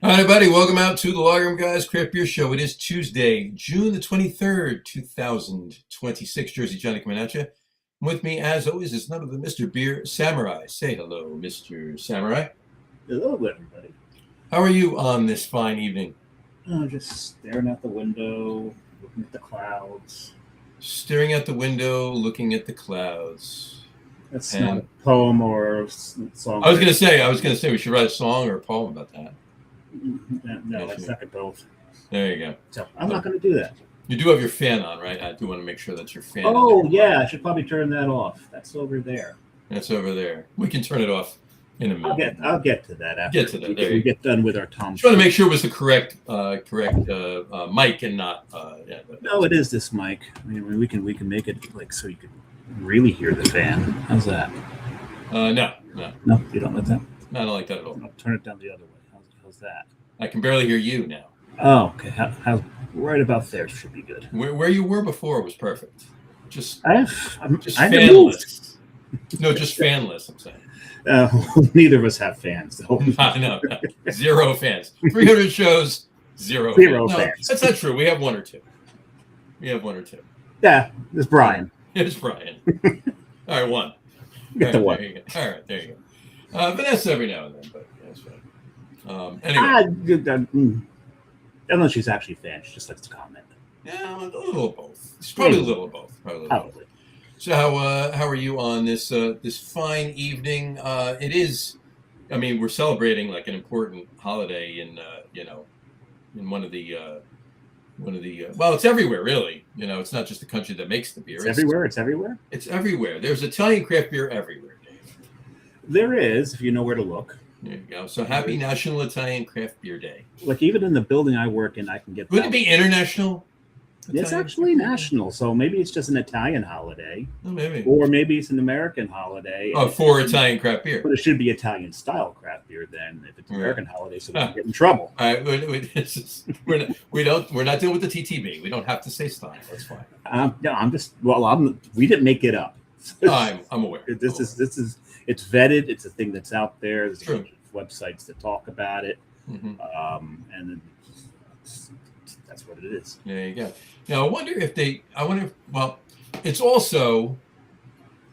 Hi, everybody. Welcome out to the Loggerroom Guys Craft Beer Show. It is Tuesday, June the 23rd, 2026. Jersey Johnny coming at you. With me, as always, is none other than Mr. Beer Samurai. Say hello, Mr. Samurai. Hello, everybody. How are you on this fine evening? Just staring out the window, looking at the clouds. Staring out the window, looking at the clouds. That's not a poem or a song. I was gonna say we should write a song or a poem about that. No, I second both. There you go. So I'm not going to do that. You do have your fan on, right? I do want to make sure that's your fan. Oh, yeah. I should probably turn that off. That's over there. That's over there. We can turn it off in a minute. I'll get to that after we get done with our Tom. Just want to make sure it was the correct mic and not. No, it is this mic. I mean, we can make it like so you can really hear the fan. How's that? No, you don't like that. No, I don't like that at all. I'll turn it down the other way. How's that? I can barely hear you now. Oh, okay. How right about there should be good. Where you were before was perfect. Just fanless. No, just fanless. I'm saying. Neither of us have fans, though. No. Zero fans. 300 shows, zero fans. That's not true. We have one or two. Yeah, it's Brian. It's Brian. All right, one. Get the one. All right, there you go. Vanessa every now and then, but yeah, that's fine. Anyway. I don't know if she's actually a fan. She just likes to comment. Yeah, a little of both. It's probably a little of both. Probably. So how are you on this this fine evening? It is. I mean, we're celebrating like an important holiday in in one of the well, it's everywhere really. It's not just the country that makes the beer. It's everywhere. It's everywhere. It's everywhere. There's Italian craft beer everywhere, Dave. There is, if you know where to look. There you go. So happy National Italian Craft Beer Day. Like even in the building I work in, I can get. Would it be international? It's actually national, so maybe it's just an Italian holiday. Oh, maybe. Or maybe it's an American holiday. Oh, for Italian craft beer. But it should be Italian style craft beer then, if it's American holiday, so we don't get in trouble. All right, we're not dealing with the TTB. We don't have to say style. That's fine. No, we didn't make it up. I'm aware. This is it's vetted. It's a thing that's out there. There's True. Websites that talk about it, mm-hmm. And that's what it is. There you go. Now I wonder well, it's also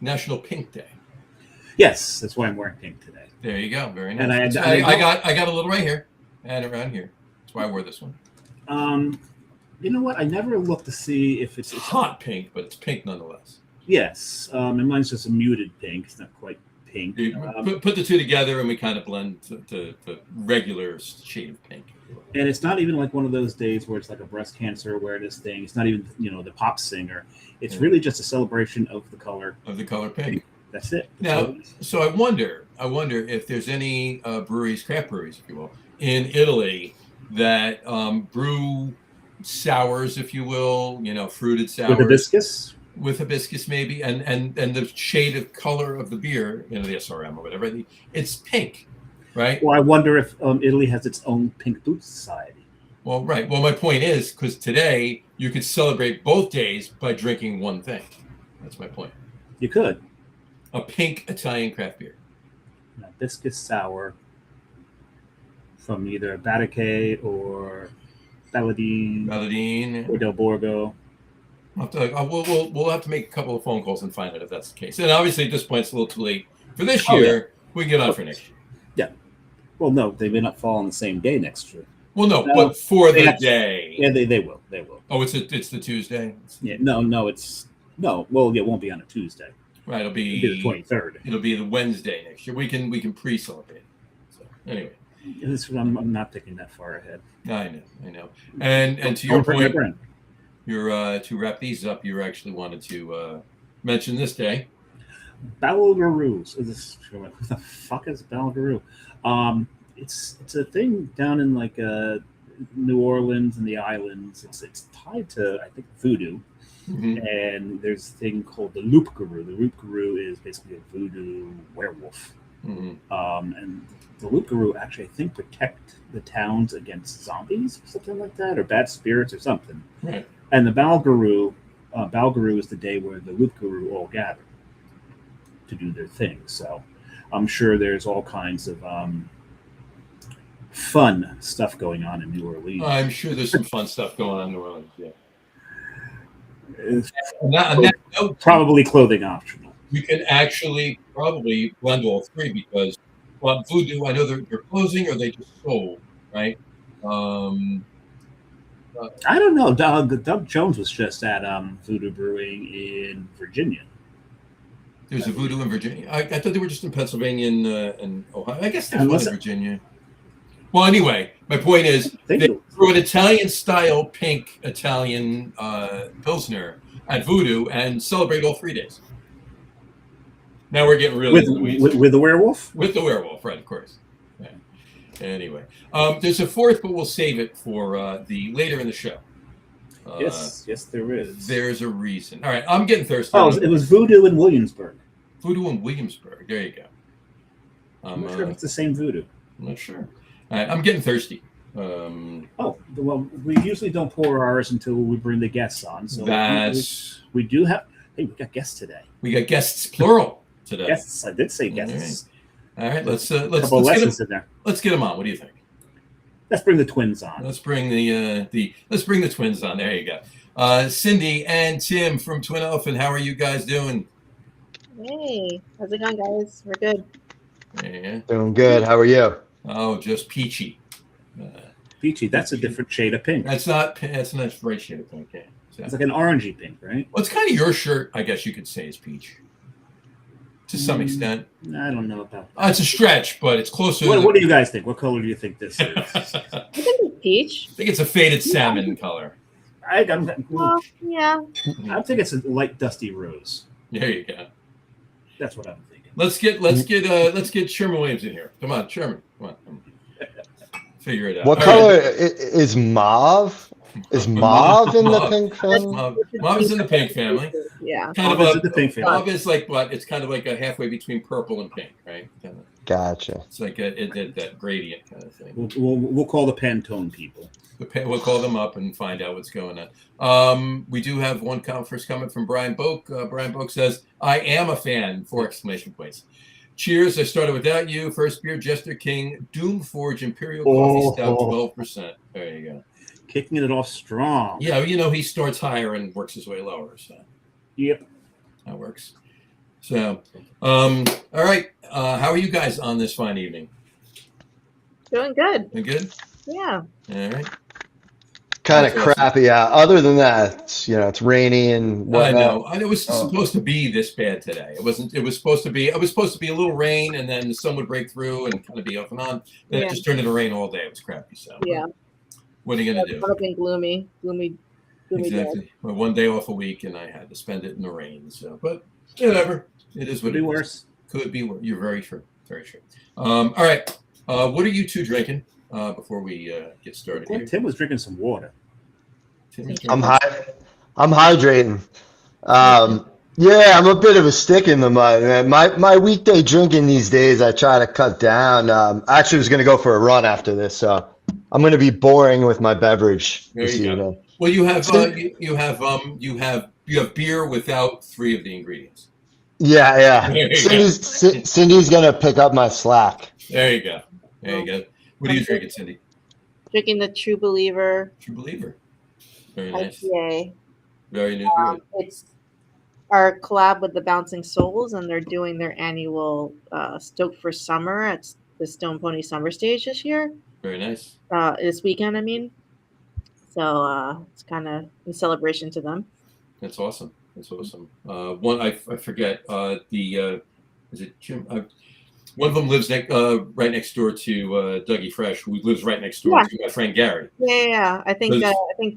National Pink Day. Yes, that's why I'm wearing pink today. There you go. Very nice. And I got a little right here and around here. That's why I wore this one. You know what? I never looked to see if it's hot pink, but it's pink nonetheless. Yes, and mine's just a muted pink. It's not quite pink. Put the two together, and we kind of blend to regular shade of pink. And it's not even like one of those days where it's like a breast cancer awareness thing. It's not even the pop singer. It's really just a celebration of the color pink. That's it. Now, so I wonder if there's any craft breweries, if you will, in Italy that brew sours, if you will, fruited sours with hibiscus maybe, and the shade of color of the beer, the SRM or whatever, it's pink, right? Well, I wonder if Italy has its own Pink Boots Society. Well, right. Well, my point is, because today you could celebrate both days by drinking one thing. That's my point. You could. A pink Italian craft beer. A hibiscus sour from either Besecker or Balladine or Del Borgo. We'll have to make a couple of phone calls and find out if that's the case. And obviously, at this point, it's a little too late for this year. We can get on for next year. Yeah. Well, no, they may not fall on the same day next year. Well, no, but for the day. Yeah, they will. They will. Oh, it's the Tuesday. Yeah. No. Well, it won't be on a Tuesday. Right. It'll be the 23rd. It'll be the Wednesday next year. We can pre-celebrate. So anyway. I'm not thinking that far ahead. I know. And to your point. To wrap these up, you actually wanted to mention this day. Balgaroos. What the fuck is Balgaroo? It's a thing down in like New Orleans and the islands. It's tied to, I think, voodoo. Mm-hmm. And there's a thing called the loup-garou. The loup-garou is basically a voodoo werewolf. Mm-hmm. And the loup-garou actually, I think, protect the towns against zombies or something like that, or bad spirits or something. Right. And the Balgaroo is the day where the loup-garou all gather to do their thing. So I'm sure there's all kinds of fun stuff going on in New Orleans. I'm sure there's some fun stuff going on in New Orleans. Yeah. It's Probably clothing optional. we could actually probably blend all three because Voodoo, I know they're closing or they just sold, right? I don't know. Doug Jones was just at Voodoo Brewing in Virginia. There's a Voodoo in Virginia. I thought they were just in Pennsylvania and Ohio. I guess there's one in Virginia. Well, anyway, my point is they brew an Italian-style pink Italian Pilsner at Voodoo and celebrate all 3 days. Now we're getting really with the werewolf? With the werewolf, right, of course. Yeah. Anyway, there's a fourth, but we'll save it for the later in the show. Yes, there is. There's a reason. All right, I'm getting thirsty. Oh, it was Voodoo in Williamsburg. Voodoo in Williamsburg. There you go. I'm not sure if it's the same Voodoo. I'm not sure. All right, I'm getting thirsty. Well, we usually don't pour ours until we bring the guests on. So we do have. Hey, we got guests today. We got guests, plural, today. Guests. I did say guests. All right, let's in there. Let's get them on. What do you think? Let's bring the twins on. Let's bring the twins on. There you go. Cindy and Tim from Twin Elephant. How are you guys doing? Hey, how's it going, guys? We're good. Yeah. Doing good. How are you? Oh, just peachy. Peachy. That's a different shade of pink. That's not the right shade of pink. Yeah. It's like an orangey pink, right? Well, it's kind of your shirt, I guess you could say, is peach. To some extent. I don't know about that. It's a stretch, but it's closer. What do you guys think? What color do you think this is? I think it's peach. I think it's a faded salmon color. Yeah. I think it's a light dusty rose. There you go. That's what I'm thinking. Let's get Sherman Williams in here. Come on, Sherman. Come on. Figure it out. What color is mauve? Is mauve in the pink family? Mauve is in the pink family. Yeah. The pink family. Mauve is like what? It's kind of like a halfway between purple and pink, right? Gotcha. It's like that gradient kind of thing. We'll call the Pantone people. We'll call them up and find out what's going on. We do have one first comment from Brian Boak. Brian Boak says, "I am a fan!" 4 exclamation points. Cheers! I started without you. First beer, Jester King, Doomforge Imperial Coffee Stout, 12%. There you go. Kicking it off strong. Yeah, he starts higher and works his way lower. So. Yep, that works. So, all right. How are you guys on this fine evening? Doing good. Doing good? Yeah. All right. Kind of crappy out. Other than that, it's rainy and whatnot. I know. It was supposed to be this bad today. It wasn't. It was supposed to be. It was supposed to be a little rain, and then the sun would break through and kind of be off and on. Then it just turned into rain all day. It was crappy. So yeah. What are you gonna do? Fucking gloomy. Exactly. Day. Well, 1 day off a week, and I had to spend it in the rain. So, but whatever. It is what Could it be is. worse. Could be worse. You're very true. Very true. All right. What are you two drinking before we get started here? Tim was drinking some water. I'm hydrating. Yeah, I'm a bit of a stick in the mud, man. My weekday drinking these days, I try to cut down. I actually was going to go for a run after this, so I'm going to be boring with my beverage this evening. Well, you have you have beer without 3 of the ingredients. Yeah. Cindy's going to pick up my slack. There you go. What are you drinking, Cindy? Drinking the True Believer. True Believer. Very nice. IPA. Very new. It's our collab with the Bouncing Souls, and they're doing their annual Stoked for Summer at the Stone Pony Summer Stage this year. Very nice. This weekend, I mean. So it's kind of in celebration to them. That's awesome. One I forget. Is it Jim? One of them lives right next door to Dougie Fresh, who lives right next door to my friend Gary. Yeah. I think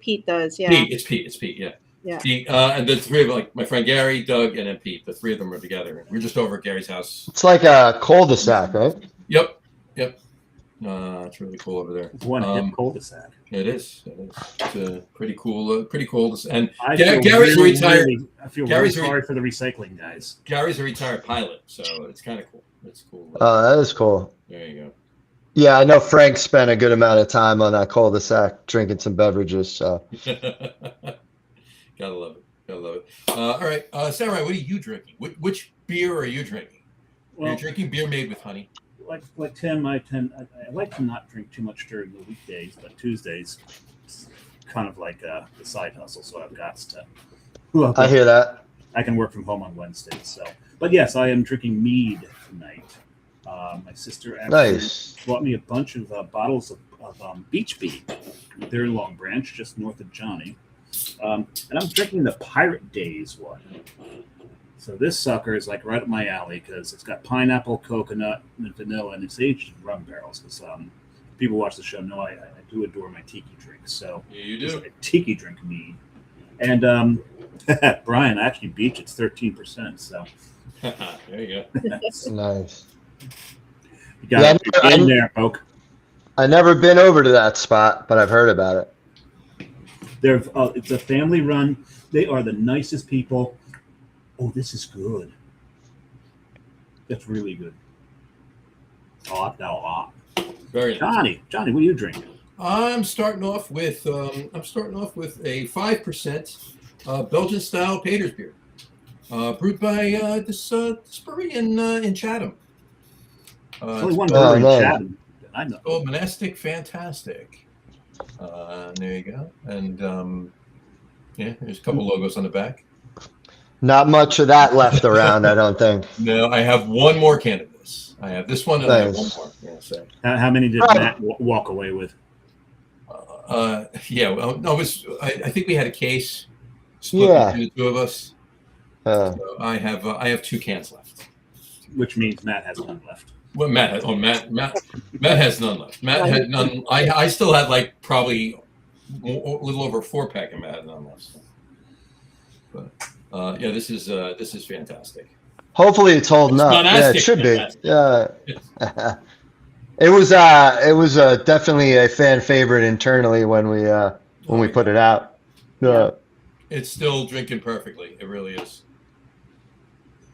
Pete does. Yeah. It's Pete. Yeah. Yeah. Pete, and the 3 of them, like my friend Gary, Doug, and then Pete. The 3 of them are together. We're just over at Gary's house. It's like a cul-de-sac, right? Yep. It's really cool over there. It's one hip cul-de-sac. It is. It's pretty cool. And Gary's retired. I feel really sorry for the recycling guys. Gary's a retired pilot, so it's kind of cool. It's cool. Oh, that is cool. There you go. Yeah, I know Frank spent a good amount of time on that cul-de-sac drinking some beverages. So. Gotta love it. All right, Samurai, what are you drinking? Which beer are you drinking? Are you drinking beer made with honey? like Tim, I like to not drink too much during the weekdays, but Tuesdays it's kind of like the side hustle, so I've got to. I hear that. I can work from home on Wednesdays, so. But yes, I am drinking mead tonight. My sister actually bought me a bunch of bottles of Beach Bee. They're in Long Branch, just north of Johnny. And I'm drinking the Pirate Days one. So this sucker is like right up my alley because it's got pineapple, coconut, and vanilla, and it's aged in rum barrels. Because people watch the show know I do adore my tiki drinks. So Yeah, you do. a tiki drink mead. And Brian, actually, Beach, it's 13%. So there you go. Nice. you got to get in there, folk. I've never been over to that spot, but I've heard about it. It's a family run. They are the nicest people. Oh, this is good. That's really good. I like that a lot. Very nice. Johnny, what are you drinking? I'm starting off with a 5% Belgian style Pater's beer, brewed by this brewery in Chatham. There's only one brewery in nice. Chatham. I know. Called Monastic Fantastic. There you go. And yeah, there's a couple logos on the back. Not much of that left around, I don't think. No, I have one more can of this. I have this one and I have one more. Yeah, so. How many did Matt walk away with? Yeah, well, no, I think we had a case split between the two of us. So I have 2 cans left. Which means Matt has none left. Well, Matt has none left. Matt had none. I still had like probably a little over a 4-pack, and Matt had none left. But yeah, this is fantastic. Hopefully it's holding up. Yeah, it should be. Yeah. It was definitely a fan favorite internally when we put it out. It's still drinking perfectly. It really is.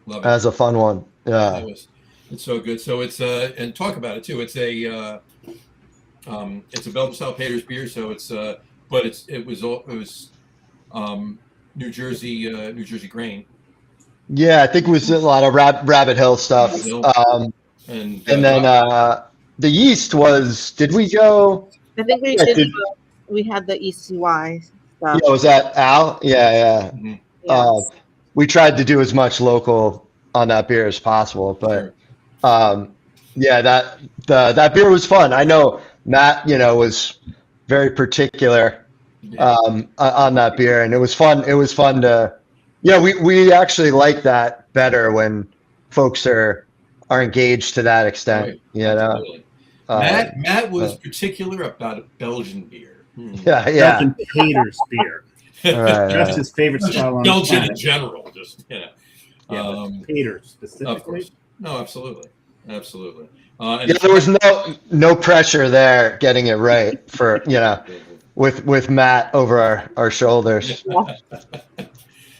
Love it. That's a fun one. Yeah. It's so good. So it's and talk about it too. It's a Belgian style Pater's beer. So it's but it was New Jersey grain. Yeah, I think it was a lot of Rabbit Hill stuff. And then the yeast was. Did we go? I think we did. We had the ECY stuff. Yeah, was that Al? Yeah. Mm-hmm. Yes. We tried to do as much local on that beer as possible, but yeah, that beer was fun. I know Matt, was very particular on that beer, and it was fun. It was fun to, we actually like that better when folks are engaged to that extent. Right. Matt was particular about Belgian beer. Yeah. Belgian Pater's beer. Right, Just his favorite style on Belgian the planet. in general, just Pater specifically. Of course. No, absolutely. And there was no pressure there getting it right for with Matt over our shoulders. There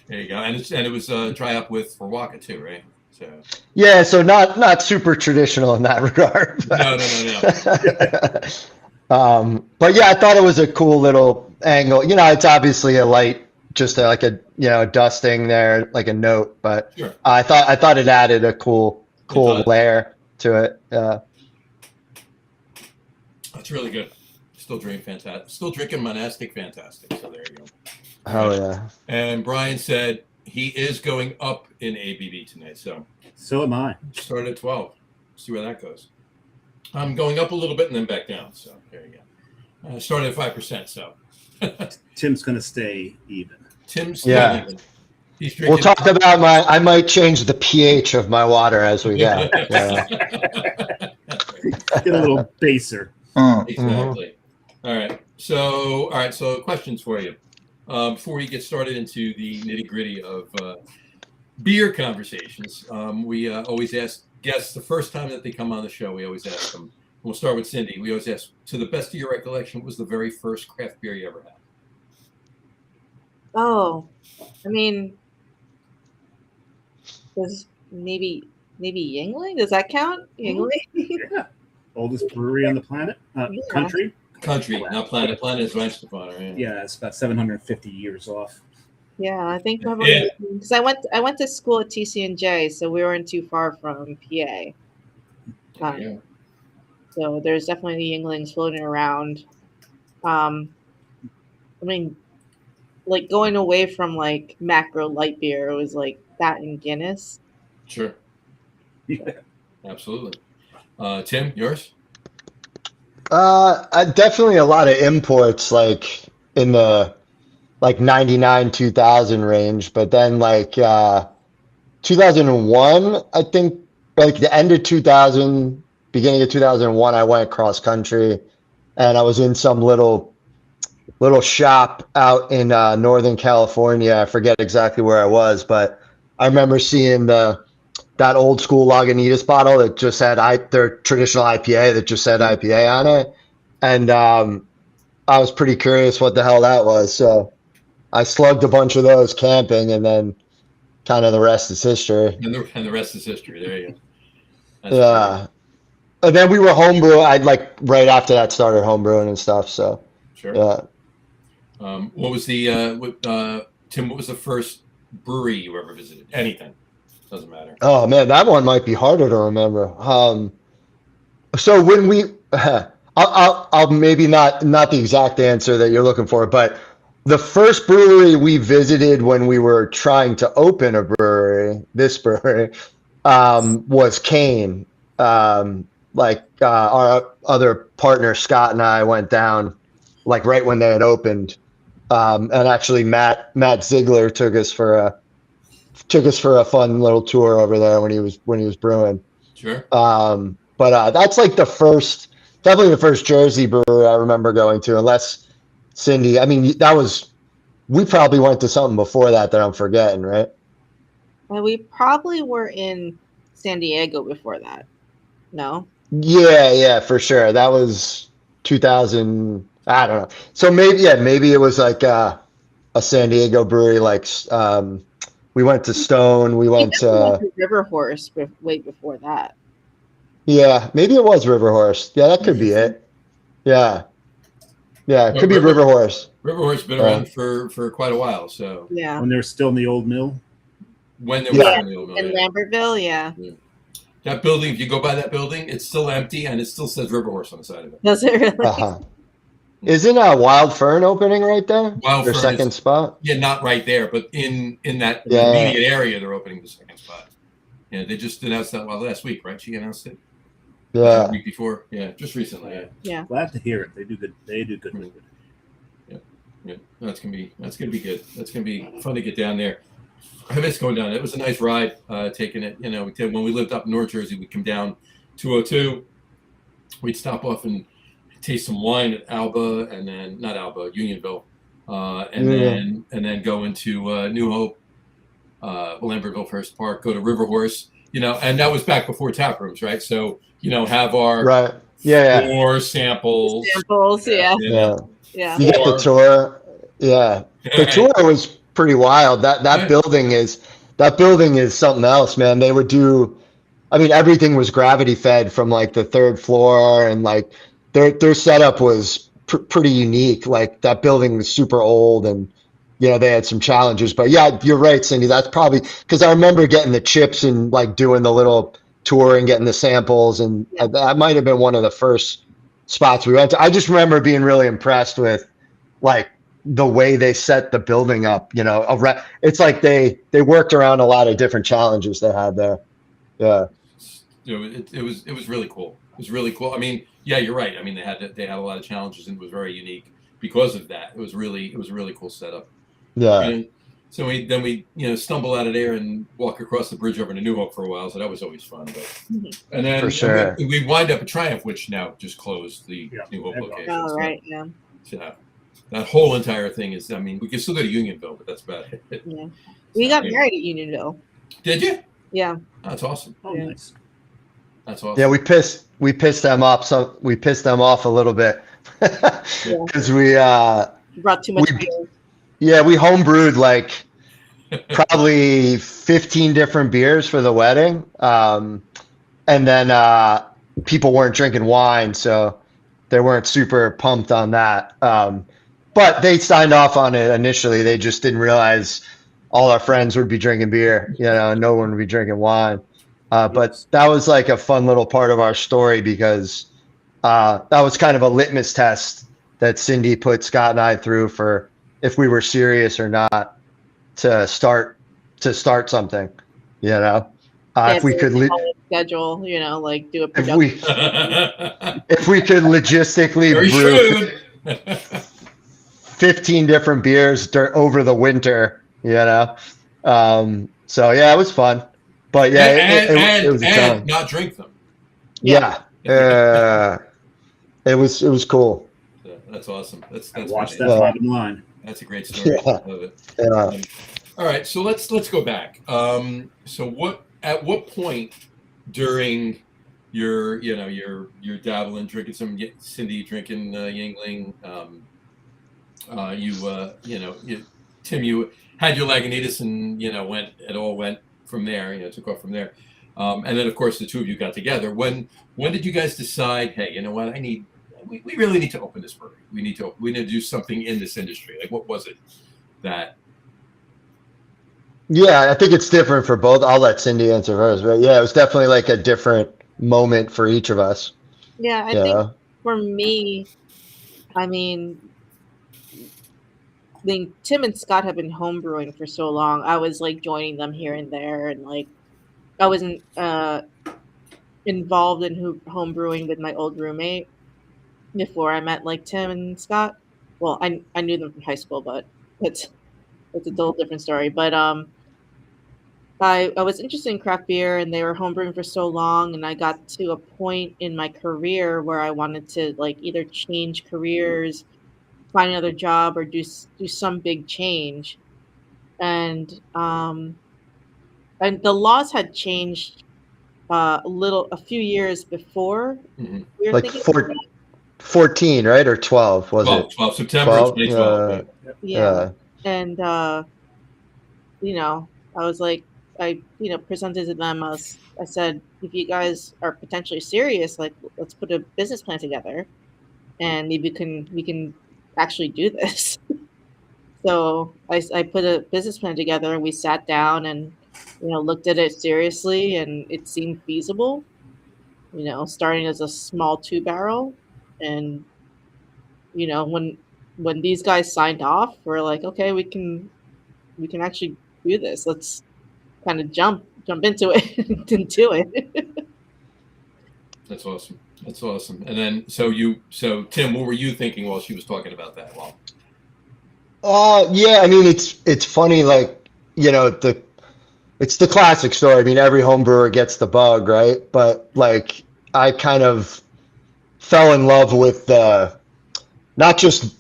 you go, and it was dry up with for Waka too, right? So yeah, so not super traditional in that regard. No. But yeah, I thought it was a cool little angle. It's obviously a light, just like a dusting there, like a note. But sure. I thought it added a cool layer to it. That's really good. Still drinking Monastic Fantastic. So there you go. Oh yeah. And Brian said he is going up in ABV tonight. So am I. Start at 12. See where that goes. I'm going up a little bit and then back down. So there you go. Started at 5%. So Tim's going to stay even. Tim's even. He's drinking. We'll talk about I might change the pH of my water as we go. Get a little baser. Exactly. All right. So questions for you. Before we get started into the nitty gritty of beer conversations, we always ask guests the first time that they come on the show. We always ask them. We'll start with Cindy. We always ask, to the best of your recollection, what was the very first craft beer you ever had? Oh, I mean, there's maybe Yingling. Does that count? Yingling. Yeah. Oldest brewery on the planet. Country. Country, not planet. Planet is Reinstefan, right? Yeah, it's about 750 years off. Yeah, I think probably because I went to school at TCNJ, so we weren't too far from PA. Yeah. So there's definitely the Yinglings floating around. I mean, like going away from like macro light beer, it was like that and Guinness. Sure. Yeah. Absolutely. Tim, yours? Definitely a lot of imports, like in the like 99, 2000 range, but then like 2001, I think, like the end of 2000, beginning of 2001, I went cross country, and I was in some little shop out in Northern California. I forget exactly where I was, but I remember seeing that old school Lagunitas bottle that just had their traditional IPA that just said IPA on it, and I was pretty curious what the hell that was. So I slugged a bunch of those camping, and then kind of the rest is history. And the rest is history. There you go. That's Yeah. And then we were homebrew. I'd like right after that started homebrewing and stuff. So sure. yeah. What was the Tim? What was the first brewery you ever visited? Anything, doesn't matter. Oh man, that one might be harder to remember. So when we, I'll maybe not the exact answer that you're looking for, but the first brewery we visited when we were trying to open a brewery, this brewery, was Kane. Our other partner Scott and I went down like right when they had opened, and actually Matt Ziegler took us for a fun little tour over there when he was brewing. Sure. But that's like definitely the first Jersey brewery I remember going to, unless Cindy. I mean, we probably went to something before that I'm forgetting, right? Well, we probably were in San Diego before that. No? Yeah, for sure. That was 2000. I don't know. So maybe it was like a San Diego brewery. Like we went to Stone. We went to River Horse way before that. Yeah, maybe it was River Horse. Yeah, that could be it. Yeah, it could be River Horse. River Horse has been around for quite a while. So yeah, When they're still in the old mill. When they were in the old in building. Lambertville, yeah. That building, if you go by that building, it's still empty and it still says River Horse on the side of it. Does it really? Uh-huh. Isn't Wild Fern opening right there? Wild Their Fern second is- spot? Yeah, not right there, but in that Yeah. immediate area, they're opening the second spot. Yeah, they just announced that last week, right? She announced it. Yeah. The week before. Yeah, just recently. Yeah. Yeah. Glad to hear it. They do good. They do good. Yeah, that's gonna be good. That's gonna be fun to get down there. I miss going down. It was a nice ride, taking it. You know, when we lived up in North Jersey, we'd come down 202. We'd stop off and taste some wine at Alba, and then not Alba, Unionville, and then go into New Hope, Lambertville First Park, go to River Horse. You know, and that was back before tap rooms, right? So have our Right. Yeah. more samples. Yeah. Yeah. Yeah. You get the tour. Yeah. The tour was pretty wild. That building is something else, man. They would do, I mean, everything was gravity fed from like the third floor, and like their setup was pretty unique. Like that building was super old, and they had some challenges. But yeah, you're right, Cindy. That's probably because I remember getting the chips and like doing the little tour and getting the samples, and that might have been one of the first spots we went to. I just remember being really impressed with like the way they set the building up. It's like they worked around a lot of different challenges they had there. Yeah. It was really cool. It was really cool. I mean, yeah, you're right. I mean, they had a lot of challenges, and it was very unique because of that. It was a really cool setup. Yeah. And so we stumble out of there and walk across the bridge over to New Hope for a while. So that was always fun. And then For sure. we wind up at Triumph, which now just closed the New Hope location. Oh, right. Yeah. So that whole entire thing is, I mean, we can still go to Unionville, but that's about it. Yeah. We got married at Unionville. Did you? Yeah. That's awesome. Oh, nice. That's awesome. Yeah, we pissed them off. So we pissed them off a little bit because we brought too much beer. Yeah, we homebrewed like probably 15 different beers for the wedding, and then people weren't drinking wine, so they weren't super pumped on that. But they signed off on it initially. They just didn't realize all our friends would be drinking beer, and no one would be drinking wine. But that was like a fun little part of our story because that was kind of a litmus test that Cindy put Scott and I through for if we were serious or not to start something, you know. If we could schedule, you know, like do a production. If we could logistically brew 15 different beers over the winter, you know. So yeah, it was fun. But yeah, it was a challenge. Not drink them. Yeah. It was cool. Yeah, that's awesome. That's watch that bottom line. That's a great story. Yeah. I love it. Yeah. All right, so let's go back. So at what point during your dabbling, drinking some Cindy, drinking Yingling, Tim, you had your Lagunitas and it all went from there. Took off from there, and then of course the two of you got together. When did you guys decide? Hey, you know what? We really need to open this brewery. We need to do something in this industry. Like, what was it that? Yeah, I think it's different for both. I'll let Cindy answer first, but yeah, it was definitely like a different moment for each of us. Yeah, I think for me, I mean, Tim and Scott have been homebrewing for so long. I was like joining them here and there, and like I wasn't involved in homebrewing with my old roommate before I met like Tim and Scott. Well, I knew them from high school, but it's a little different story. But I was interested in craft beer, and they were homebrewing for so long, and I got to a point in my career where I wanted to like either change careers, find another job, or do some big change. And the laws had changed a few years before. Mm-hmm. We were like 14, right? Or 12, was it? 12, September 2012. Yeah. And, I was like, I presented to them. I said, if you guys are potentially serious, like, let's put a business plan together and maybe we can actually do this. So I put a business plan together, and we sat down and, looked at it seriously, and it seemed feasible, starting as a small 2-barrel. And, when these guys signed off, we're like, okay, we can actually do this. Let's kind of jump into it and do it. That's awesome. And then, so Tim, what were you thinking while she was talking about that? Yeah, I mean, it's funny, like, it's the classic story. I mean, every home brewer gets the bug, right? But like, I kind of fell in love with not just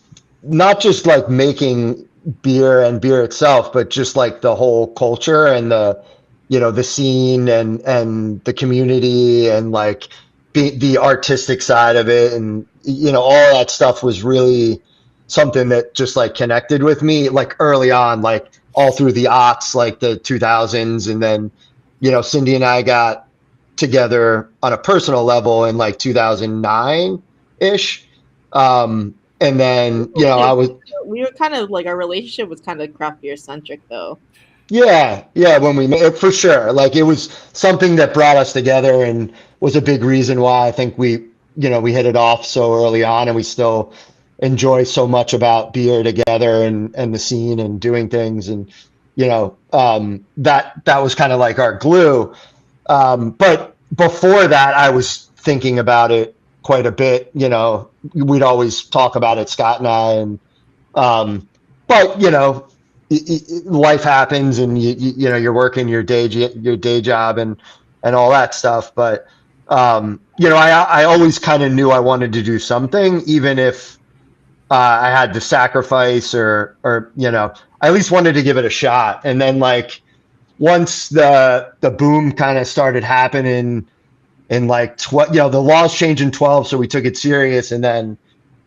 like making beer and beer itself, but just like the whole culture and the scene and the community and like the artistic side of it. And, all that stuff was really something that just like connected with me like early on, like all through the aughts, like the 2000s. And then, Cindy and I got together on a personal level in like 2009 ish. And then, we were kind of like, our relationship was kind of craft beer centric though. Yeah. When we met, for sure. Like, it was something that brought us together and was a big reason why I think we hit it off so early on, and we still enjoy so much about beer together and the scene and doing things. And, that was kind of like our glue. But before that, I was thinking about it quite a bit. We'd always talk about it, Scott and I, and, but, life happens, and you're working your day job and all that stuff. But, I always kind of knew I wanted to do something, even if I had to sacrifice or, I at least wanted to give it a shot. And then like, once the boom kind of started happening in like, the laws changed in 12. So we took it serious. And then,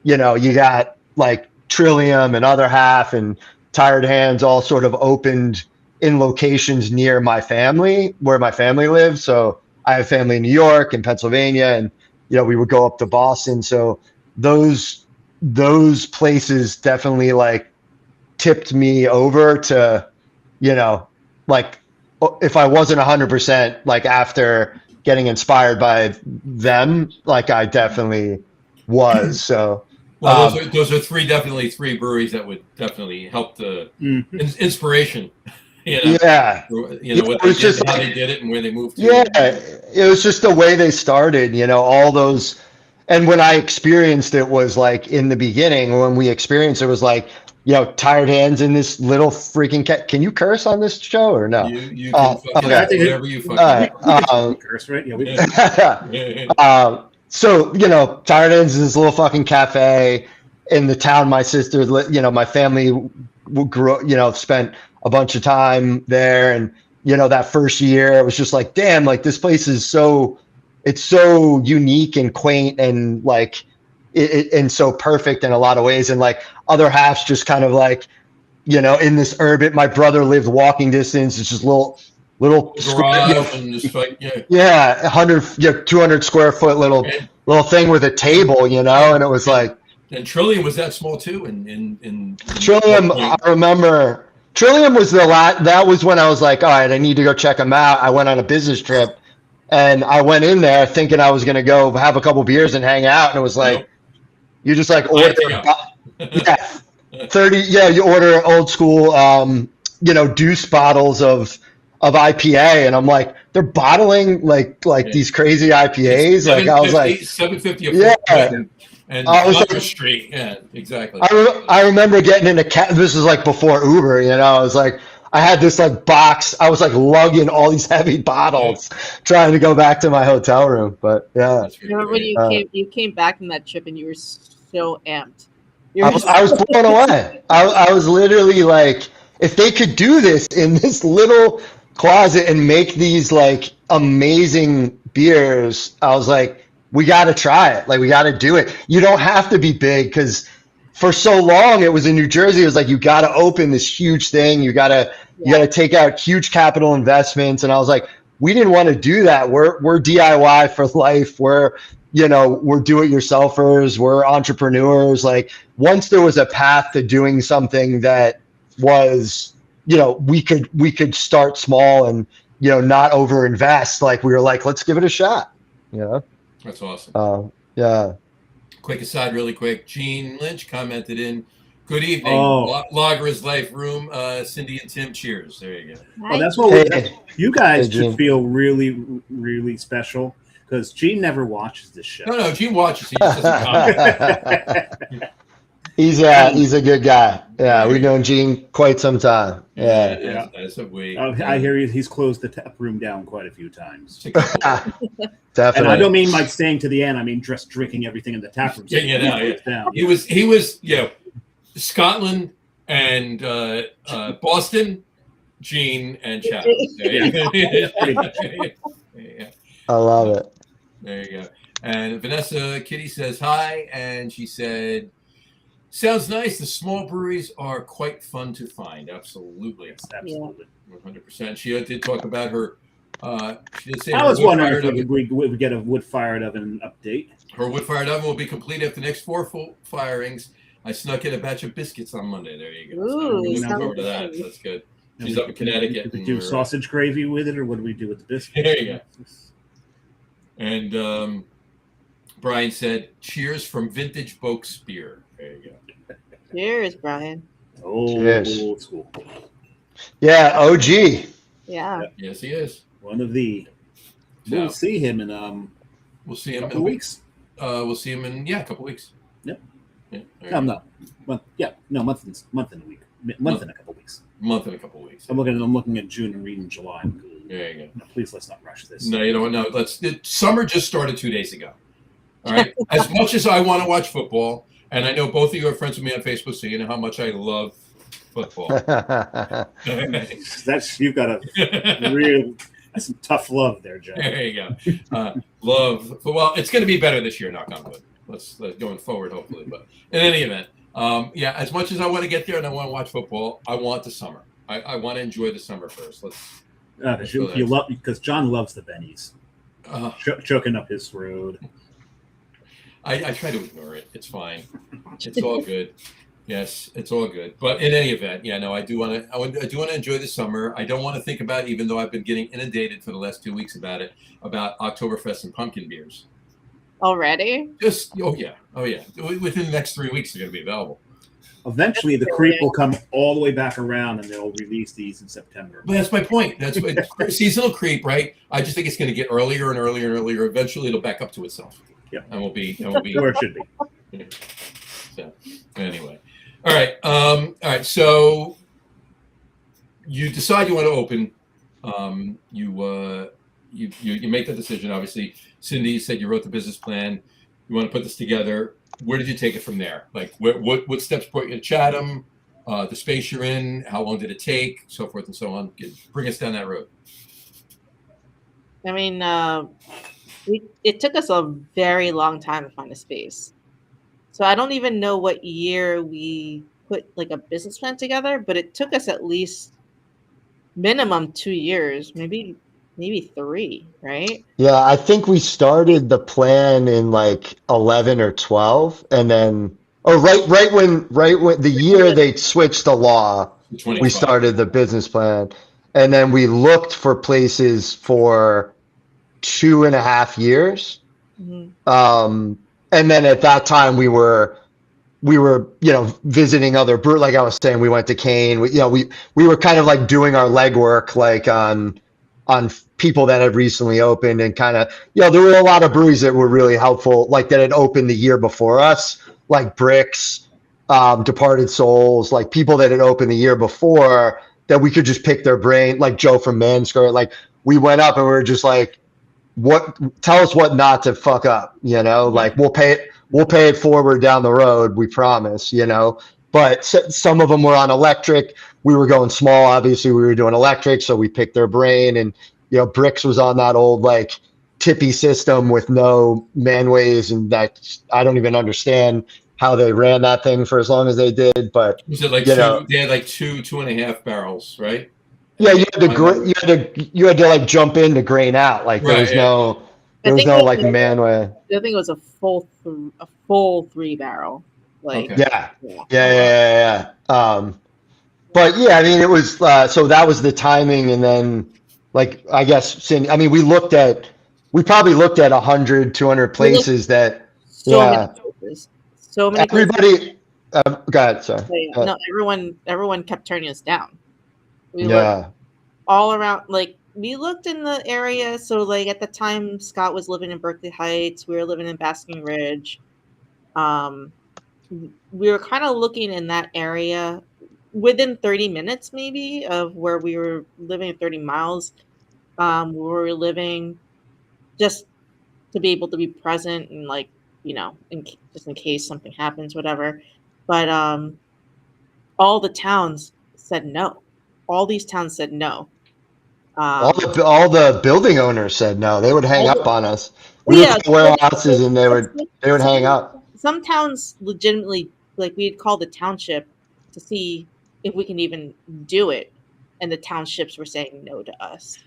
you got like Trillium and Other Half and Tired Hands all sort of opened in locations near my family, where my family lives. So I have family in New York and Pennsylvania, and, we would go up to Boston. So those places definitely like tipped me over to, like if I wasn't 100%, like after getting inspired by them, like I definitely was. So, Well, those are definitely three breweries that would definitely help the inspiration. Yeah. What they did, just how they did it, and where they moved to. Yeah, it was just the way they started, all those. And when I experienced it was like in the beginning, when we experienced it was like, tired hands in this little freaking cat. Can you curse on this show or no? You can fucking whatever you fucking curse, right? Yeah, so, tired hands in this little fucking cafe in the town my sister, my family grew, spent a bunch of time there. And, that first year, it was just like, damn, like this place is it's so unique and quaint and like, and so perfect in a lot of ways. And like other halves just kind of like, in this urban, my brother lived walking distance. It's just little garage and just like, 200 square foot little thing with a table, and it was like. And Trillium was that small too. In Trillium, I remember. Trillium was that was when I was like, all right, I need to go check them out. I went on a business trip and I went in there thinking I was going to go have a couple beers and hang out. And it was like, you just like order, 30. Yeah. You order old school, deuce bottles of IPA. And I'm like, they're bottling like these crazy IPAs. Like I was like, $750 and Locker Street, yeah, exactly. I remember getting in a cab. This was like before Uber, I was like, I had this like box. I was like lugging all these heavy bottles, trying to go back to my hotel room. But yeah, remember when you came back from that trip and you were so amped. I was blown away. I was literally like, if they could do this in this little closet and make these like amazing beers, I was like, we got to try it. Like, we got to do it. You don't have to be big because for so long it was in New Jersey. It was like, you got to open this huge thing. You got to take out huge capital investments. And I was like, we didn't want to do that. We're DIY for life. We're do-it-yourselfers. We're entrepreneurs. Like once there was a path to doing something that was, we could start small and, not overinvest. Like we were like, let's give it a shot. That's awesome. Yeah. Quick aside, really quick. Gene Lynch commented in, "Good evening, Lager's Life Room. Cindy and Tim, cheers." There you go. Well, that's what you guys should feel really, really special because Gene never watches this show. No, Gene watches. He just doesn't comment. He's a good guy. Yeah, we've known Gene quite some time. Yeah. That's a way. I hear he's closed the tap room down quite a few times. Definitely. And I don't mean like staying to the end. I mean just drinking everything in the tap room. Down. He was Scotland and Boston, Gene and Chatham. I love it. There you go. And Vanessa Kitty says hi, and she said, "Sounds nice. The small breweries are quite fun to find." Absolutely. Yes, absolutely. 100%. She did talk about her. She did say I was wondering if we would get a wood-fired oven update. Her wood-fired oven will be complete after the next 4 full firings. I snuck in a batch of biscuits on Monday. There you go. Ooh, so I'm looking forward to that. So that's good. She's up in Connecticut. Did we do sausage gravy with it, or what do we do with the biscuits? There you go. And Brian said, "Cheers from Vintage Boak's beer." There you go. Cheers, Brian. Cheers. Old school. Yeah, OG. Yeah. Yes, he is. One of the. We'll see him in We'll see him a couple weeks. We'll see him in a couple weeks. Yep. Yeah. No. Month and a week. Month and a couple weeks. Month and a couple weeks. I'm looking at June and reading July. There you go. No, please let's not rush this. No, you know what? No, summer just started 2 days ago. All right. As much as I want to watch football, and I know both of you are friends with me on Facebook, so you know how much I love football. You've got that's some tough love there, Joe. There you go. Love. Well, it's going to be better this year, knock on wood. Let's going forward, hopefully. But in any event, as much as I want to get there and I want to watch football, I want the summer. I want to enjoy the summer first. Because John loves the bennies. Choking up his road. I try to ignore it. It's fine. It's all good. Yes, it's all good. But in any event, yeah, no, I do want to enjoy the summer. I don't want to think about, even though I've been getting inundated for the last 2 weeks about it, about Oktoberfest and pumpkin beers. Already? Just, oh yeah. Within the next 3 weeks, they're going to be available. Eventually, the creep will come all the way back around, and they'll release these in September. But that's my point. That's seasonal creep, right? I just think it's going to get earlier and earlier and earlier. Eventually, it'll back up to itself. Yeah, and we'll be where it should be. So, anyway, all right. So you decide you want to open. You make the decision. Obviously, Cindy said you wrote the business plan. You want to put this together. Where did you take it from there? Like, what steps brought you to Chatham? The space you're in? How long did it take? So forth and so on. Bring us down that road. I mean, it took us a very long time to find a space. So I don't even know what year we put like a business plan together, but it took us at least minimum 2 years, maybe 3, right? Yeah, I think we started the plan in like 11 or 12, and then right when the year they switched the law, we started the business plan, and then we looked for places for 2.5 years. Mm-hmm. And then at that time we were visiting other brew. Like I was saying, we went to Kane. We were kind of like doing our legwork, like on people that had recently opened, and kind of, there were a lot of breweries that were really helpful, like that had opened the year before us, like Bricks, Departed Souls, like people that had opened the year before that we could just pick their brain, like Joe from Manskirt. Like we went up and we were just like, tell us what not to fuck up, like we'll pay it forward down the road, we promise, but some of them were on electric. We were going small, obviously we were doing electric, so we picked their brain. And Bricks was on that old like tippy system with no manways, and that I don't even understand how they ran that thing for as long as they did. But was it like they had like 2.5 barrels, right? Yeah, you had to like jump in to grain out. Like there was no like manway. I think it was a full 3 barrel. Like okay. Yeah. But yeah, I mean it was so that was the timing, and then like I guess we probably looked at 100, 200 places that many places. So many everybody go ahead, sorry. No, everyone kept turning us down. We were all around, like we looked in the area. So like at the time Scott was living in Berkeley Heights, we were living in Basking Ridge. We were kind of looking in that area within 30 minutes maybe of where we were living, 30 miles where we were living, just to be able to be present and like, just in case something happens, whatever. But all the towns said no. All these towns said no. All the building owners said no. They would hang up on us. We would warehouses, and they would hang up. Some towns legitimately, like we'd call the township to see if we can even do it, and the townships were saying no to us.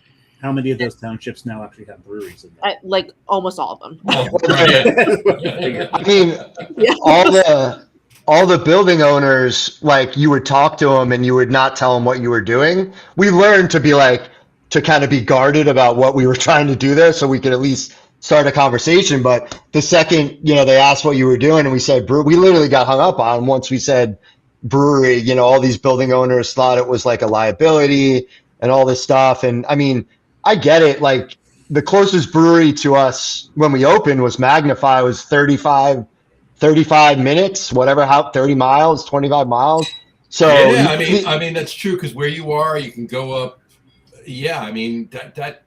How many of those townships now actually have breweries in them? Like almost all of them. I mean, all the building owners, like you would talk to them and you would not tell them what you were doing. We learned to kind of be guarded about what we were trying to do there, so we could at least start a conversation. But the second, they asked what you were doing and we said brew, we literally got hung up on once we said brewery. All these building owners thought it was like a liability and all this stuff. And I mean, I get it. Like the closest brewery to us when we opened was Magnify, was 35 minutes, whatever, 30 miles, 25 miles. So yeah, I mean that's true, because where you are, you can go up. Yeah, I mean that.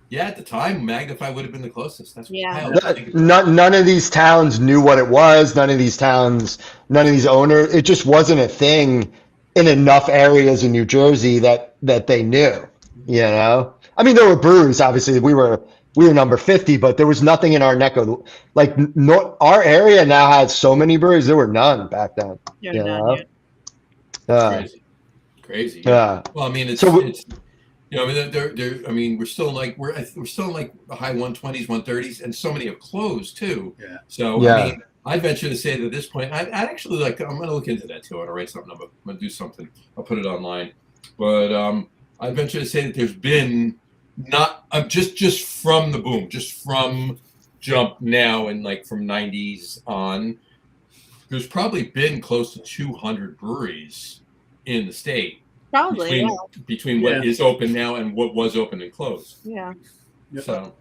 Yeah, at the time, Magnify would have been the closest. That's none of these towns knew what it was. None of these owners. It just wasn't a thing in enough areas in New Jersey that they knew. I mean, there were breweries. Obviously, we were number 50, but there was nothing in our neck of our area now has so many breweries. There were none back then. Crazy. Yeah. Well, I mean, it's I mean, we're still in like the high 120s, 130s, and so many have closed too. Yeah. So I mean, I venture to say that at this point, I'd actually like. I'm going to look into that too. I'm going to write something up. I'm going to do something. I'll put it online. But I venture to say that there's been not just from the boom, just from Jump now and like from '90s on. There's probably been close to 200 breweries in the state. Probably between what is open now and what was open and closed. Yeah. So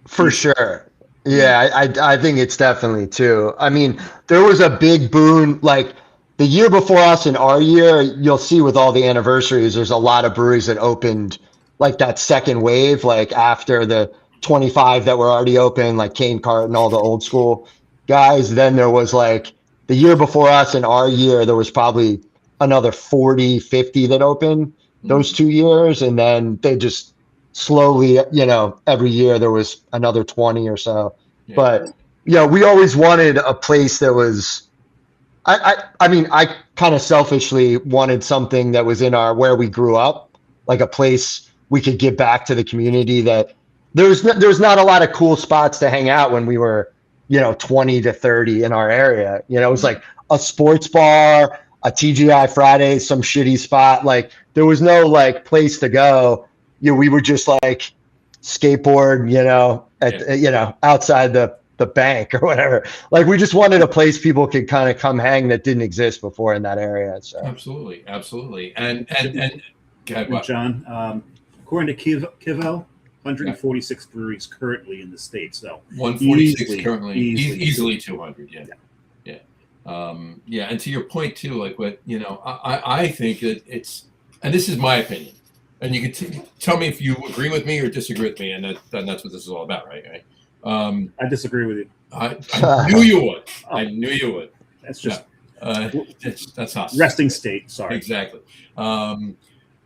for sure. Yeah, I think it's definitely too. I mean, there was a big boon like the year before us and our year, you'll see with all the anniversaries, there's a lot of breweries that opened like that second wave, like after the 25 that were already open, like Cane Cart and all the old school guys. Then there was like the year before us and our year, there was probably another 40, 50 that opened those 2 years. And then they just slowly, every year there was another 20 or so. Yeah. But we always wanted a place that was, I mean, I kind of selfishly wanted something that was in where we grew up, like a place we could give back to the community that there's not a lot of cool spots to hang out when we were, 20 to 30 in our area. It was like a sports bar, a TGI Fridays, some shitty spot. Like there was no like place to go. We would just like skateboard, outside the bank or whatever. Like we just wanted a place people could kind of come hang that didn't exist before in that area. So absolutely. And John, according to Kivo, 146 breweries currently in the state. So 146 currently, easily 200. Yeah. And to your point too, like what I think that it's, and this is my opinion, and you can tell me if you agree with me or disagree with me, and that's what this is all about, right? I disagree with you. I knew you would. I knew you would. That's just that's awesome. Resting state. Sorry. Exactly.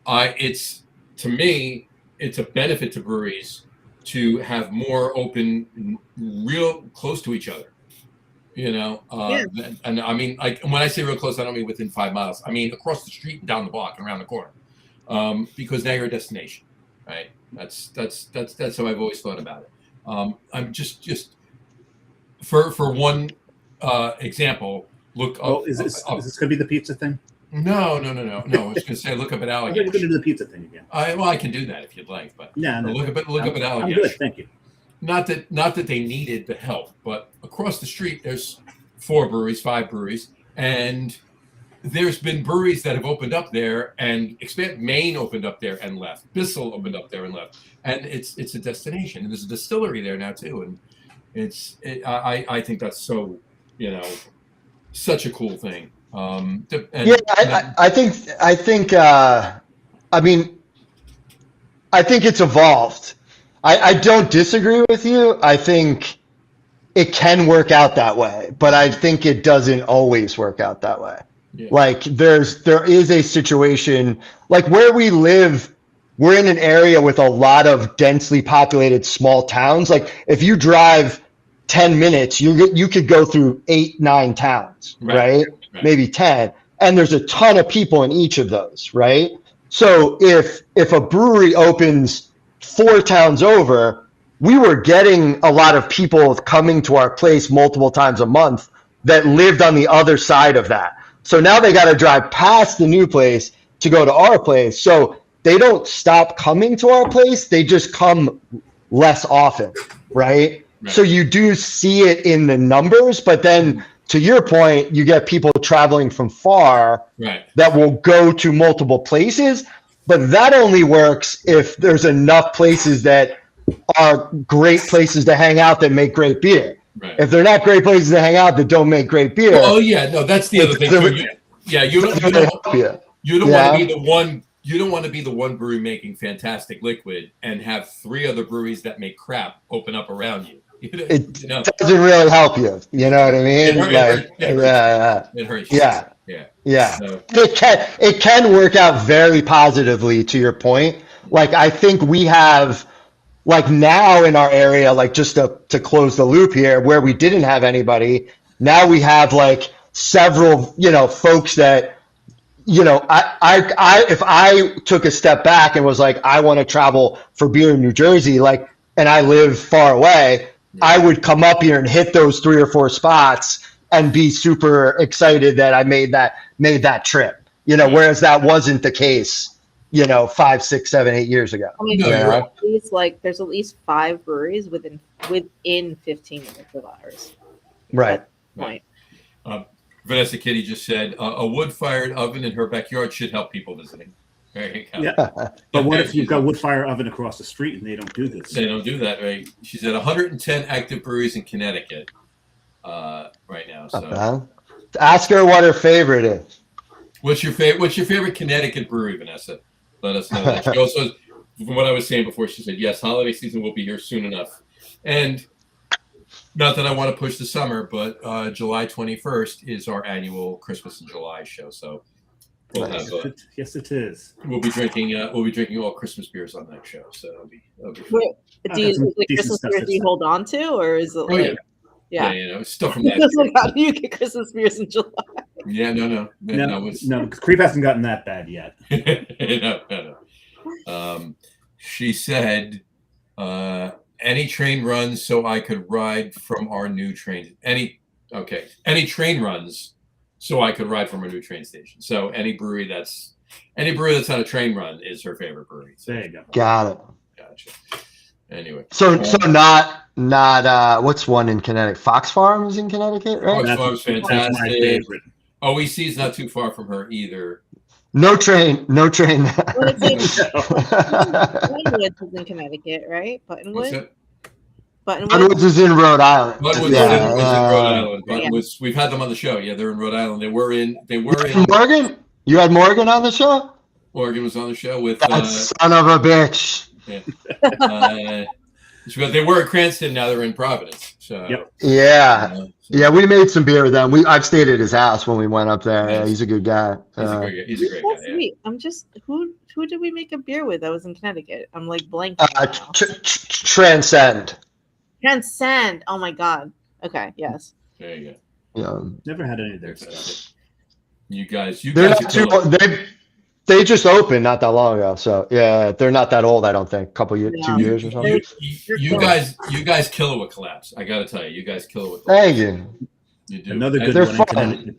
It's to me, it's a benefit to breweries to have more open, real close to each other. And I mean, like when I say real close, I don't mean within 5 miles. I mean across the street, and down the block, and around the corner. Because now you're a destination, right? That's how I've always thought about it. I'm just for one example. Look. Is this going to be the pizza thing? No. I was going to say look up at alligator. We're going to do the pizza thing again. I can do that if you'd like, but look up at alligator. I'm good, thank you. Not that they needed the help, but across the street there's 4 breweries, 5 breweries, and there's been breweries that have opened up there and Maine opened up there and left. Bissell opened up there and left, and it's a destination. And there's a distillery there now too, and I think that's so such a cool thing. I think it's evolved. I don't disagree with you. I think it can work out that way, but I think it doesn't always work out that way. Yeah. Like there is a situation like where we live, we're in an area with a lot of densely populated small towns. Like if you drive 10 minutes, you could go through 8, 9 towns, right? Maybe 10. And there's a ton of people in each of those, right? So if a brewery opens 4 towns over, we were getting a lot of people coming to our place multiple times a month that lived on the other side of that. So now they got to drive past the new place to go to our place. So they don't stop coming to our place. They just come less often, right? So you do see it in the numbers, but then to your point, you get people traveling from far that will go to multiple places. But that only works if there's enough places that are great places to hang out that make great beer. Right. If they're not great places to hang out that don't make great beer. Oh yeah, no, that's the other thing. You don't want to be the one. You don't want to be the one brewery making fantastic liquid and have 3 other breweries that make crap open up around you. It doesn't really help you. You know what I mean? It hurts. Yeah. So. It can work out very positively to your point. Like I think we have. Like now in our area, like just to close the loop here, where we didn't have anybody, now we have like several, folks that, if I took a step back and was like, I want to travel for beer in New Jersey, like, and I live far away, I would come up here and hit those 3 or 4 spots and be super excited that I made that trip. Whereas that wasn't the case, 5, 6, 7, 8 years ago. I mean, No, you're right. there's at least 5 breweries within 15 minutes of ours. Right. Point. Vanessa Kitty just said a wood-fired oven in her backyard should help people visiting. There you go. Yeah. But what if you've got a wood fire oven across the street and they don't do this? They don't do that, right? She's at 110 active breweries in Connecticut right now. So ask her what her favorite is. What's your favorite Connecticut brewery, Vanessa? Let us know that. She also, from what I was saying before, she said, yes, holiday season will be here soon enough. And not that I want to push the summer, but July 21st is our annual Christmas in July show. So we'll have yes, it is. We'll be drinking all Christmas beers on that show. So it'll be Wait, do you Christmas beers do you hold on to, or is it yeah, stuff from that. How do you get Christmas beers in July? Yeah, no. Creep hasn't gotten that bad yet. No. She said, any train runs so I could ride from our new train. Any train runs so I could ride from our new train station. So any brewery that's on a train run is her favorite brewery. So, there you go. Got it. Gotcha. Anyway. So not what's one in Connecticut? Fox Farm is in Connecticut, right? Fox Farm's fantastic. That's my favorite. OEC's not too far from her either. No train. Buttonwoods is in Connecticut, right? Buttonwoods is in Rhode Island. Buttonwoods is in Rhode Island. Buttonwoods, we've had them on the show. Yeah, they're in Rhode Island. They were in Morgan? You had Morgan on the show? Morgan was on the show with that son of a bitch. Yeah. They were at Cranston. Now they're in Providence. So yeah, we made some beer with them. I've stayed at his house when we went up there. Yeah, he's a good guy. He's a great guy. Sweet. I'm just who did we make a beer with that was in Connecticut? I'm like blank. Transcend. Oh my god. Okay. Yes. There you go. Never had any of their stuff. You guys. They just opened not that long ago, so yeah, they're not that old. I don't think. 2 years or something. You guys kill it with collapse. I got to tell you, you guys kill it with Thank collapse. you. You do. Another good one in Connecticut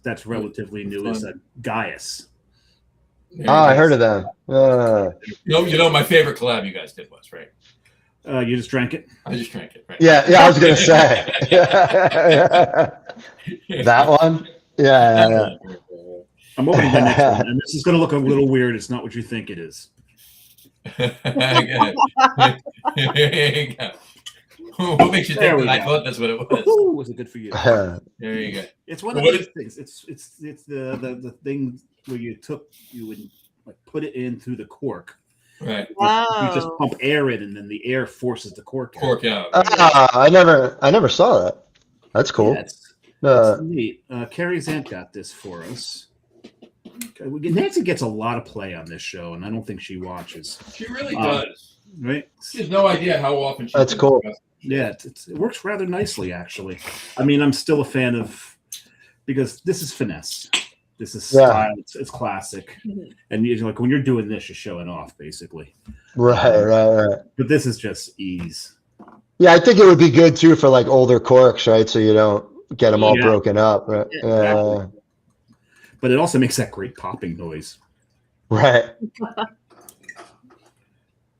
that's relatively new is Gaius. I heard of them. My favorite collab you guys did was right. You just drank it. I just drank it. Right? Yeah. I was gonna say that one. Yeah. I'm opening the next one, and this is going to look a little weird. It's not what you think it is. What makes you think that I thought that's what it was? Was it good for you? There you go. It's one of those things. It's the thing where you would like put it in through the cork. Right. Wow. You just pump air in, and then the air forces the cork out. I never saw that. That's cool. Yeah, that's neat. Carrie Zant got this for us. Nancy gets a lot of play on this show, and I don't think she watches. She really does. Right? She has no idea how often she That's cool. Yeah, it works rather nicely, actually. I mean, I'm still a fan of, because this is finesse. This is style. It's classic. And you're like, when you're doing this, you're showing off, basically. Right. But this is just ease. Yeah, I think it would be good, too, for like older corks, right? So you don't get them all broken up. Right? Exactly. But it also makes that great popping noise. Right.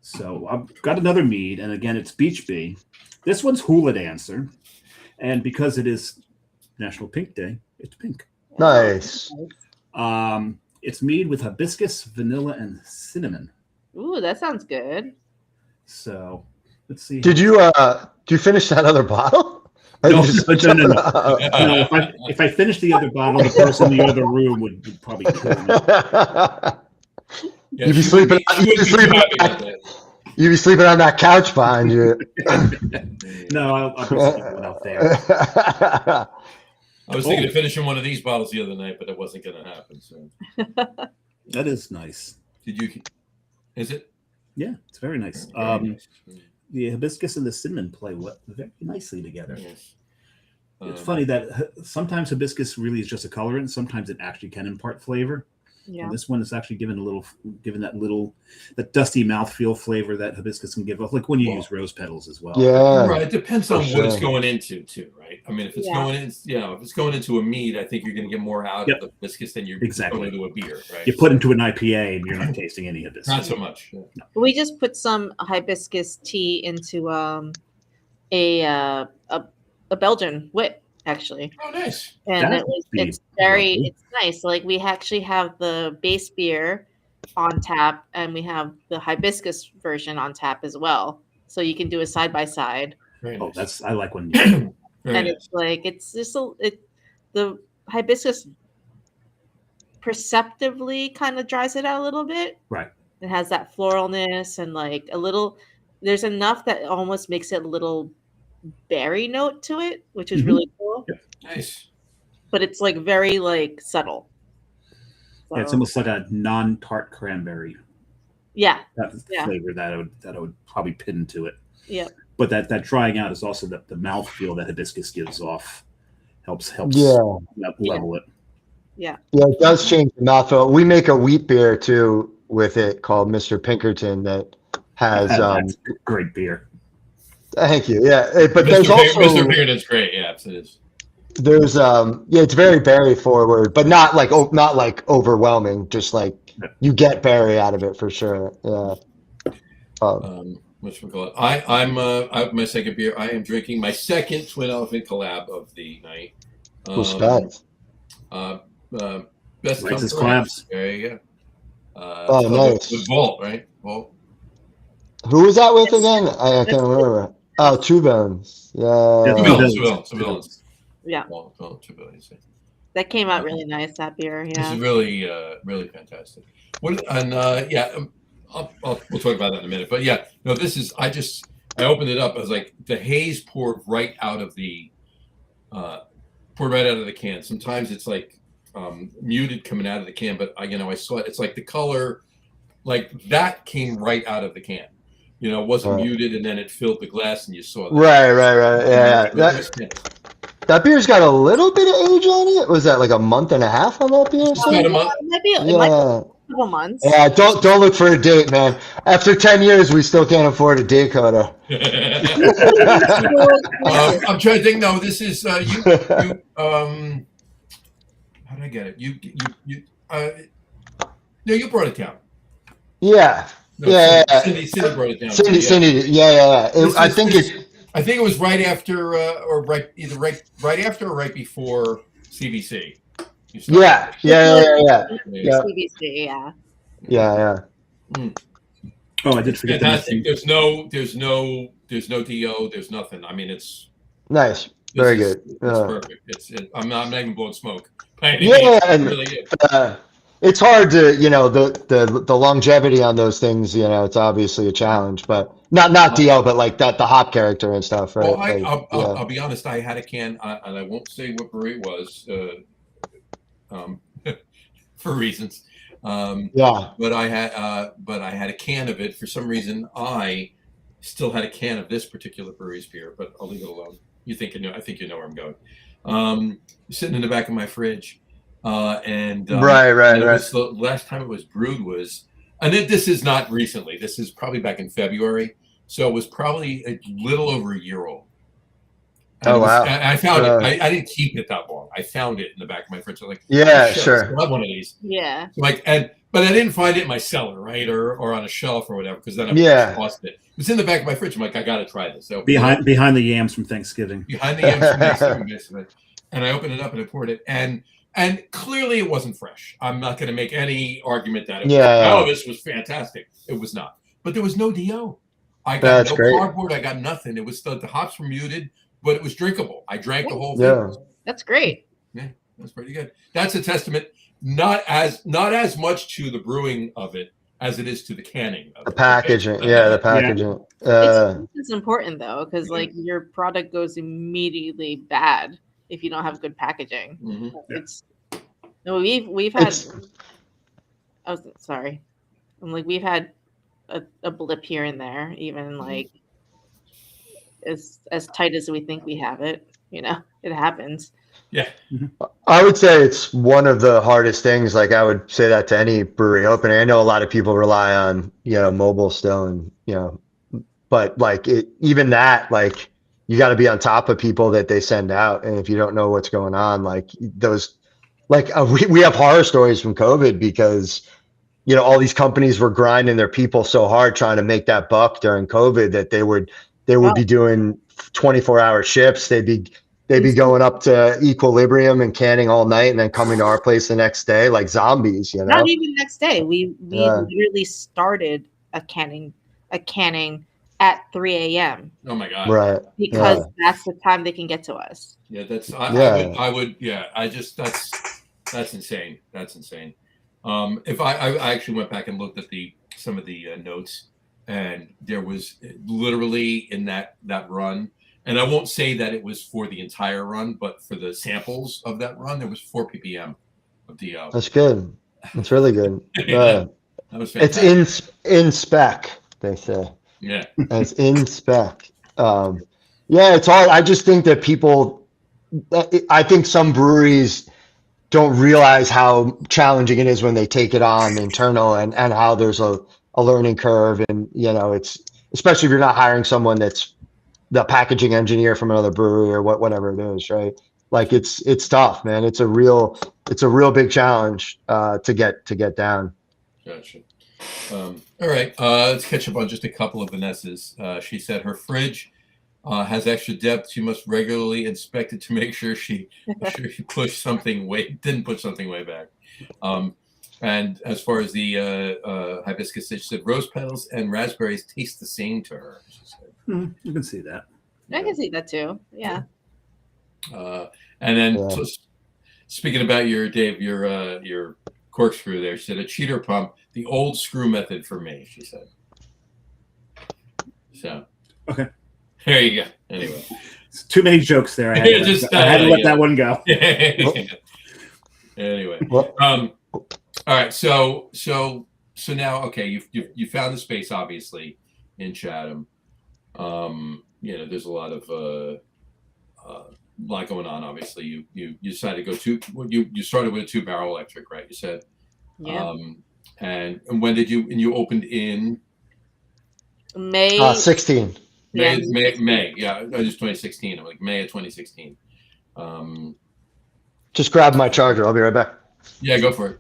So I've got another mead, and again, it's Beach Bee. This one's Hula Dancer, and because it is National Pink Day, it's pink. Nice. It's mead with hibiscus, vanilla, and cinnamon. Ooh, that sounds good. So let's see. Did you finish that other bottle? No. If I finished the other bottle, the person in the other room would probably kill me. You'd be sleeping. You'd be sleeping on that couch behind you. No, I'll be sleeping out there. I was thinking of finishing one of these bottles the other night, but it wasn't going to happen. So that is nice. Is it? Yeah, it's very nice. The hibiscus and the cinnamon play very nicely together. Yes. It's funny that sometimes hibiscus really is just a colorant. Sometimes it actually can impart flavor. Yeah. And this one is actually given that dusty mouthfeel flavor that hibiscus can give off, like when you use rose petals as well. Yeah. Right. It depends on what it's going into too, right? I mean, if it's going in, if it's going into a mead, I think you're going to get more out of the hibiscus than you're going into a beer, right? You put into an IPA and you're not tasting any hibiscus. Not so much. No. We just put some hibiscus tea into a Belgian wit, actually. Oh, nice. And it's nice. Like, we actually have the base beer on tap, and we have the hibiscus version on tap as well. So you can do a side by side. I like when you and it's like, it's just the hibiscus perceptively kind of dries it out a little bit. Right. It has that floralness and like there's enough that almost makes it a little berry note to it, which is really cool. Yeah. Nice. But it's like very like subtle. So, it's almost like a non-tart cranberry. Yeah. That flavor that I would probably pin to it. Yeah. But that drying out is also the mouthfeel that hibiscus gives off. Helps level it. Yeah. Yeah, it does change the mouthfeel. We make a wheat beer too with it called Mr. Pinkerton that has that's great beer. Thank you. Yeah, but there's also Mr. Pinkerton's great. Yeah, it is. There's it's very berry forward, but not like overwhelming. Just like you get berry out of it for sure. Yeah. Whatchamacallit? I'm my second beer. I am drinking my second Twin Elephant collab of the night. Respect. Best Nicest collabs. There you Oh, go. nice. With Vault, right? Vault. Who was that with again? I can't remember. Oh, Two Bones. Yeah. Two Villains. Yeah. Two Villains. That came out really nice, that beer. Yeah. This is really, really fantastic. We'll talk about that in a minute. But yeah, no, this is. I opened it up. I was like, the haze poured right out of the can. Sometimes it's like muted coming out of the can, but I saw it. It's like the color, like that came right out of the can. It wasn't muted, and then it filled the glass, and you saw that. Right. Yeah. That beer's got a little bit of age on it. Was that like a month and a half on that beer? It might be a couple months. Yeah, don't look for a date, man. After 10 years, we still can't afford a date coder. I'm trying to think. No, this is you. How did I get it? You brought it down. Yeah. No, Cindy brought it down. Cindy. Yeah. I think it was right after, either right after or right before CBC. Yeah. CBC, yeah. Oh, I did forget. Fantastic. There's no DO. There's nothing. I mean, it's nice. Very good. It's perfect. I'm not even blowing smoke. It really is. It's hard to, the longevity on those things. It's obviously a challenge, but not DL, but like that the hop character and stuff, right? Well, I'll be honest. I had a can, and I won't say what brewery it was, for reasons. But I had a can of it for some reason. I still had a can of this particular brewery's beer, but I'll leave it alone. I think you know where I'm going. Sitting in the back of my fridge. Right. The last time it was brewed was, and this is not recently. This is probably back in February, so it was probably a little over a year old. And wow! I found it. I didn't keep it that long. I found it in the back of my fridge. I'm like, sure. I have one of these. Yeah. But I didn't find it in my cellar, right, or on a shelf or whatever, because then I lost it. It was in the back of my fridge. I'm like, I got to try this. So behind the yams from Thanksgiving. Basically. And I opened it up and I poured it, and clearly it wasn't fresh. I'm not going to make any argument that this was fantastic. It was not. But there was no DO. I got no cardboard. I got nothing. It was the hops were muted, but it was drinkable. I drank the whole thing. That's great. Yeah, that's pretty good. That's a testament, not as much to the brewing of it as it is to the canning of the packaging. The packaging. It's important though, because like your product goes immediately bad if you don't have good packaging. Mm-hmm. We've had. We've had a blip here and there, even like as tight as we think we have it. it happens. Yeah. I would say it's one of the hardest things. Like I would say that to any brewery opening. I know a lot of people rely on, mobile still and, but like even that, like you got to be on top of people that they send out. And if you don't know what's going on, like those, like we have horror stories from COVID because, all these companies were grinding their people so hard trying to make that buck during COVID that they would be doing 24-hour shifts. They'd be going up to Equilibrium and canning all night and then coming to our place the next day like zombies, Not even next day. We Yeah. literally started a canning at 3 a.m. Oh my God. Right. because that's the time they can get to us. Yeah, that's Yeah. I would yeah, I just that's insane. That's insane. If I actually went back and looked at some of the notes, and there was literally in that run, and I won't say that it was for the entire run, but for the samples of that run, there was 4 ppm of DO. That's good. That's really good. Yeah, that was It's fantastic. in spec, they say. Yeah. And it's in spec. Yeah, it's hard. I just think that I think some breweries don't realize how challenging it is when they take it on internal and how there's a learning curve. And, it's, especially if you're not hiring someone that's the packaging engineer from another brewery or whatever it is, right? Like it's tough, man. It's a real big challenge to get down. Gotcha. All right, let's catch up on just a couple of Vanessa's. She said her fridge has extra depth. She must regularly inspect it to make sure she didn't push something way back. And as far as the hibiscus, she said rose petals and raspberries taste the same to her. She said. You can see that. I can see that too. Yeah. And then Yeah. speaking about your corkscrew there, she said a cheater pump, the old screw method for me, she said. So Okay. there you go. Anyway. It's too many jokes there. I had to let that one go. Anyway. Well, All right. So now, okay, you found the space obviously in Chatham. There's a lot of lot going on. Obviously, you decided to go you started with a 2-barrel electric, right? You said. Yeah. And when did you opened in May 16. May. Yeah, it was 2016. I'm like May of 2016. Just grab my charger. I'll be right back. Yeah, go for it.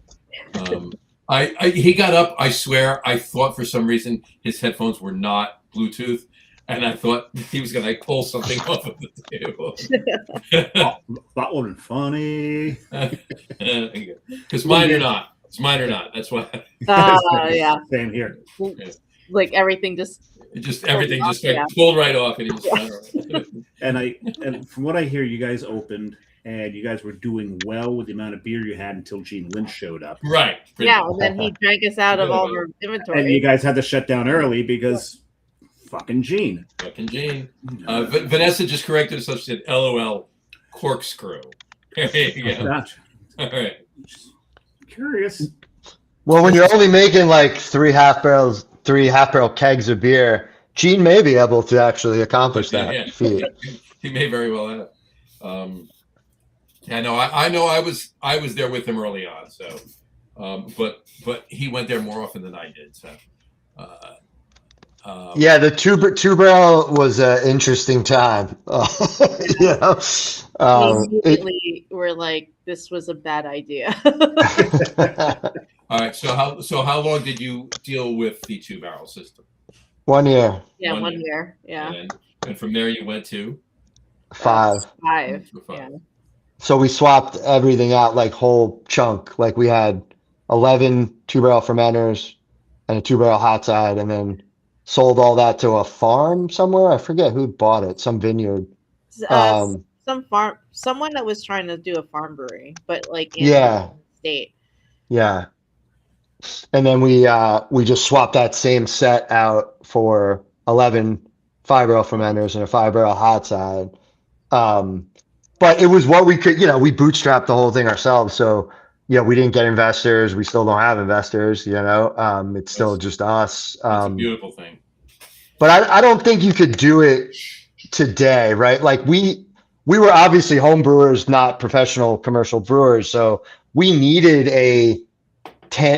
He got up. I swear, I thought for some reason his headphones were not Bluetooth, and I thought he was gonna pull something off of the table. That wasn't funny. Because mine are not. It's mine or not. That's why. yeah. Same here. Like everything Everything just yeah. pulled right off, and he just And from what I hear, you guys opened and you guys were doing well with the amount of beer you had until Gene Lynch showed up. right. Yeah, and then he drank us out of all of our inventory. And you guys had to shut down early because fucking Gene. Fucking Gene. Vanessa just corrected us. She said, "LOL, corkscrew." There you go. Gotcha. All right. Curious. Well, when you're only making like 3 half-barrel kegs of beer, Gene may be able to actually accomplish that Yeah. feat. He may very well have. I know I was there with him early on, so but he went there more often than I did. So Yeah, the two-barrel was an interesting time. Immediately we're like, this was a bad idea. all right. So how long did you deal with the 2-barrel system? 1 year. Yeah, 1 1 year. Yeah. And from there you went to 5. 5. to 5. Yeah. So we swapped everything out, like whole chunk. Like we had 11 2-barrel fermenters and a 2-barrel hot side, and then sold all that to a farm somewhere. I forget who bought it. Some vineyard. Someone that was trying to do a farm brewery, but like in Yeah. the state. Yeah. And then we just swapped that same set out for 11 5-barrel fermenters and a 5-barrel hot side. But it was what we could, we bootstrapped the whole thing ourselves. So, we didn't get investors. We still don't have investors, it's still just us. It's a beautiful thing. But I don't think you could do it today, right? Like we were obviously home brewers, not professional commercial brewers. So we needed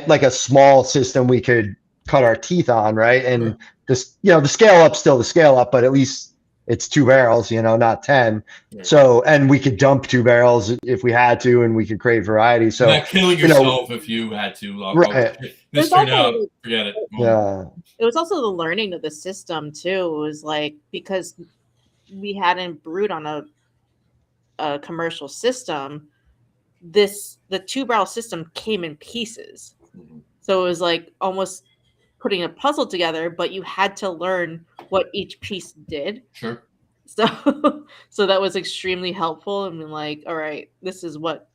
like a small system we could cut our teeth on, right? And this, the scale up's still the scale up, but at least it's 2 barrels, not 10. Right. So, and we could dump 2 barrels if we had to, and we could create variety. So, not killing yourself if you had to. Right. This turned out, forget it. Yeah. It was also the learning of the system too. It was like, because we hadn't brewed on a commercial system, the 2-barrel system came in pieces. Mm-hmm. So it was like almost putting a puzzle together, but you had to learn what each piece did. Sure. So that was extremely helpful. I mean, like, all right, this is what,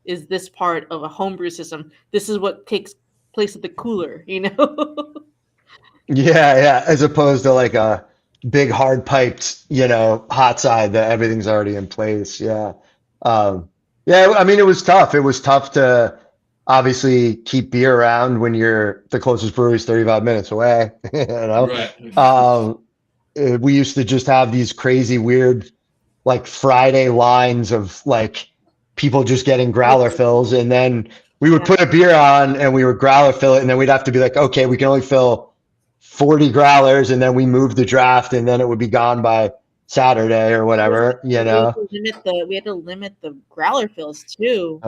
is this part of a homebrew system. This is what takes place at the cooler, Yeah. As opposed to like a big hard piped, hot side that everything's already in place. Yeah. Yeah. I mean, it was tough. It was tough to obviously keep beer around when the closest brewery is 35 minutes away, Right. We used to just have these crazy weird, like Friday lines of like people just getting growler fills. And then we would put a beer on and we would growler fill it. And then we'd have to be like, okay, we can only fill 40 growlers. And then we moved the draft and then it would be gone by Saturday or whatever, We had to limit the growler fills too,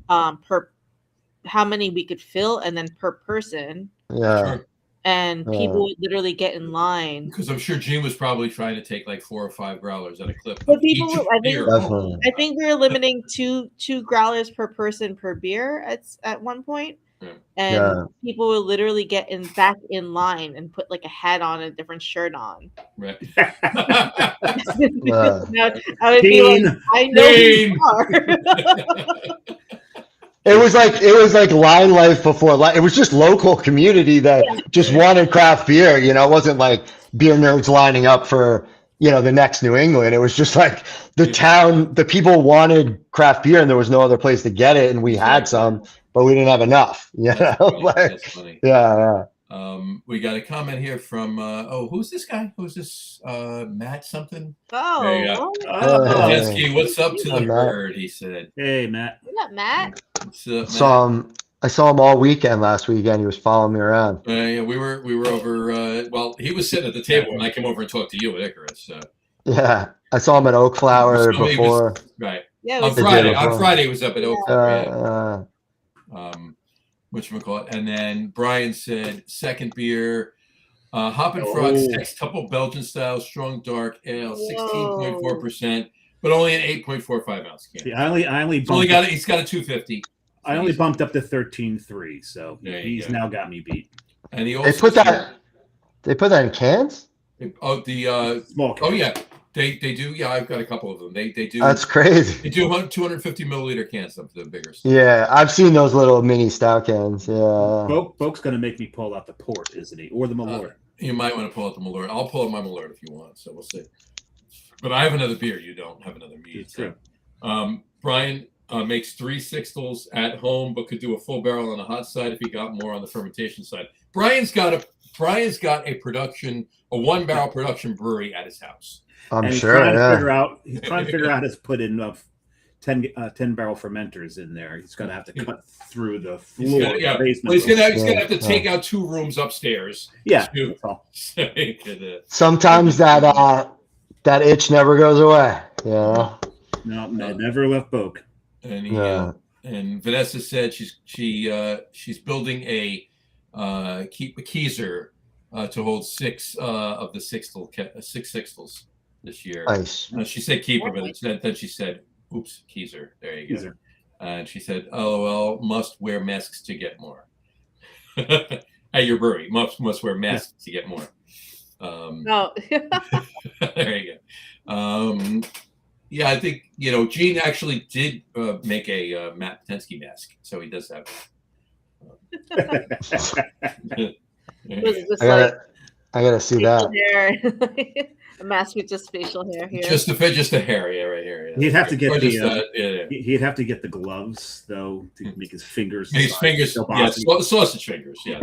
per how many we could fill and then per person. Yeah. Sure. And people would literally get in line. Because I'm sure Gene was probably trying to take like 4 or 5 growlers at a clip. But I think we were limiting two growlers per person per beer at one point. Yeah. And people would literally get back in line and put like a hat on and a different shirt on. Right. I would be like, I know who you are. It was like line life before life. It was just local community that just wanted craft beer. It wasn't like beer nerds lining up for, the next New England. It was just like the town, the people wanted craft beer and there was no other place to get it. And we had some, but we didn't have enough. That's funny. Yeah. We got a comment here from who's this guy? Who's this Matt something? Hey. What's up to the herd? He said. Hey, Matt. What's up, Matt? What's up, Matt? I saw him all weekend last weekend. He was following me around. Yeah, we were over. Well, he was sitting at the table when I came over and talked to you at Icarus. So. Yeah, I saw him at Oak Flower before. Right. Yeah, on Friday he was up at Oak Flower. Whatchamacallit. And then Brian said, second beer, Hop and Frog 6, couple Belgian style, strong dark ale, 16.4%, but only an 8.45 ounce can. Yeah, He's got a 250. I only bumped up to 13.3, so he's now got me beat. And he also they put that in cans? Small cans. Oh yeah. They do. Yeah, I've got a couple of them. They do. That's crazy. They do 250 milliliter cans, up to the bigger stuff. Yeah, I've seen those little mini stout cans. Yeah. Boke's going to make me pull out the port, isn't he? Or the Malort. You might want to pull out the Malort. I'll pull out my Malort if you want. So we'll see. But I have another beer. You don't have another mead. It's true. Brian makes 3 sixtels at home, but could do a full barrel on the hot side if he got more on the fermentation side. Brian's got a 1-barrel production brewery at his house. He's trying to figure out how to put in 10-barrel fermenters in there. He's going to have to cut through the floor. Basement. Well, he's going to have to take out 2 rooms upstairs. Yeah. Sometimes that itch never goes away. Yeah. No, never left Boke. And and Vanessa said she's building a Keezer to hold 6 of the 6 sixtels this year. Nice. She said keeper, but then she said, "Oops, Keezer." There you go. And she said, "LOL, must wear masks to get more." At your brewery, must wear masks to get more. No. There you go. Yeah, I think Gene actually did make a Matt Potensky mask, so he does have. I gotta see that. A mask with just facial hair here. Just a hair, right here. Yeah. He'd have to get he'd have to get the gloves though to make his fingers. His fingers, sausage fingers. Yeah.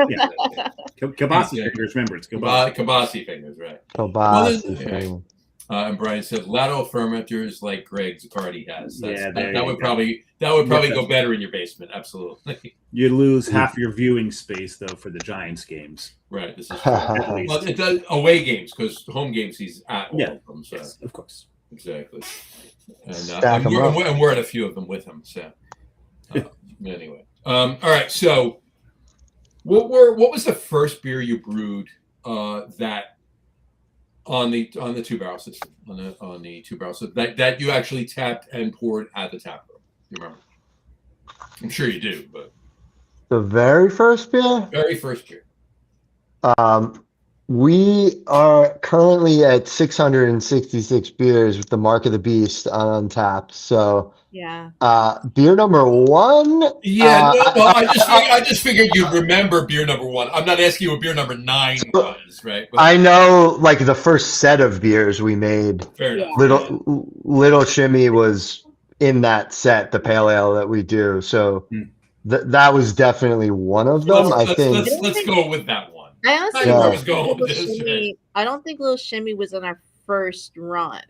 Kibasi fingers. Remember, it's Kibasi fingers, right? Kibasi fingers. And Brian said lateral fermenters like Greg's already has. Yeah, that would probably go better in your basement. Absolutely. You lose half your viewing space though for the Giants games. Right. This is At least. well, it does away games because home games he's at all of them. So Yes, of course. exactly. And, Stack 'em up. we're at a few of them with him. So anyway, all right. So what was the first beer you brewed that on the 2-barrel system on the 2-barrel system that you actually tapped and poured at the tap room? You remember? I'm sure you do, but The very first beer? very first beer. We are currently at 666 beers with the Mark of the Beast on Untapped. So, Yeah. beer number one. Yeah, well, I just figured you'd remember beer number one. I'm not asking you what beer number 9 was, right? But I know, like the first set of beers we made. fair enough. Little Shimmy was in that set, the pale ale that we do. So that was definitely one of them. Let's go with that one. I honestly I know where I don't was going think with Little this. Shimmy- I don't think Little Shimmy was on our first run.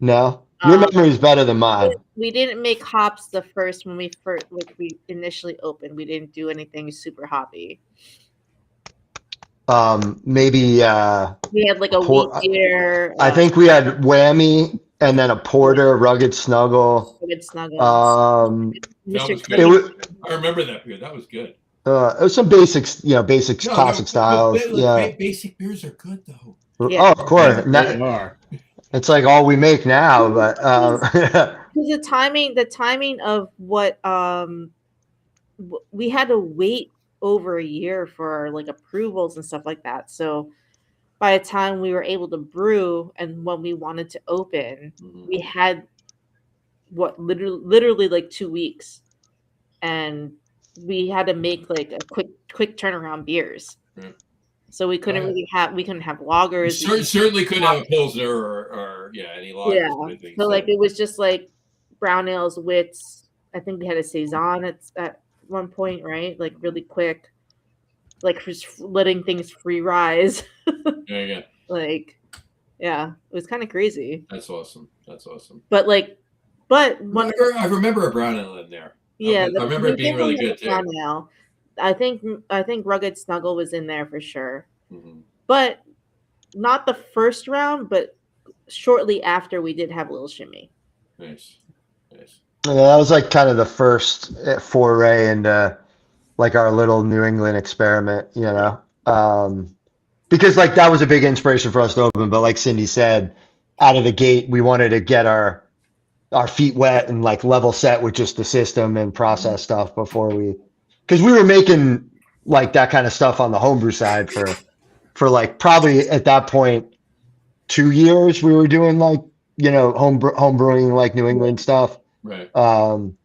No, your memory is better than mine. We didn't make hops the first when we initially opened. We didn't do anything super hoppy. Maybe We had like a wheat beer. I think we had Whammy and then a Porter, Rugged Snuggle. Good Snuggles. That Mr. was Crazy. good. I remember that beer. That was good. It was some basics, classic styles. Basic beers are good though. Yeah. Oh, of course. They are. It's like all we make now, but The timing of what we had to wait over a year for like approvals and stuff like that. So by the time we were able to brew and when we wanted to open, we had literally like 2 weeks, and we had to make like a quick turnaround beers. Right. So we couldn't we couldn't have lagers. Certainly couldn't have a pilsner or any lagers. Yeah. Or anything, So like it was just like brown ales, wits. I think we had a saison at one point, right? Like really quick, like just letting things free rise. Yeah. Like, yeah, it was kind of crazy. That's awesome. But I remember a brown ale in there. yeah, I remember it being really good too. brown ale. I think Rugged Snuggle was in there for sure, Mm-hmm. but not the first round, but shortly after we did have Little Shimmy. Nice. yeah, that was like kind of the first foray into like our little New England experiment, because like that was a big inspiration for us to open. But like Cindy said, out of the gate, we wanted to get our feet wet and like level set with just the system and process stuff before because we were making like that kind of stuff on the homebrew side for like probably at that point 2 years we were doing like home brewing like New England stuff, Right. and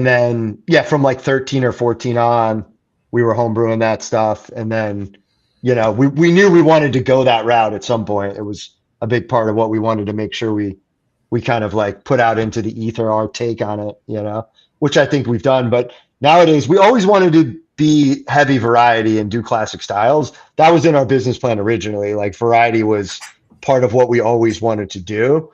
then from like 13 or 14 on we were home brewing that stuff, and then we knew we wanted to go that route at some point. It was a big part of what we wanted to make sure we kind of like put out into the ether our take on it, which I think we've done. But nowadays we always wanted to be heavy variety and do classic styles. That was in our business plan originally. Like variety was part of what we always wanted to do.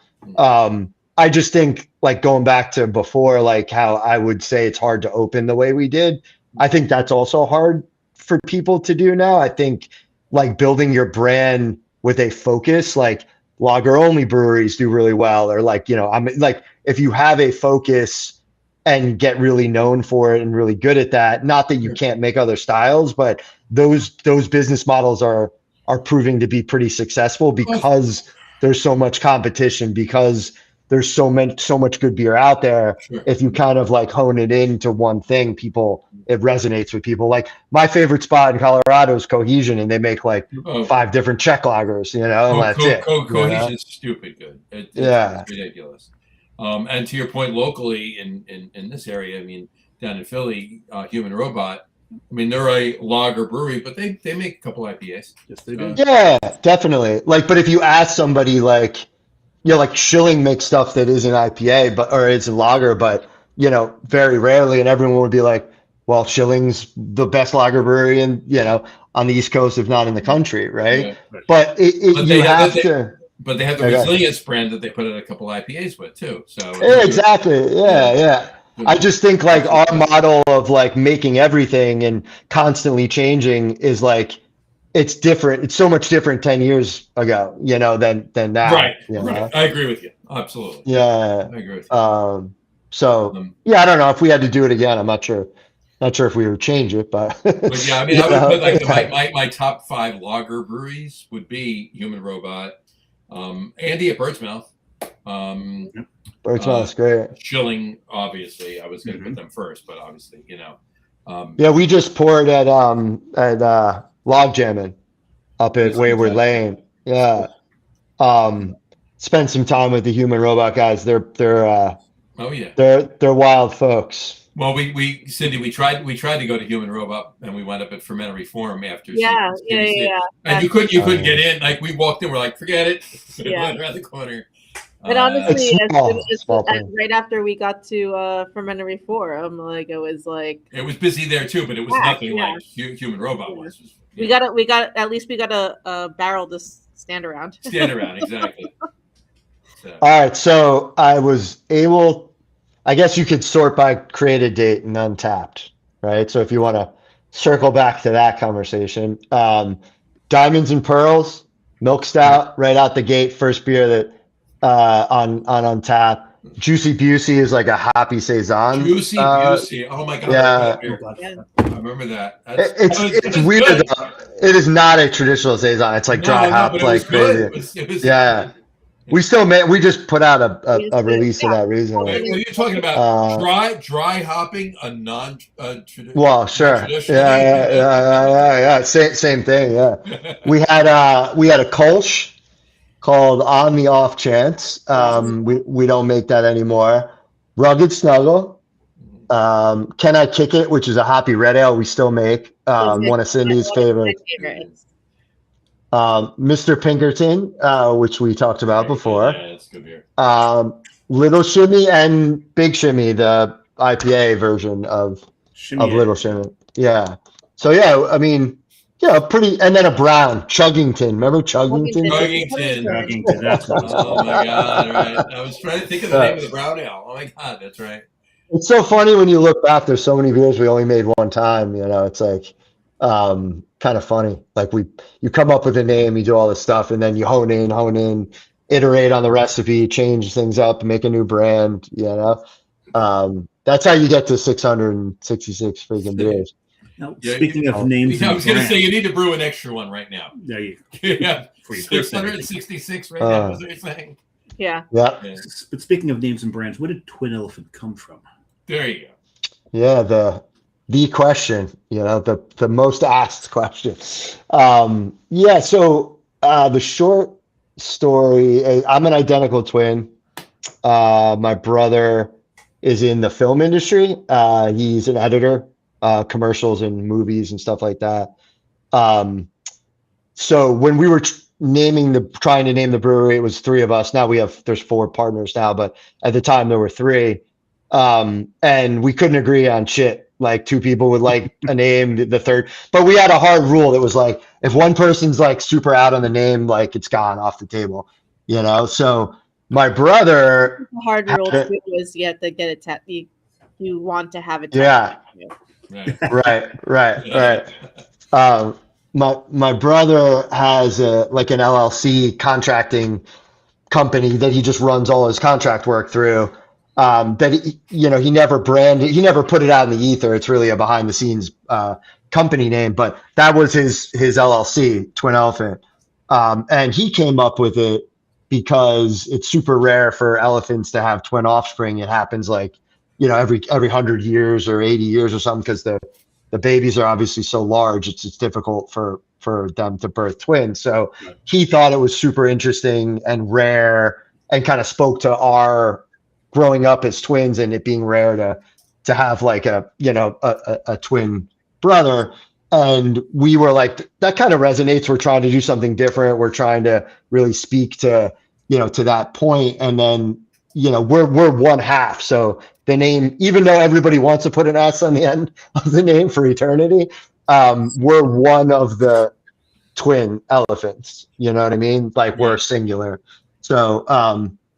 I just think like going back to before, like how I would say it's hard to open the way we did. I think that's also hard for people to do now. I think like building your brand with a focus, like lager only breweries do really well, or like, I'm like, if you have a focus and get really known for it and really good at that, not that you can't make other styles, but those business models are proving to be pretty successful because there's so much competition, because there's so much good beer out there. Sure. If you kind of like hone it into one thing, it resonates with people. Like my favorite spot in Colorado is Cohesion, and they make like 5 different Czech lagers, and that's it. Cohesion is stupid good. It's ridiculous. And to your point, locally in this area, I mean, down in Philly, Human Robot, I mean, they're a lager brewery, but they make a couple IPAs. Yes, they do. Yeah, definitely. Like, but if you ask somebody like, like Schilling makes stuff that isn't IPA, or it's a lager, but very rarely, and everyone would be like, well, Schilling's the best lager brewery on the East Coast, if not in the country, right? Yeah. But you have to. But they have the Okay. resilience brand that they put in a couple IPAs with too. So Yeah, exactly. Yeah. I just think like our model of like making everything and constantly changing is like it's different. It's so much different 10 years ago, than now. Right. I agree with you. Absolutely. Yeah. I agree with you. So yeah, I don't know if we had to do it again. I'm not sure. Not sure if we would change it, but yeah, I mean, I would put like my top 5 lager breweries would be Human Robot, Andy at Bird's Mouth. Bird's Mouth is great. Schilling, obviously, I was going to put them first, but obviously, yeah, we just poured at Log Jamming up at Wayward Lane. Yeah. Spent some time with the Human Robot guys. They're wild folks. Well, Cindy, we tried to go to Human Robot, and we wound up at Fermentary Forum after. Yeah. And you couldn't get in. Like we walked in, we're like, forget it. Yeah. Went around the corner. And honestly, it's right after we got to Fermentary Forum, like it was busy there too, but it was nothing like Human Robot was. We got a barrel to stand around. Exactly. So. All right, so I was able. I guess you could sort by created date and untapped, right? So if you want to circle back to that conversation, Diamonds and Pearls, Milk Stout, right out the gate, first beer that on Untapped. Juicy Busey is like a hoppy saison. Juicy Busey, oh my god! Yeah, I remember that. It's weird though. It is not a traditional saison. It's like dry hop, like crazy. Yeah. We just put out a release of that recently. What are you talking about? Dry hopping a non-traditional. Well, sure. Yeah. Same thing. Yeah. we had a Kolsch called On the Off Chance. We don't make that anymore. Rugged Snuggle. Can I Kick It, which is a hoppy red ale we still make. One of Cindy's favorites. Mr. Pinkerton, which we talked about before. Yeah, it's good beer. Little Shimmy and Big Shimmy, the IPA version of Little Shimmy. Yeah. So yeah, I mean, pretty. And then a brown Chuggington. Remember Chuggington? Chuggington. That's oh my god! Right. I was trying to think of the name of the brown ale. Oh my god, that's right. It's so funny when you look back. There's so many beers we only made one time. It's like. Kind of funny. Like you come up with a name, you do all this stuff, and then you hone in, iterate on the recipe, change things up, make a new brand. That's how you get to 666 freaking beers. Now, speaking of names, I was going to say you need to brew an extra one right now. There you go. Yeah, 666 right now. Is what you're saying? Yeah. But speaking of names and brands, where did Twin Elephant come from? There you go. Yeah, the question, the most asked question. So the short story, I'm an identical twin. My brother is in the film industry. He's an editor, commercials and movies and stuff like that. So when we were trying to name the brewery, it was 3 of us. Now there's 4 partners now, but at the time there were 3. And we couldn't agree on shit. Like 2 people would like a name, the third, but we had a hard rule that was like, if one person's like super out on the name, like it's gone off the table, So my brother. The hard rule too was you have to get it you want to have it. Yeah. Right. My brother has an LLC contracting company that he just runs all his contract work through. That he never branded, he never put it out in the ether. It's really a behind the scenes company name, but that was his LLC, Twin Elephant. And he came up with it because it's super rare for elephants to have twin offspring. It happens like, every 100 years or 80 years or something, because the babies are obviously so large, it's difficult for them to birth twins. So he thought it was super interesting and rare, and kind of spoke to our growing up as twins and it being rare to have like a twin brother. And we were like, that kind of resonates. We're trying to do something different. We're trying to really speak to that point. And then, we're one half. So the name, even though everybody wants to put an S on the end of the name for eternity, we're one of the twin elephants. You know what I mean? Like we're singular. So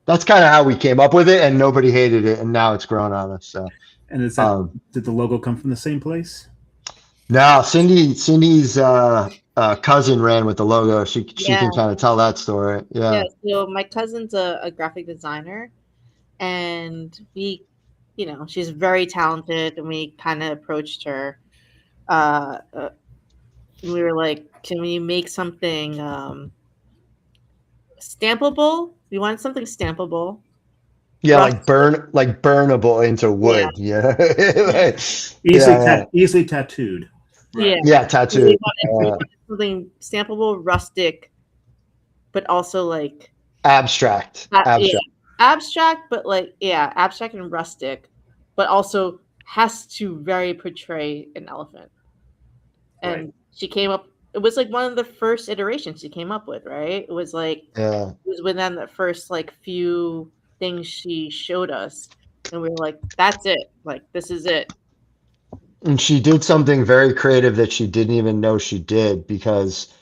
that's kind of how we came up with it, and nobody hated it, and now it's grown on us. So. And is that did the logo come from the same place? No, Cindy's cousin ran with the logo. She can kind of tell that story. Yeah. So my cousin's a graphic designer, and we, she's very talented, and we kind of approached her. We were like, can we make something stampable? We wanted something stampable. Yeah, like burnable into wood. Yeah. Easily tattooed. Right. Yeah, tattooed. We wanted something stampable, rustic, but also like abstract. Abstract, but abstract and rustic, but also has to very portray an elephant. And she came up. It was like one of the first iterations she came up with, right? It was like it was within the first like few things she showed us, and we were like, "That's it! Like this is it." And she did something very creative that she didn't even know she did, because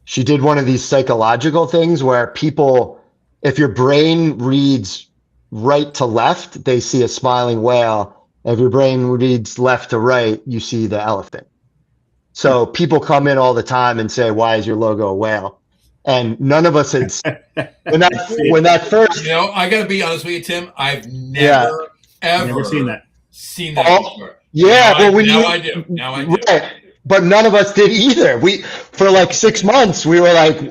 she did one of these psychological things where people, if your brain reads right to left, they see a smiling whale. If your brain reads left to right, you see the elephant. So people come in all the time and say, "Why is your logo a whale?" And none of us had when that first. I got to be honest with you, Tim. I've never ever seen that before. Yeah, now I do. Right. But none of us did either. We for like 6 months we were like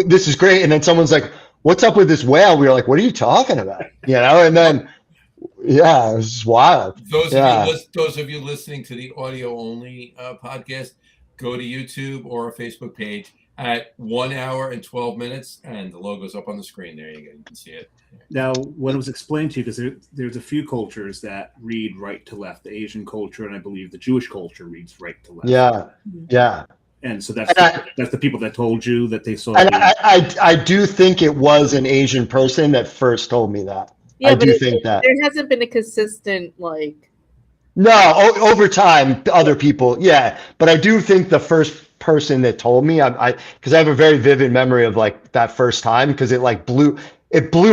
this is great, and then someone's like, "What's up with this whale?" We were like, "What are you talking about?" And then it was just wild. Those of you listening to the audio only podcast, go to YouTube or our Facebook page at 1 hour and 12 minutes, and the logo's up on the screen. There you go. You can see it. Now, when it was explained to you, because there's a few cultures that read right to left, the Asian culture, and I believe the Jewish culture reads right to left. Yeah. And so that's the people that told you that they saw. And I do think it was an Asian person that first told me that. Yeah, I do think that there hasn't been a consistent like. No, over time, other people, but I do think the first person that told me, because I have a very vivid memory of like that first time, because it blew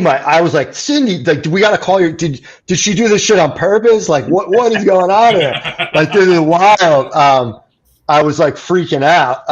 my. I was like, "Cindy, like, we got to call your. Did she do this shit on purpose? Like, what is going on here? Like, this is wild." I was like freaking out.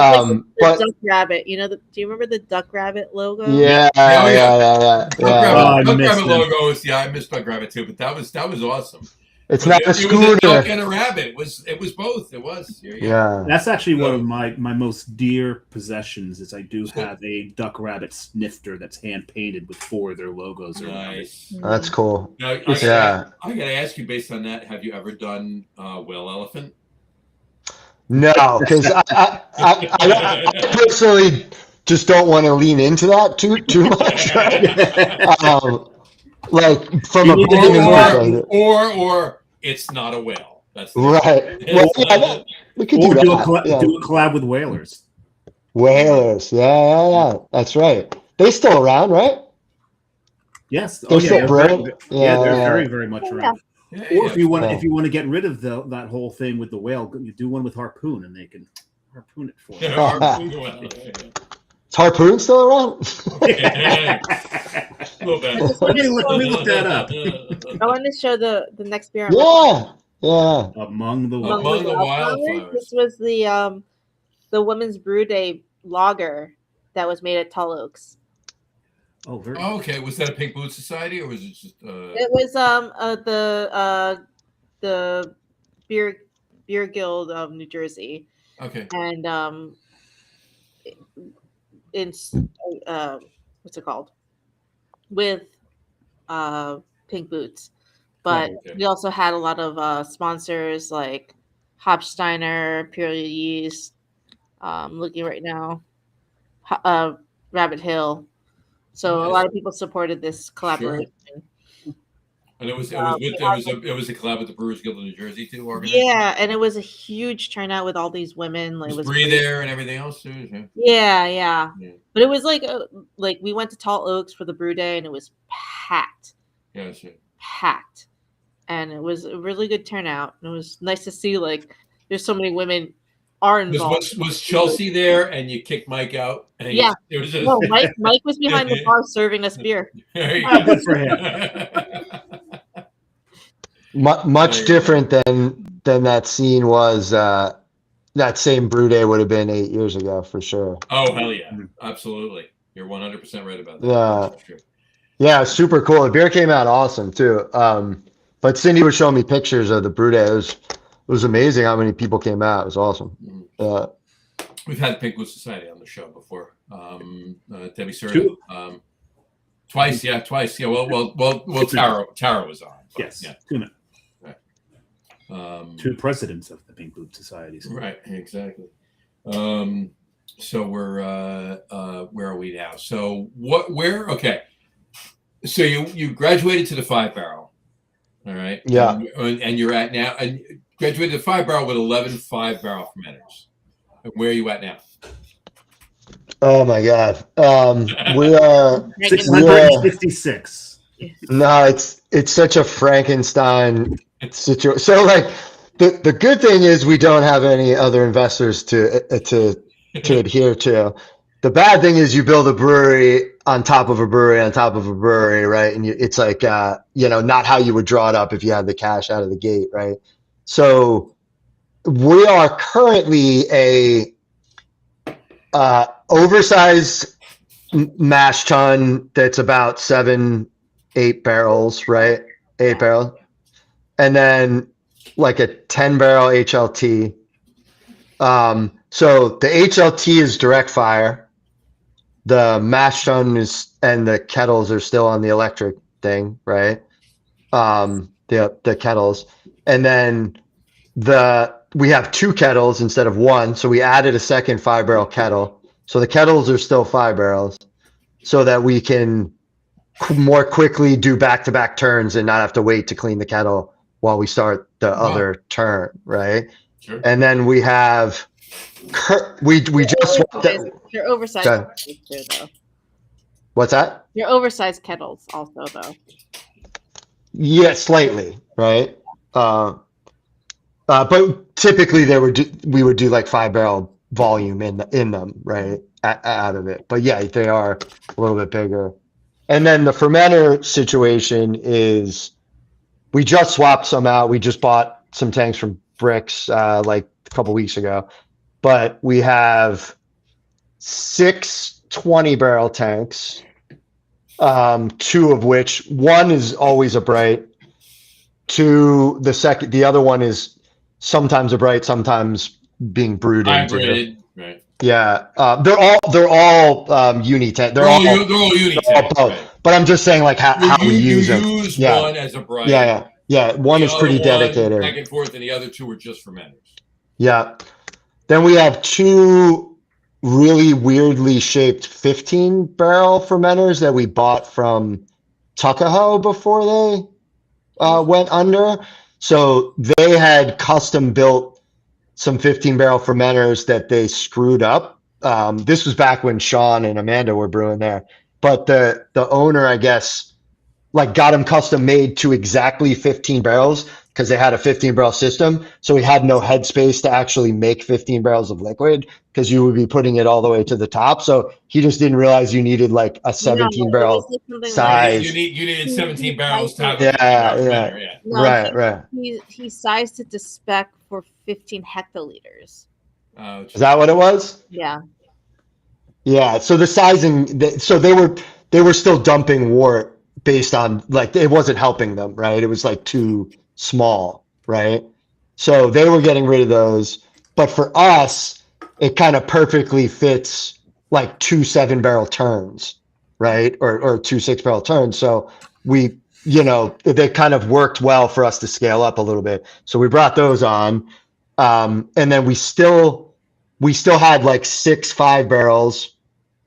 But Duck Rabbit, do you remember the Duck Rabbit logo? Yeah. Duck Rabbit logo is I missed Duck Rabbit too, but that was awesome. It's not a scooter. It was a duck and a rabbit. It was both. It was. Yeah. That's actually one of my most dear possessions. Is I do have a Duck Rabbit snifter that's hand painted with 4 of their logos. Nice. That's cool. Now, I gotta ask you, based on that, have you ever done whale elephant? No, because I personally just don't want to lean into that too much. Like from a perspective, or it's not a whale. That's right. Well, we could do a collab with whalers. Whalers, yeah, that's right. They still around, right? Yes. They're still brewing. They're very, very much around. Yeah. Or if you want to get rid of that whole thing with the whale, you do one with harpoon, and they can harpoon it for you. Is harpoon still around? A little bit. Let me look that up. I want to show the next beer. Yeah. Among the Wildflowers. This was the Women's Brew Day lager that was made at Tall Oaks. Oh, okay. Was that a Pink Boot Society, or was it just? It was the beer guild of New Jersey. Okay. And in what's it called? With Pink Boots, but we also had a lot of sponsors like Hopsteiner, Imperial Yeast. Looking right now, Rabbit Hill. So a lot of people supported this collaboration. Sure. And it was a collab with the Brewers Guild of New Jersey too. Yeah, and it was a huge turnout with all these women. Like, was Bree there and everything else too? Yeah. But it was like we went to Tall Oaks for the brew day, and it was packed. Yeah, sure. Packed, and it was a really good turnout. And it was nice to see like there's so many women are involved. Was Chelsea there and you kicked Mike out? And Yeah. it was just, No, Mike was behind the bar serving us beer. There you Good for him. Much different than that scene was. That same brew day would have been 8 years ago for sure. Oh hell yeah, absolutely. You're 100% right about that. Yeah, That's true. yeah, super cool. The beer came out awesome too. But Cindy was showing me pictures of the brew day. It was amazing how many people came out. It was awesome. We've had Pink Blue Society on the show before. Debbie Serta. Twice. Yeah. Well, Tara was on. But, Yes. Yeah. 2 minutes. Right. 2 presidents of the Pink Blue Societies. Right. Exactly. So we're where are we now? So okay. So you graduated to the 5-barrel. All right. Yeah. And you're at now, and graduated to 5-barrel with 11 5-barrel fermenters. And where are you at now? Oh my God. We are 656. No, it's such a Frankenstein situation. So like the good thing is we don't have any other investors to adhere to. The bad thing is you build a brewery on top of a brewery on top of a brewery, right? And it's like not how you would draw it up if you had the cash out of the gate, right? So we are currently a oversized mash tun that's about 7-8 barrels, right? 8 barrels. And then like a 10-barrel HLT. So the HLT is direct fire. The mash tun and the kettles are still on the electric thing, right? The kettles. And then we have 2 kettles instead of 1. So we added a second 5-barrel kettle. So the kettles are still 5 barrels so that we can more quickly do back-to-back turns and not have to wait to clean the kettle while we start the other turn, right? Sure. And then we have we just swapped that. They're oversized kettles too, though. What's that? They're oversized kettles also, though. Yeah, slightly, right? But typically we would do like 5-barrel volume in them, right? Out of it. But yeah, they are a little bit bigger. And then the fermenter situation is we just swapped some out. We just bought some tanks from Bricks like a couple weeks ago. But we have 6 20-barrel tanks, 2 of which, one is always a bright. 2, the other one is sometimes a bright, sometimes being brewed into. Hybridated, right? Yeah, they're all uni tank. They're all uni tanks. Right. But I'm just saying, like how we use them. You use one as a bright. Yeah. One is pretty dedicated. Back and forth, and the other 2 are just fermenters. Yeah. Then we have 2 really weirdly shaped 15-barrel fermenters that we bought from Tuckahoe before they went under. So they had custom built some 15-barrel fermenters that they screwed up. This was back when Sean and Amanda were brewing there. But the owner, I guess, like got them custom made to exactly 15 barrels because they had a 15-barrel system. So we had no headspace to actually make 15 barrels of liquid because you would be putting it all the way to the top. So he just didn't realize you needed like a 17-barrel size. You needed 17 barrels to have yeah. No, Right. He sized it to spec for 15 hectoliters. Is that what it was? Yeah. Yeah. So the sizing, so they were still dumping wort based on like it wasn't helping them, right? It was like too small, right? So they were getting rid of those. But for us, it kind of perfectly fits like 2 7-barrel turns, right? Or 2 6-barrel turns. So we, they kind of worked well for us to scale up a little bit. So we brought those on. And then we still had like 6 5-barrels,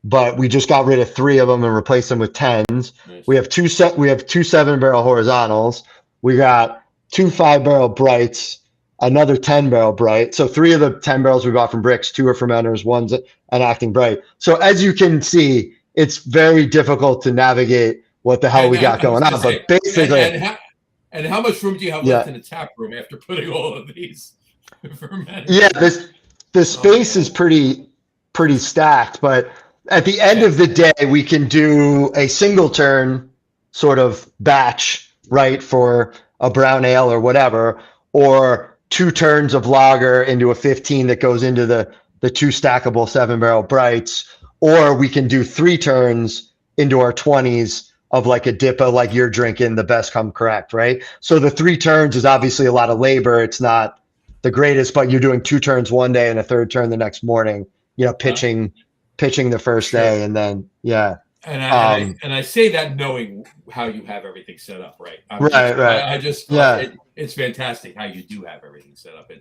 but we just got rid of 3 of them and replaced them with 10s. Nice. We have 2 7-barrel horizontals. We got 2 5-barrel brights, another 10-barrel bright. So 3 of the 10 barrels we bought from Bricks, 2 are fermenters, 1's an acting bright. So as you can see, it's very difficult to navigate what the hell we got going on. But basically, and how much room do you have left in the tap room after putting all of these fermenters? Yeah, the space is pretty stacked, but at the end of the day, we can do a single turn sort of batch, right, for a brown ale or whatever, or 2 turns of lager into a 15 that goes into the 2 stackable 7-barrel brights, or we can do 3 turns into our 20s of like a DIPA, like you're drinking, the best come correct, right? So the 3 turns is obviously a lot of labor. It's not the greatest, but you're doing 2 turns one day and a 3rd turn the next morning, pitching the first day, and then And I say that knowing how you have everything set up, right? Right. It's fantastic how you do have everything set up.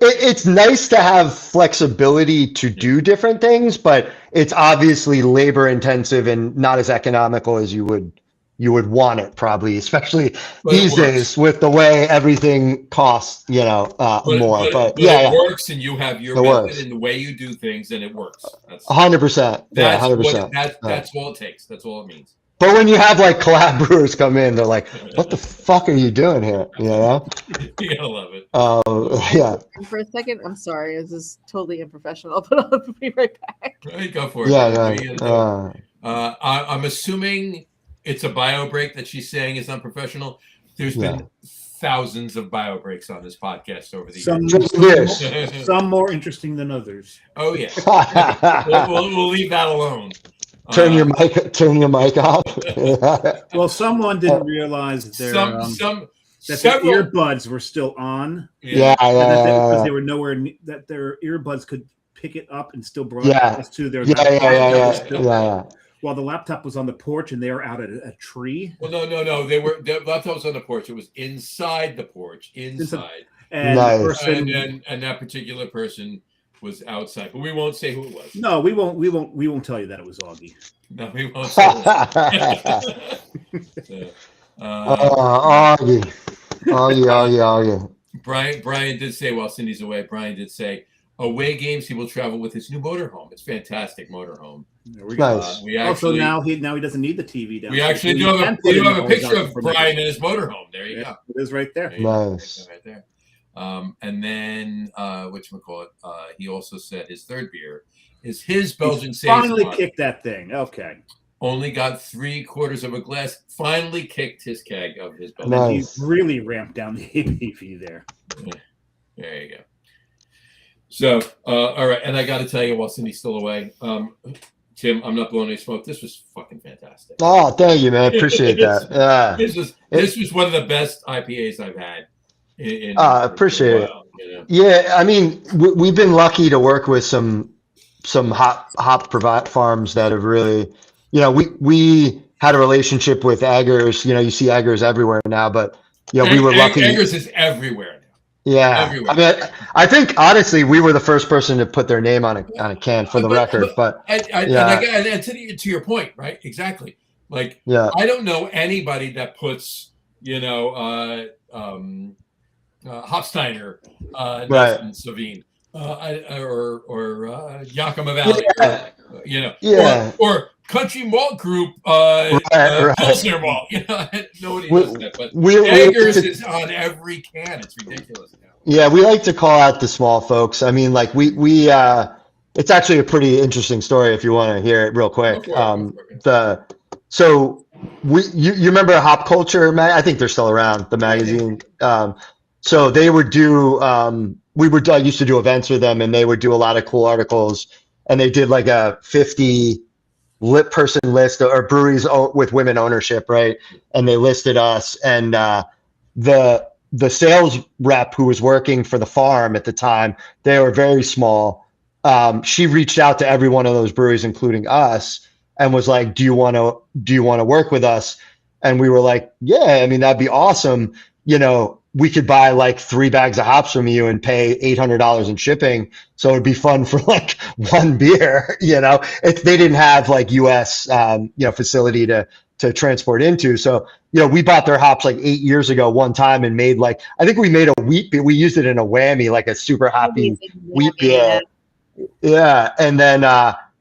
It's nice to have flexibility to do different things, but it's obviously labor intensive and not as economical as you would want it, probably, especially these days with the way everything costs, more. But it works, and you have your method and the way you do things, and it works. 100%. Yeah, 100%. That's all it takes. That's all it means. But when you have like collab brewers come in, they're like, "What the fuck are you doing here?" You gotta love it. Yeah. For a second, I'm sorry. This is totally unprofessional, but I'll be right back. Go for it. Yeah. I'm assuming it's a bio break that she's saying is unprofessional. There's been thousands of bio breaks on this podcast over the years. Some more interesting than others. Oh yeah. we'll leave that alone. Turn your mic off. Well, someone didn't realize that the earbuds were still on. Because they were nowhere that their earbuds could pick it up and still broadcast to their laptop. While the laptop was on the porch and they were out at a tree. Well, no. The laptop was on the porch. It was inside the porch. Inside. And nice. And that particular person was outside, but we won't say who it was. No, we won't tell you that it was Augie. No, we won't say Augie. Brian did say, while Cindy's away, away games he will travel with his new motorhome. It's fantastic motorhome. Nice. So now he doesn't need the TV down. We actually do have a picture of Brian in his motorhome. There you go. It is right there. Nice. Right there. And then whatchamacallit, he also said his 3rd beer is his Belgian Saison. Finally kicked that thing. Okay. Only got 3/4 of a glass. Finally kicked his keg of his Belgian. Nice. He really ramped down the ABV there. Yeah. There you go. So, all right, and I got to tell you, while Cindy's still away, Tim, I'm not blowing any smoke. This was fucking fantastic. Oh, thank you, man. Appreciate that. Yeah. This was one of the best IPAs I've had. Appreciate it. Yeah, I mean, we've been lucky to work with some hop farms that have really, we had a relationship with Eggers. You see Eggers everywhere now, but we were lucky. Eggers is everywhere now. Yeah, everywhere. I mean, I think honestly, we were the first person to put their name on a can for the record. But and to your point, right? Exactly. Like, I don't know anybody that puts, Hopsteiner, Nelson Sauvin, or Yakima Valley, or Country Malt Group, Pilsner Malt. Nobody knows that, but Eggers is on every can. It's ridiculous now. Yeah, we like to call out the small folks. I mean, like we it's actually a pretty interesting story if you want to hear it real quick. You remember Hop Culture? I think they're still around, the magazine. So they would do, I used to do events with them, and they would do a lot of cool articles, and they did like a 50 person list or breweries with women ownership, right? And they listed us, and the sales rep who was working for the farm at the time, they were very small. She reached out to every one of those breweries, including us, and was like, do you want to work with us? And we were like, yeah, I mean, that'd be awesome. We could buy like 3 bags of hops from you and pay $800 in shipping. So it'd be fun for like one beer, they didn't have like US, facility to transport into. So, we bought their hops like 8 years ago one time and made I think we made a wheat beer. We used it in a whammy, like a super hoppy wheat beer. Yeah. And then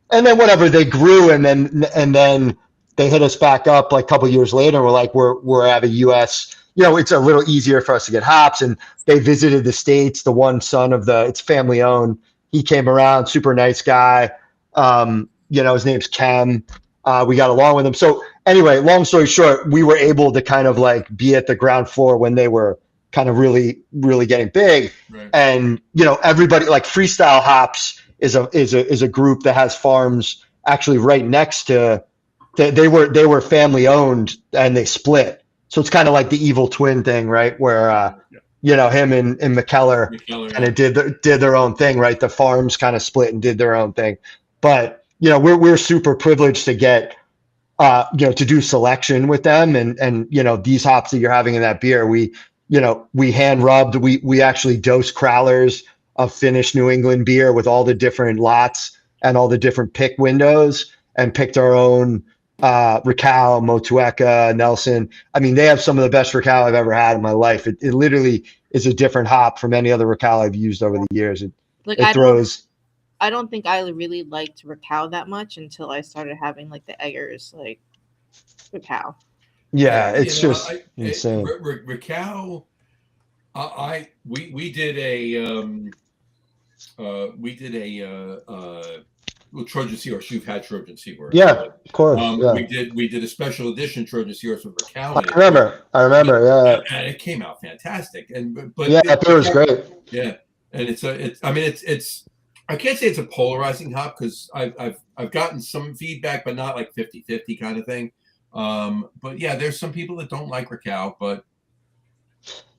whatever, they grew and then they hit us back up like a couple years later. We're like, we're at a US, it's a little easier for us to get hops. And they visited the States. The one son of it's family owned. he came around, super nice guy. His name's Kem. We got along with him. So anyway, long story short, we were able to kind of like be at the ground floor when they were kind of really, really getting big. Right. And, everybody like Freestyle Hops is a group that has farms actually right next to, they were family owned and they split. So it's kind of like the evil twin thing, right? Where, him and McKellar kind of did their own thing, right? The farms kind of split and did their own thing. But, we're super privileged to get, to do selection with them. And these hops that you're having in that beer, we hand rubbed, we actually dose crowlers of finished New England beer with all the different lots and all the different pick windows, and picked our own Racal, Motueka, Nelson. I mean, they have some of the best Racal I've ever had in my life. It literally is a different hop from any other Racal I've used over the years. I don't think I really liked Racal that much until I started having like the Eggers like Racal. Yeah, it's just insane. Racal, we did a Trojan Seahorse. You've had Trojan Seahorse. Yeah, of course. We did a special edition Trojan Seahorse with Racal. I remember. Yeah, and it came out fantastic. It was great. Yeah, and it's. I can't say it's a polarizing hop because I've gotten some feedback, but not like 50-50 kind of thing. But yeah, there's some people that don't like Racal, but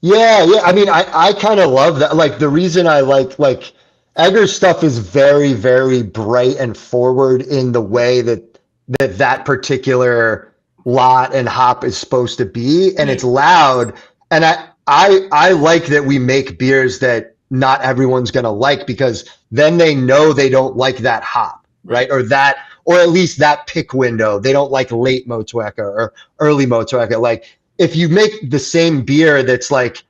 yeah. I mean, I kind of love that. Like the reason I like Egger's stuff is very, very bright and forward in the way that particular lot and hop is supposed to be, and it's loud. And I like that we make beers that not everyone's gonna like, because then they know they don't like that hop, right? Or at least that pick window. They don't like late Motueka or early Motueka. Like if you make the same beer that's like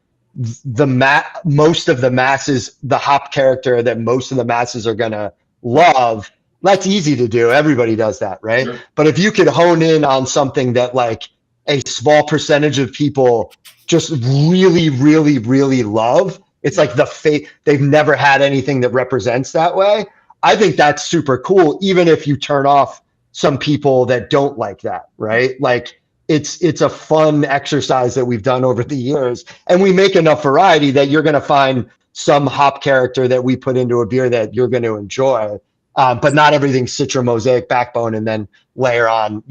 most of the masses, the hop character that most of the masses are gonna love, that's easy to do. Everybody does that, right? Sure. But if you could hone in on something that like a small percentage of people just really, really, really love, it's like they've never had anything that represents that way. I think that's super cool, even if you turn off some people that don't like that, right? Like it's a fun exercise that we've done over the years, and we make enough variety that you're going to find some hop character that we put into a beer that you're going to enjoy. But not everything's Citra Mosaic backbone and then layer on,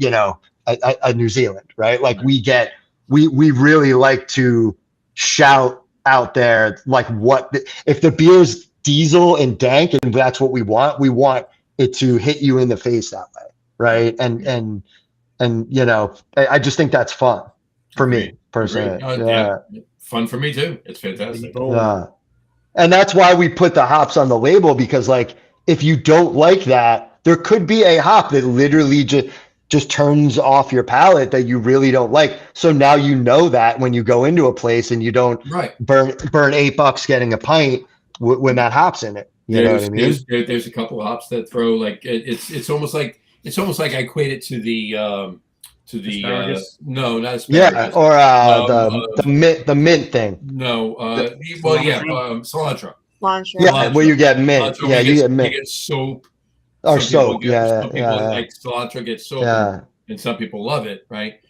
a New Zealand, right? Like we really like to shout out there, like if the beer's diesel and dank and that's what we want it to hit you in the face that way, right? And I just think that's fun for me personally. Yeah, fun for me too. It's fantastic. Yeah, and that's why we put the hops on the label, because like if you don't like that, there could be a hop that literally just turns off your palate that you really don't like. So now you know that when you go into a place and you don't burn $8 getting a pint when that hop's in it. You know what I mean? There's a couple of hops that throw like it's almost like I equate it to the asparagus? No, not asparagus. Yeah, or the mint thing. No, cilantro. Yeah, where you get mint. Cilantro, yeah, you get mint. You get soap. Or soap. Some people like cilantro get soap, and some people love it, right?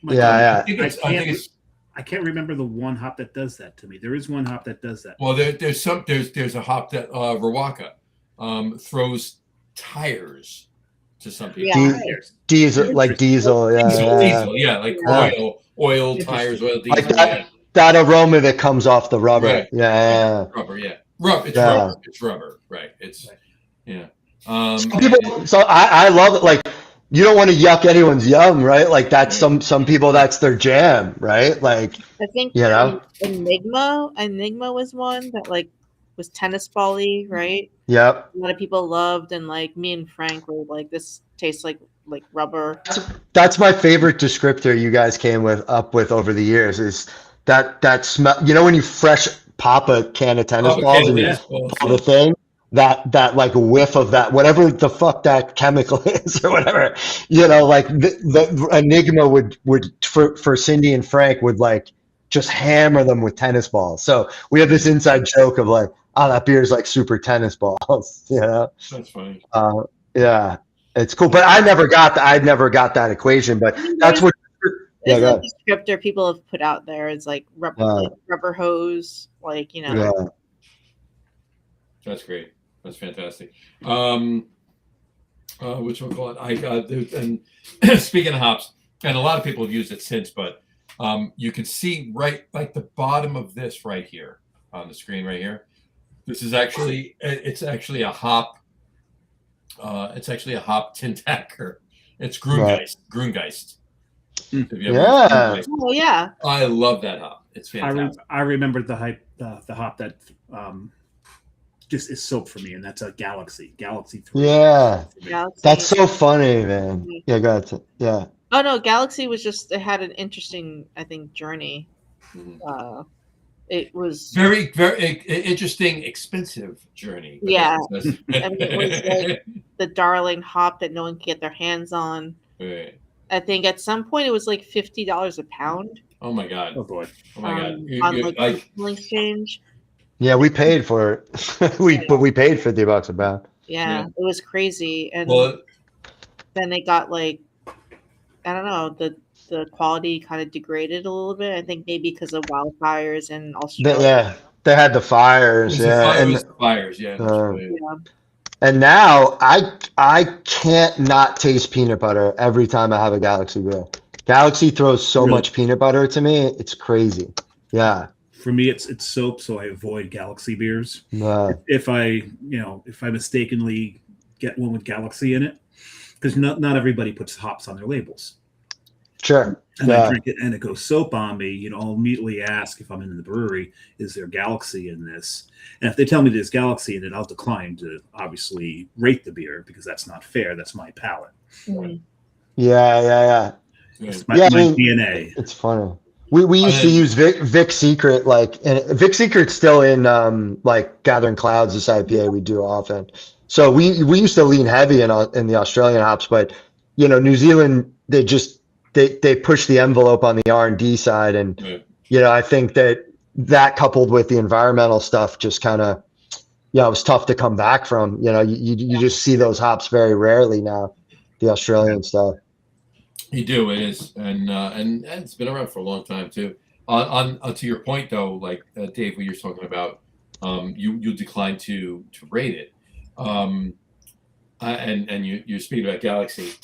I can't remember the one hop that does that to me. There is one hop that does that. Well, there's a hop that Rawaka throws tires to some people. Yeah. Diesel, like diesel, diesel, like oil tires, oil diesel. Like that aroma that comes off the rubber. Right. Yeah. Rubber, yeah. Rubber. It's rubber, right? Yeah. So I love it. Like you don't want to yuck anyone's yum, right? Like that's some people, that's their jam, right? Like I think Enigma was one that like was tennis ball-y, right? Yep. A lot of people loved, and like me and Frank were like, this tastes like rubber. That's my favorite descriptor you guys came up with over the years, is that smell. You know when you fresh pop a can of tennis balls and you pull the thing? That like whiff of that, whatever the fuck that chemical is or whatever, like the Enigma would for Cindy and Frank would like just hammer them with tennis balls. So we have this inside joke of like, oh, that beer is like super tennis balls. You know? That's funny. Yeah, it's cool. But I never got that equation. But that's what. Yeah, It's go like ahead. a descriptor people have put out there. It's like rubber hose, like, you know. Yeah. That's great. That's fantastic. Which we'll call it. And speaking of hops, and a lot of people have used it since, but you can see right like the bottom of this right here on the screen right here. This is actually a hop. It's actually a hop tintacker. It's Grüngeist. Grüngeist. Yeah. Oh yeah. I love that hop. It's fantastic. I remember the hop that just is soap for me, and that's a Galaxy 3. Yeah. Galaxy. That's so funny, man. Yeah, go ahead. Yeah. Oh no, Galaxy was just, it had an interesting, I think, journey. It was very, very interesting, expensive journey. Yeah. I mean, it was like the darling hop that no one could get their hands on. Right. I think at some point it was like $50 a pound. Oh my god! Oh boy! Oh my god! On like exchange. Yeah, we paid for it. But we paid $50 a pound. Yeah, it was crazy, and then it got like, I don't know, the quality kind of degraded a little bit. I think maybe because of wildfires in Australia. They had the fires. The fires. Yeah. And now I can't not taste peanut butter every time I have a Galaxy beer. Galaxy throws so much peanut butter to me, it's crazy. Yeah. For me, it's soap, so I avoid Galaxy beers. If I mistakenly get one with Galaxy in it, because not everybody puts hops on their labels. Sure. And I drink it and it goes soap on me, I'll immediately ask if I'm in the brewery, is there Galaxy in this? And if they tell me there's Galaxy in it, I'll decline to obviously rate the beer because that's not fair. That's my palate. Mm-hmm. Yeah. It's my DNA. It's funny. We used to use Vic Secret, and Vic Secret's still in Gathering Clouds, this IPA we do often. So we used to lean heavy in the Australian hops, but New Zealand, they push the envelope on the R&D side, and I think that coupled with the environmental stuff just kind of it was tough to come back from. You just see those hops very rarely now, the Australian stuff. You do, it is, and it's been around for a long time too. On to your point though, like Dave, what you're talking about, you declined to rate it, and you're speaking about Galaxy.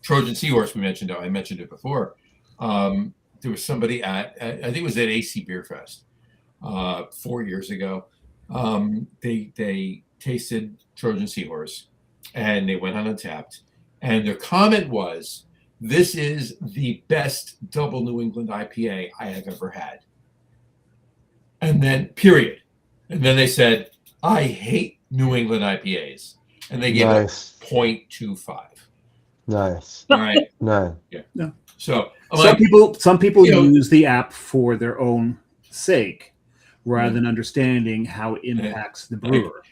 Trojan Seahorse, I mentioned it before. There was somebody I think it was at AC Beer Fest 4 years ago. They tasted Trojan Seahorse, and they went on Untapped, and their comment was, "This is the best double New England IPA I have ever had." And then, period. And then they said, "I hate New England IPAs," and they gave it 0.25. Nice. All right. No. Yeah. No. So some people use the app for their own sake rather than understanding how it impacts the brewer.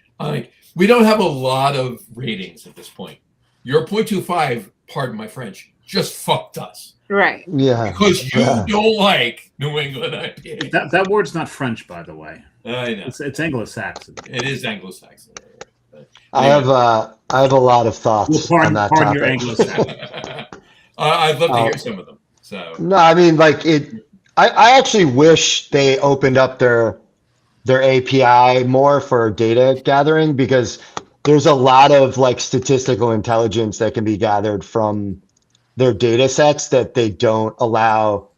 We don't have a lot of ratings at this point. Your 0.25, pardon my French, just fucked us. Right. Yeah. Because you don't like New England IPA. That word's not French, by the way. I know. It's Anglo-Saxon. It is Anglo-Saxon. I have a lot of thoughts on that topic. Your Anglo-Saxon. I'd love to hear some of them. So no, I mean, I actually wish they opened up their API more for data gathering, because there's a lot of statistical intelligence that can be gathered from their data sets that they don't allow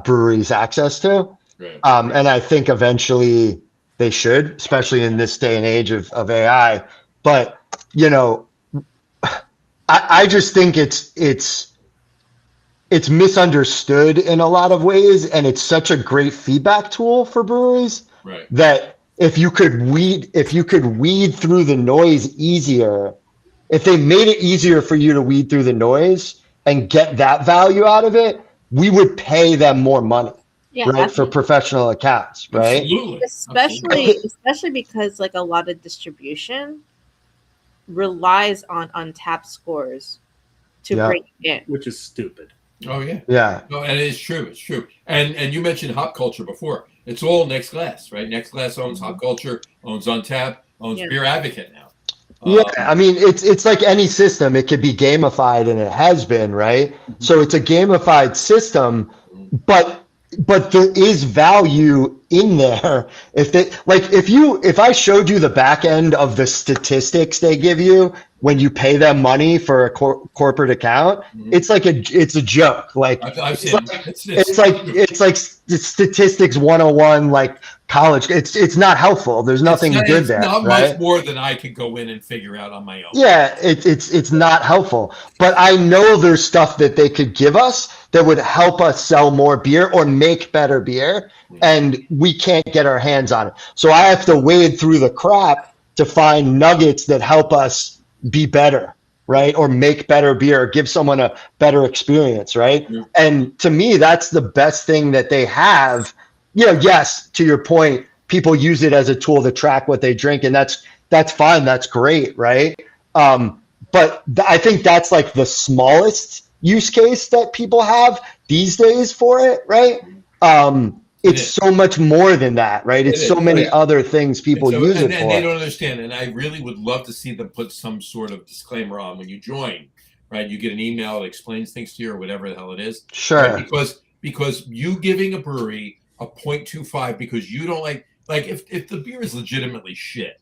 breweries access to. Right. And I think eventually they should, especially in this day and age of AI. But, I just think it's misunderstood in a lot of ways, and it's such a great feedback tool for breweries. Right. That if you could weed through the noise easier, if they made it easier for you to weed through the noise and get that value out of it, we would pay them more money. Yeah, right, for professional accounts, right? Absolutely. Especially because a lot of distribution relies on Untapped scores to bring it in, which is stupid. Oh yeah. Yeah. No, and it is true. It's true. And you mentioned hop culture before. It's all Next Glass, right? Next Glass owns Hop Culture, owns Untap, owns Beer Advocate now. Yeah, I mean, it's like any system. It could be gamified, and it has been, right? So it's a gamified system, but there is value in there. If I showed you the back end of the statistics they give you when you pay them money for a corporate account, it's a joke. Like I've seen it's like statistics 101, like college. It's not helpful. There's nothing good there, not right? much more than I could go in and figure out on my own. Yeah, it's not helpful. But I know there's stuff that they could give us that would help us sell more beer or make better beer, and we can't get our hands on it. So I have to wade through the crap to find nuggets that help us be better, right? Or make better beer, or give someone a better experience, right? Yeah. And to me, that's the best thing that they have. Yes, to your point, people use it as a tool to track what they drink, and that's fine. That's great, right? But I think that's like the smallest use case that people have these days for it, right? It's so much more than that, right? It's so many other things people use it for. And they don't understand. And I really would love to see them put some sort of disclaimer on when you join, right? You get an email that explains things to you or whatever the hell it is. Sure. Right? Because you giving a brewery a 0.25 because you don't like if the beer is legitimately shit,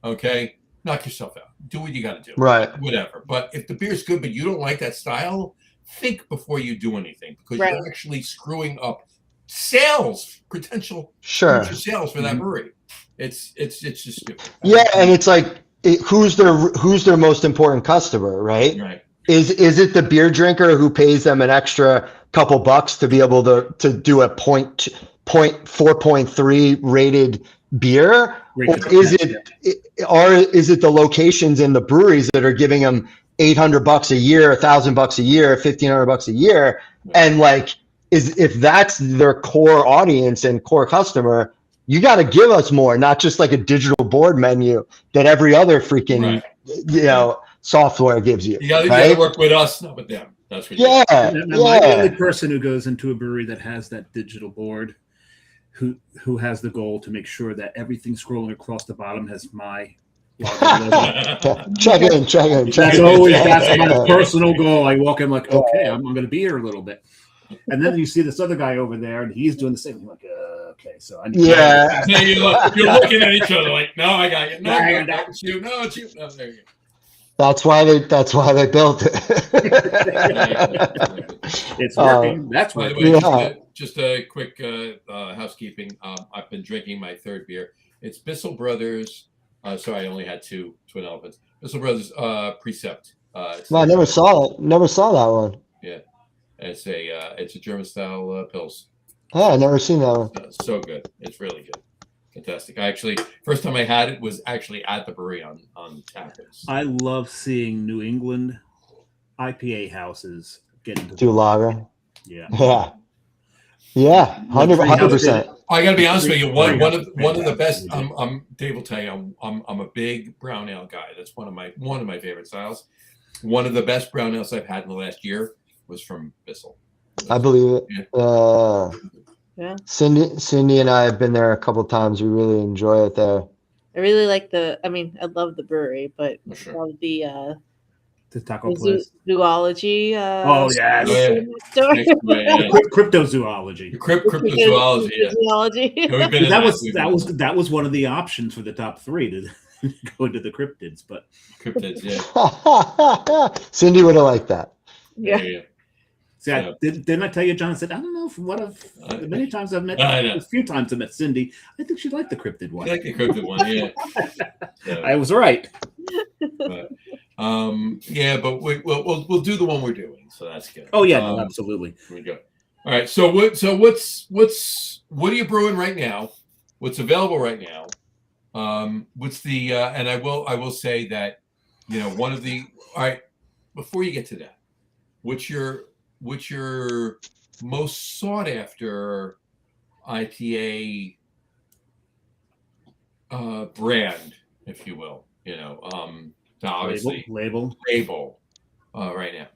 okay, knock yourself out. Do what you got to do. Right. Whatever. But if the beer is good, but you don't like that style, think before you do anything because you're actually screwing up potential future sales for that brewery. It's just stupid. Yeah, and it's like who's their most important customer, right? Right. Is it the beer drinker who pays them an extra couple bucks to be able to do a 4.3 rated beer, or is it the locations in the breweries that are giving them $800 a year, $1,000 a year, $1,500 a year, and like if that's their core audience and core customer, you got to give us more, not just like a digital board menu that every other freaking software gives you. You got to work with us, not with them. That's what Am I the only person who goes into a brewery that has that digital board who has the goal to make sure that everything scrolling across the bottom has my logo? Check in. That's my personal goal. I walk in like, okay, I'm going to be here a little bit. And then you see this other guy over there, and he's doing the same. I'm like, okay, so I need you're looking at each other like, no, I got you. No, it's you. No, it's you. No, there you go. That's why they built it. It's working. That's why. Just a quick housekeeping. I've been drinking my third beer. It's Bissell Brothers. Sorry, I only had two Twin Elephants. Bissell Brothers Precept. I never saw it. Never saw that one. Yeah, it's a German style pils. Oh, I've never seen that one. So good. It's really good. Fantastic. First time I had it was actually at the brewery on tap. I love seeing New England IPA houses get into do lager. Yeah. 100%. I got to be honest with you. One of the best. Dave will tell you. I'm a big brown ale guy. That's one of my favorite styles. One of the best brown ales I've had in the last year was from Bissell. I believe it. Yeah. Cindy and I have been there a couple times. We really enjoy it there. I really like I love the brewery, but love the taco place. zoology. Cryptozoology. Cryptozoology. Yeah. That was one of the options for the top three to go into the cryptids, but cryptids, yeah. Cindy would have liked that. Yeah. See, didn't I tell you, John? I said, I don't know, from what the many times I've met, a few times I've met Cindy, I think she liked the cryptid one. You like the cryptid one, yeah. I was right. But we'll do the one we're doing, so that's good. Oh yeah, absolutely. Here we go. All right, so what are you brewing right now? What's available right now? What's the and I will say that one of the before you get to that, what's your most sought after IPA brand, if you will, obviously label right now.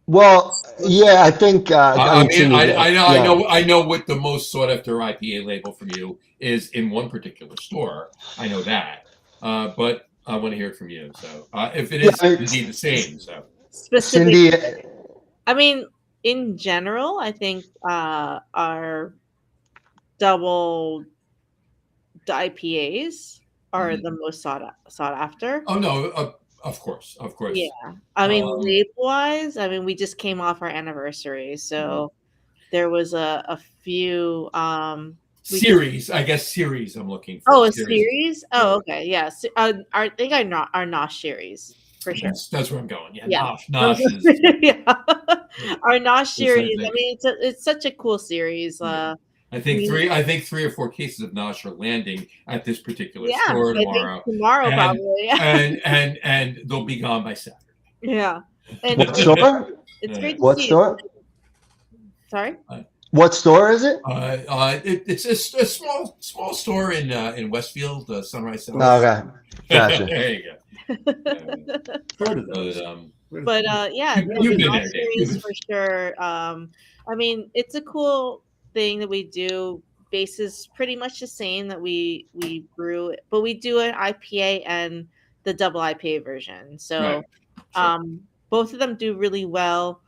Well, yeah, I think. I I mean, mean, Cindy, I know what the most sought after IPA label from you is in one particular store. I know that, but I want to hear it from you. So, if it is indeed the same, so Specific. Cindy. I mean, in general, I think our double IPAs are the most sought after. Oh no, of course, of course. Yeah, I mean, label wise, I mean, we just came off our anniversary, so there was a few series. I guess series. I'm looking for. Oh, a series. Oh, okay, yeah. I think our Nosh series for sure. That's where I'm going. Yeah, Yeah. Nosh is. Yeah. Our Nosh series. I mean, it's such a cool series. I think three or four cases of Nosh are landing at this particular store tomorrow. Tomorrow, probably. And they'll be gone by Saturday. Yeah. And What store? It's great to what see. Store? Sorry. What store is it? It's a small store in Westfield, Sunrise South. Okay, gotcha. There you go. Heard of those. But yeah, you've been the there, series for sure. I mean, it's a cool thing that we do. Base is pretty much the same that we brew, but we do an IPA and the double IPA version. So, both of them do really well.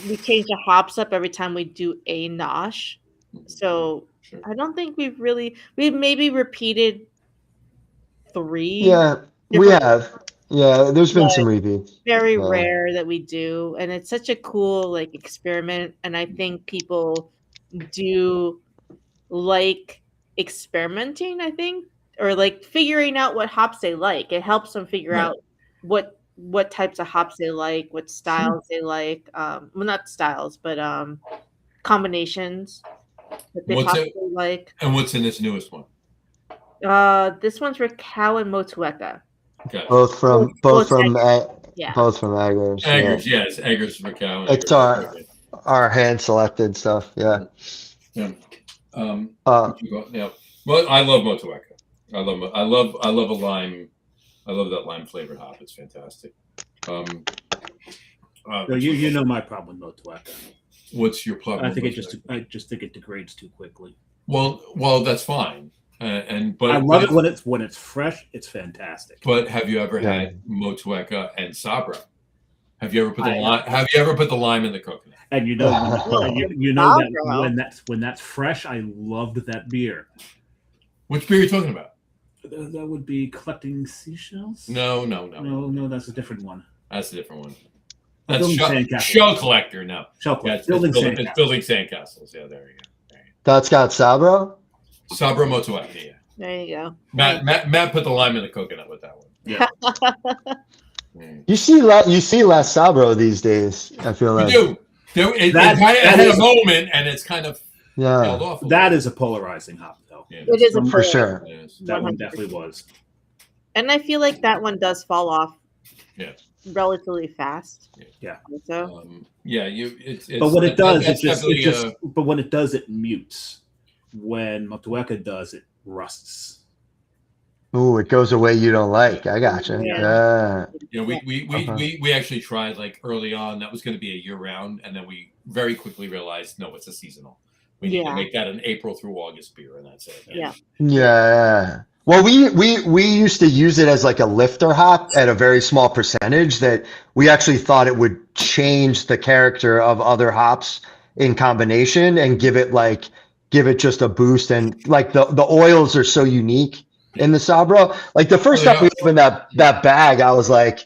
We change the hops up every time we do a Nosh. So I don't think we've maybe repeated 3. Yeah, we have. Yeah, there's been some repeats. Very rare that we do, and it's such a cool like experiment. And I think people do like experimenting. I think, or like figuring out what hops they like. It helps them figure out what types of hops they like, what styles they like. Well, not styles, but combinations that they possibly like. And what's in this newest one? This one's Raquel and Motueka. Okay. Both from Eggers. Yes, Eggers Raquel. It's our hand selected stuff. Yeah. Yeah. Yeah. Well, I love Motueka. I love a lime. I love that lime flavored hop. It's fantastic. So you know my problem with Motueka. What's your problem? I just think it degrades too quickly. Well, that's fine. But I love it when it's fresh. It's fantastic. But have you ever had Motueka and Sabra? Have you ever put the lime in the coconut? And you know that when that's fresh, I loved that beer. Which beer are you talking about? That would be Collecting Seashells. No. That's a different one. That's a different one. That's Shell Collector. No, Shell Collector. It's building sandcastles. Yeah, there you go. That's got Sabro. Sabra Motueka. Yeah. There you go. Matt put the lime in the coconut with that one. Yeah. You see less Sabro these days. I feel like you do. It had a moment, and it's kind of held off. That is a polarizing hop, though. Yeah, it is for sure. That one definitely was. And I feel like that one does fall off. Yeah. Relatively fast. Yeah. So. But when it does, But when it does, it mutes. When Motueka does, it rusts. Ooh, it goes away you don't like. I gotcha. Yeah. We actually tried like early on that was going to be a year round, and then we very quickly realized no, it's a seasonal. We need to make that an April through August beer, and that's it. Yeah. Well, we used to use it as like a lifter hop at a very small percentage that we actually thought it would change the character of other hops in combination and give it just a boost. And like the oils are so unique in the Sabro. Like the first time we opened that bag, I was like,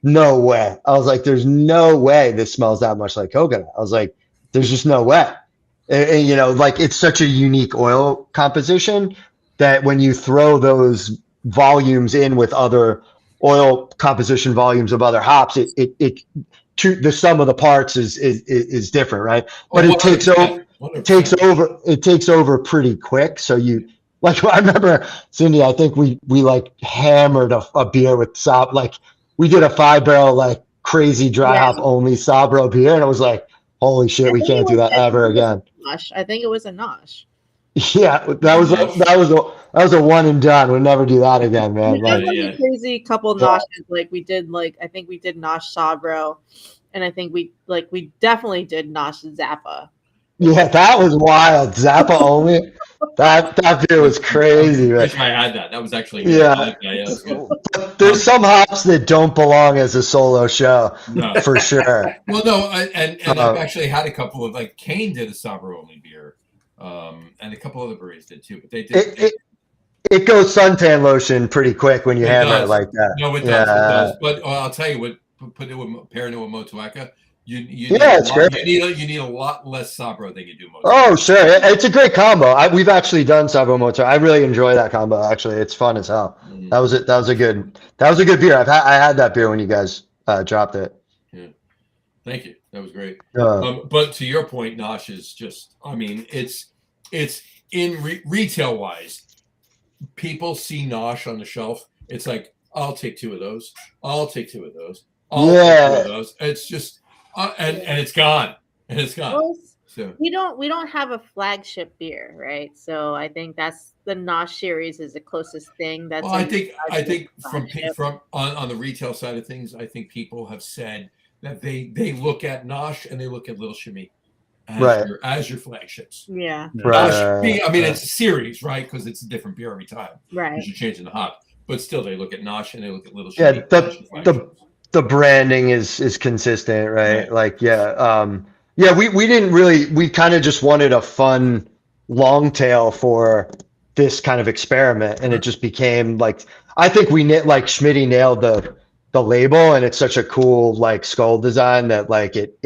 no way. I was like, there's no way this smells that much like coconut. I was like, there's just no way. And like it's such a unique oil composition that when you throw those volumes in with other oil composition volumes of other hops, the sum of the parts is different, right? But it takes over pretty quick. So I remember, Cindy, I think we like hammered a beer with Sabro. Like we did a 5-barrel like crazy dry hop only Sabro beer, and it was like, holy shit, we can't do that ever again. I think it was a Nosh. Yeah, that was a one and done. We'll never do that again, man. We did a crazy couple Noshes. Like we did, I think we did Nosh Sabro, and I think we definitely did Nosh Zappa. Yeah, that was wild. Zappa only. That beer was crazy. I Right? wish I had that. That was actually good. Yeah. That's good. But there's some hops that don't belong as a solo show, No. for sure. Well, no, and I've actually had a couple of, like, Kane did a Sabro only beer, and a couple other breweries did too. But they did. It goes suntan lotion pretty quick when you hammer it like that. No, it does. It does. But I'll tell you what. Pairing it with Motueka, you it's great. You need a lot less Sabro than you do Motueka. Oh, sure. It's a great combo. We've actually done Sabro Motueka. I really enjoy that combo. Actually, it's fun as hell. Mm. That was a good beer. I had that beer when you guys dropped it. Yeah. Thank you. That was great. But to your point, Nosh is just. I mean, it's in retail wise. People see Nosh on the shelf. It's like, I'll take 2 of those. I'll take 2 of those. I'll take 2 of those. It's just, and it's gone. And it's gone. Well, so we don't have a flagship beer, right? So I think that's the Nosh series is the closest thing. That's. Well, I think from on the retail side of things, I think people have said that they look at Nosh and they look at Little Shimmy as your flagships. Yeah. Nosh, I mean, it's a series, right? Because it's a different beer every time. Right. Because you're changing the hop. But still, they look at Nosh and they look at Little Shimmy. Yeah, the branding is consistent, right? Like, we didn't really. We kind of just wanted a fun long tail for this kind of experiment, and it just became like. I think Schmitty nailed the label, and it's such a cool like skull design that like it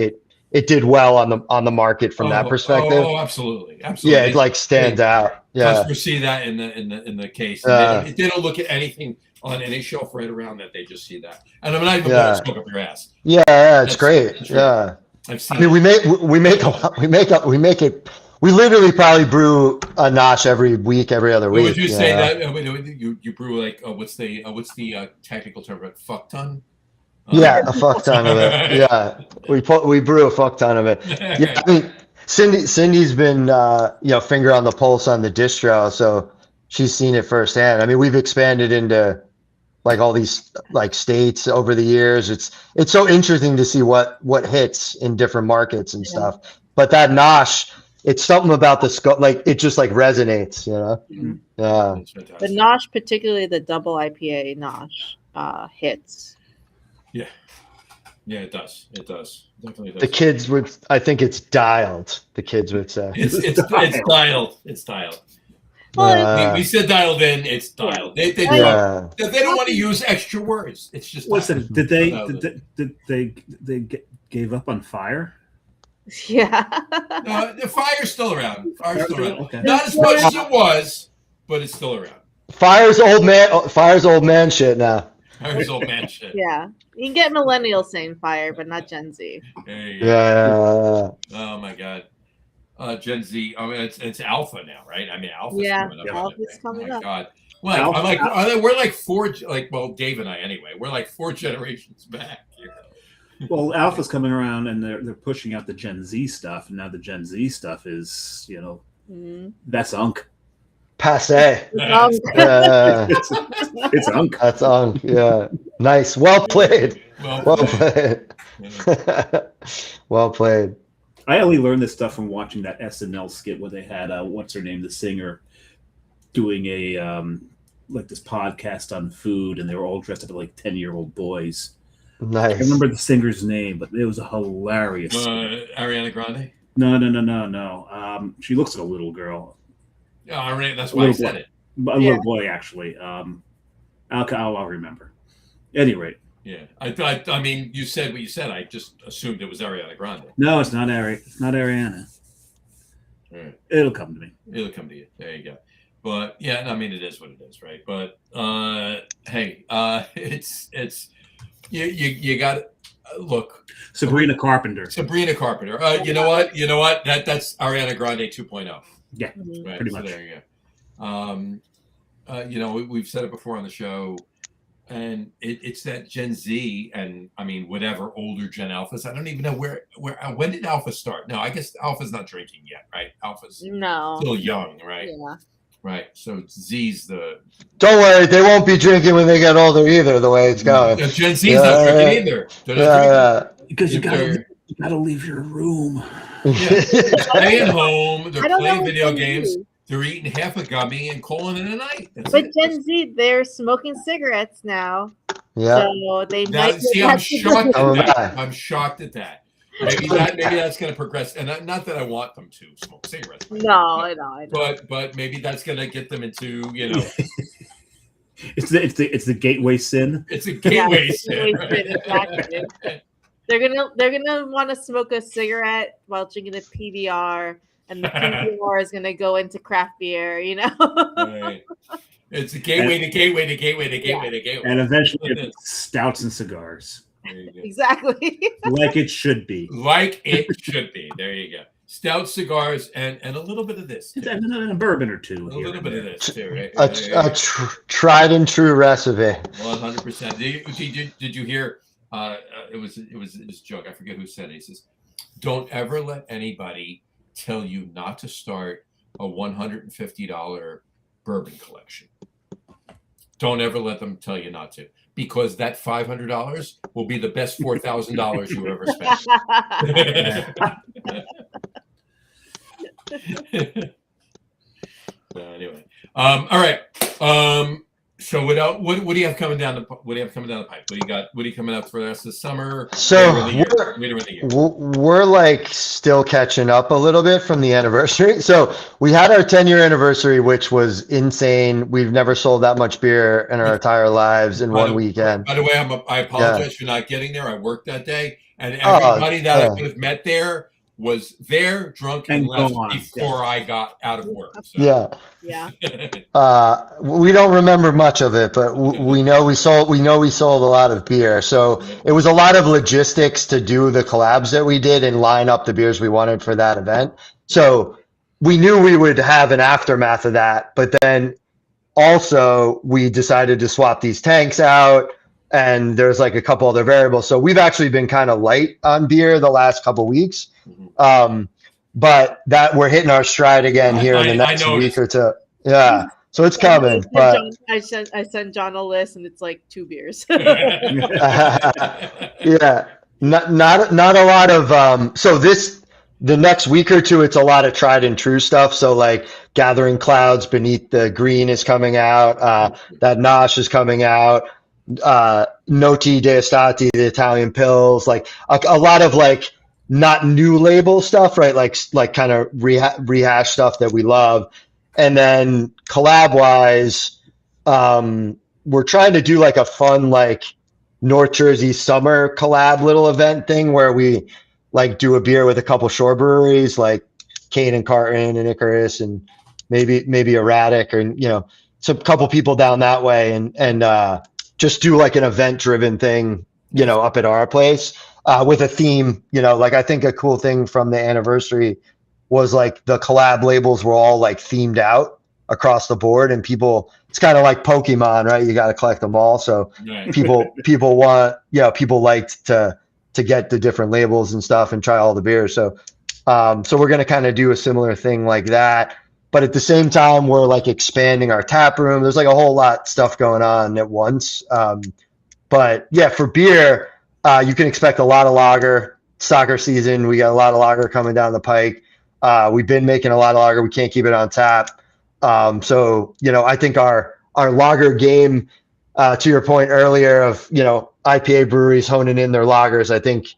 did well on the market from that perspective. Oh, absolutely. Yeah, it like stands out. Yeah, customers see that in the case. They don't look at anything on any shelf right around that. They just see that. And I'm not even going to smoke up your ass. Yeah, it's great. Yeah, I've seen. I mean, we make it. We literally probably brew a Nosh every week, every other week. Would you say that you brew like what's the technical term for it? Fuck ton? Yeah, a fuck ton of it. Yeah, we brew a fuck ton of it. Yeah, I mean, Cindy's been finger on the pulse on the distro, so she's seen it firsthand. I mean, we've expanded into like all these like states over the years. It's so interesting to see what hits in different markets and stuff. But that Nosh, it's something about the scope, like it just like resonates, you know. Mm-hmm. Yeah. The Nosh, particularly the double IPA Nosh, hits. Yeah. Yeah, it does. It does. Definitely does. The kids would, I think it's dialed. The kids would say it's dialed. It's dialed. We said dialed in. It's dialed. They don't want to use extra words. It's just. Listen, did they gave up on fire? Yeah. No, the fire's still around. Fire's still around. Okay. Not as much as it was, but it's still around. Fire's old man shit now. Fire's old man shit. Yeah. You can get millennials saying fire, but not Gen Z. Yeah. Oh my God. Gen Z. I mean, it's alpha now, right? I mean, alpha's coming up. Alpha's coming up. God. Well, we're like four. Dave and I anyway. We're like 4 generations back here. Well, Alpha's coming around, and they're pushing out the Gen Z stuff, and now the Gen Z stuff is, that's unk. Passe. It's unk. That's unk. Yeah. Nice. Well played. Well played. Well played. I only learned this stuff from watching that SNL skit where they had what's her name, the singer, doing a like this podcast on food, and they were all dressed up like 10-year-old boys. Nice. I remember the singer's name, but it was a hilarious. Ariana Grande. No. She looks like a little girl. Oh, that's why I said it. A little boy, actually. I'll remember. At any rate. Yeah, I mean, you said what you said. I just assumed it was Ariana Grande. No, it's not It's not Ariana. Right. It'll come to me. It'll come to you. There you go. But yeah, I mean, it is what it is, right? But hey, it's you got to look. Sabrina Carpenter. You know what? That's Ariana Grande 2.0. Yeah, right? Pretty much. So there you go. We've said it before on the show. And it's that Gen Z and I mean whatever older Gen Alphas. I don't even know when did Alpha start? No, I guess Alpha's not drinking yet, right? Alpha's still young, right? Yeah. Right. So Z's the. Don't worry, they won't be drinking when they get older either. The way it's going. Gen Z's not drinking either. Because you If gotta leave your room. staying home, they're I don't know playing what video Gen games, Z. they're eating half a gummy and calling it a night. That's But it. Gen Z, they're smoking cigarettes now. Yeah. So they Now, might see, get I'm that shocked Oh, at that. my. I'm shocked at that. Maybe that's going to progress, and not that I want them to smoke cigarettes. No, I know. But maybe that's going to get them into It's the gateway sin. it's a gateway it's a sin. gateway Right? sin, exactly. They're gonna want to smoke a cigarette while drinking a PBR, and the PBR is gonna go into craft beer. Right. It's a gateway to gateway to gateway to gateway to gateway. And eventually it's stouts and cigars. There you go. Exactly. Like it should be. Like it should be. There you go. Stout cigars and a little bit of this. Too. And a bourbon or two. A little bit of this too, right? A tried and true recipe. 100%. Did you hear? It was a joke. I forget who said it. He says, "Don't ever let anybody tell you not to start a $150 bourbon collection. Don't ever let them tell you not to, because that $500 will be the best $4,000 you ever spent." So anyway, all right. So what do you have coming down the pipe? What do you got? What do you coming up for the rest of the summer? So later in the year? we're like still catching up a little bit from the anniversary. So we had our 10-year anniversary, which was insane. We've never sold that much beer in our entire lives in one weekend. By the way, I apologize for not getting there. I worked that day, and everybody that I could have met there was there, drunk, and left before I got out of work. So. Yeah. We don't remember much of it, but we know we sold a lot of beer. So it was a lot of logistics to do the collabs that we did and line up the beers we wanted for that event. So we knew we would have an aftermath of that, but then also we decided to swap these tanks out, and there's like a couple other variables. So we've actually been kind of light on beer the last couple weeks. But that we're hitting our stride again here in the next week or two. Yeah. So it's coming. But I sent John a list, and it's like 2 beers. yeah. Not a lot of the next week or two, it's a lot of tried and true stuff. So like Gathering Clouds Beneath the Green is coming out. That Nosh is coming out. Noti d'Estate, the Italian Pills, like a lot of like not new label stuff, right? Like kind of rehash stuff that we love. And then collab wise, we're trying to do like a fun, like North Jersey summer collab little event thing where we like do a beer with a couple shore breweries like Kane and Carton and Icarus and maybe Erratic, or, some couple people down that way, and just do like an event driven thing, up at our place. With a theme, like I think a cool thing from the anniversary was like the collab labels were all like themed out across the board, and it's kind of like Pokemon, right? You got to collect them all. So people liked to get the different labels and stuff and try all the beers. So we're going to kind of do a similar thing like that. But at the same time, we're like expanding our tap room. There's like a whole lot of stuff going on at once. But yeah, for beer, you can expect a lot of lager. Soccer season, we got a lot of lager coming down the pike. We've been making a lot of lager. We can't keep it on tap. So, I think our lager game, to your point earlier of, IPA breweries honing in their lagers, I think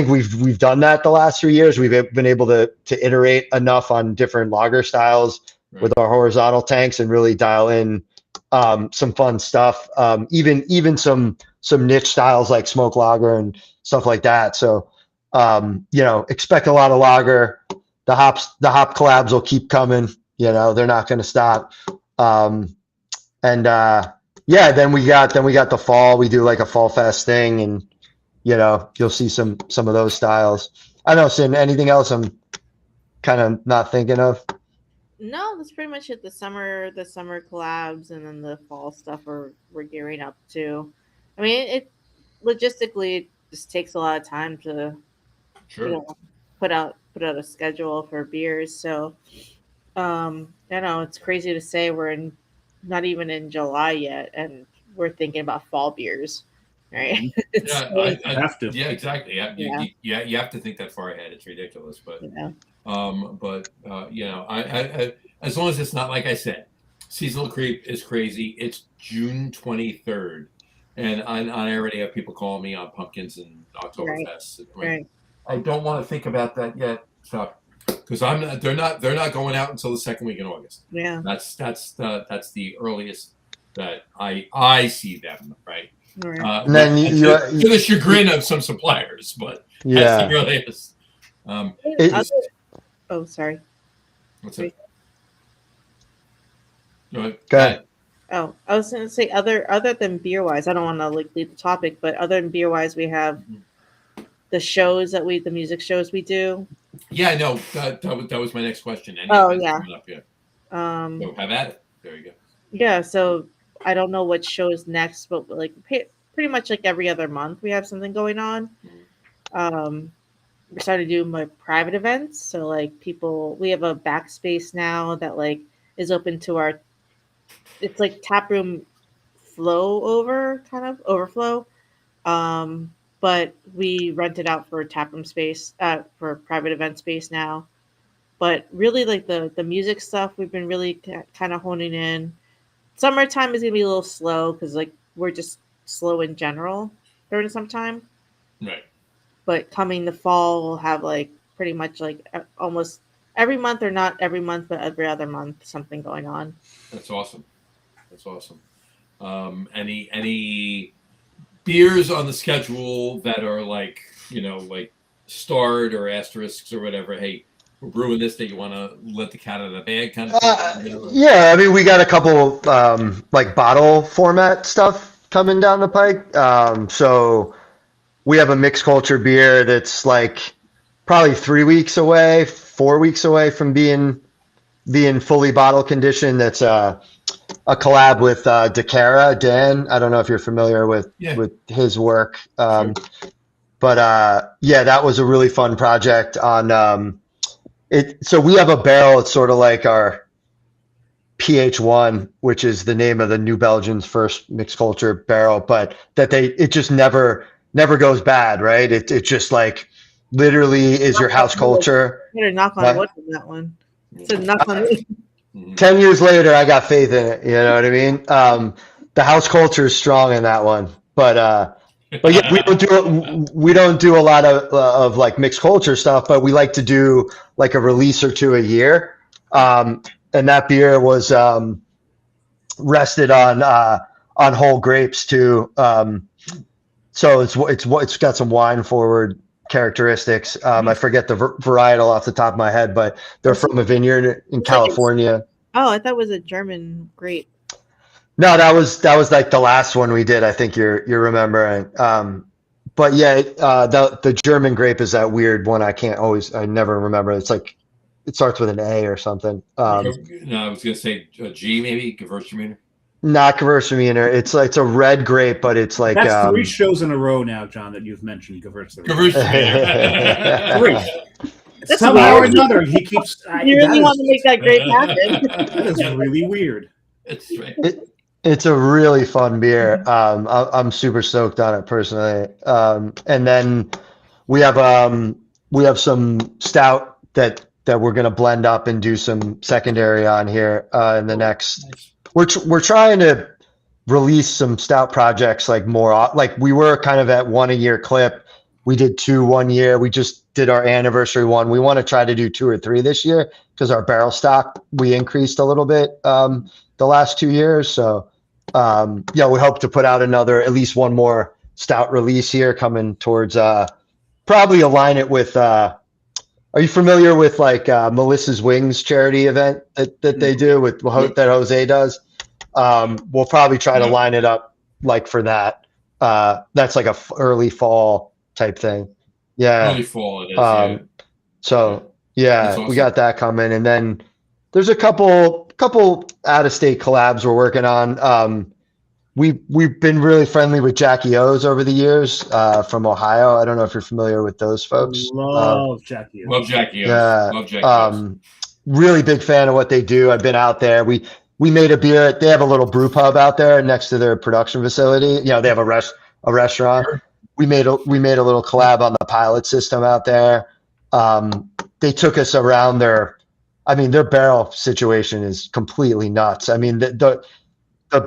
we've done that the last 3 years. We've been able to iterate enough on different lager styles with our horizontal tanks and really dial in some fun stuff. Even some niche styles like smoke lager and stuff like that. So, expect a lot of lager. The hop collabs will keep coming. They're not going to stop. Then we got the fall. We do like a fall fest thing, and you'll see some of those styles. I don't know, Sin, anything else I'm kind of not thinking of? No, that's pretty much it. The summer collabs, and then the fall stuff we're gearing up to. I mean, it logistically it just takes a lot of time to put out a schedule for beers. So I know it's crazy to say we're not even in July yet, and we're thinking about fall beers. right? Yeah, Have to. yeah, exactly. Yeah. You have to think that far ahead. It's ridiculous, but You know. you know, I as long as it's not like I said, seasonal creep is crazy. It's June 23rd, and I already have people calling me on pumpkins and Oktoberfest. Right. I don't want to think about that yet, so because I'm not. They're not going out until the second week in August. Yeah. That's the earliest that I see them. Right. Right. And then to the chagrin of some suppliers, but that's the earliest. Oh, sorry. What's that? Go ahead. Oh, I was going to say other than beer wise, I don't want to like lead the topic, but other than beer wise, we have the shows the music shows we do. Yeah, no, that was my next question. Any events coming up yet? So have at it. There you go. Yeah, so I don't know what shows next, but like pretty much like every other month we have something going on. We're starting to do my private events, so like we have a backspace now that like is open to it's like tap room overflow. But we rent it out for tap room space, for private event space now. But really, like the music stuff, we've been really kind of honing in. Summertime is gonna be a little slow because like we're just slow in general during summertime. Right. But coming the fall, we'll have like pretty much like almost every month, or not every month, but every other month, something going on. That's awesome. Any beers on the schedule that are like, you know, like starred or asterisks or whatever? Hey, we're brewing this that you want to let the cat out of the bag kind of thing? You know? Yeah, I mean, we got a couple like bottle format stuff coming down the pike. So we have a mixed culture beer that's like probably 4 weeks away from being fully bottle conditioned. That's a collab with DeCara, Dan. I don't know if you're familiar with his work. Sure. But yeah, that was a really fun project on it. So we have a barrel. It's sort of like our PH1, which is the name of the New Belgium's first mixed culture barrel, but it just never goes bad, right? It just like literally is your house culture. You better knock on wood on that one. So knock on wood. 10 years later, I got faith in it. You know what I mean? The house culture is strong in that one, but yeah, we don't do a lot of like mixed culture stuff, but we like to do like a release or two a year. And that beer was rested on whole grapes too. So it's got some wine forward characteristics. I forget the varietal off the top of my head, but they're from a vineyard in California. Oh, I thought it was a German grape. No, that was like the last one we did. I think you're remembering. But yeah, the German grape is that weird one. I never remember. It's like it starts with an A or something. No, I was gonna say G, maybe Gewürztraminer. Not Gewürztraminer. It's a red grape, but it's like that's 3 shows in a row now, John, that you've mentioned Gewürztraminer. That's somehow or weird. another, he keeps. You really want to make that grape happen. That is really weird. It's a really fun beer. I'm super stoked on it personally. And then we have some stout that we're gonna blend up and do some secondary on here in the next. We're trying to release some stout projects like more, like we were kind of at 1 a year clip. We did 2 1 year. We just did our anniversary one. We want to try to do 2 or 3 this year because our barrel stock we increased a little bit the last 2 years. So yeah, we hope to put out at least one more stout release here coming towards probably align it with are you familiar with like Melissa's Wings charity event that they do that Jose does? We'll probably try to line it up like for that. That's like a early fall type thing. Yeah. Early fall it is. So yeah, awesome. We got that coming, and then there's a couple out of state collabs we're working on. We've been really friendly with Jackie O's over the years from Ohio. I don't know if you're familiar with those folks. Love Jackie O's. Love Jackie O's. Yeah. Love Jackie O's. Really big fan of what they do. I've been out there. We made a beer. They have a little brew pub out there next to their production facility. You know, they have a a restaurant. We made a little collab on the pilot system out there. They took us around their barrel situation is completely nuts. I mean, the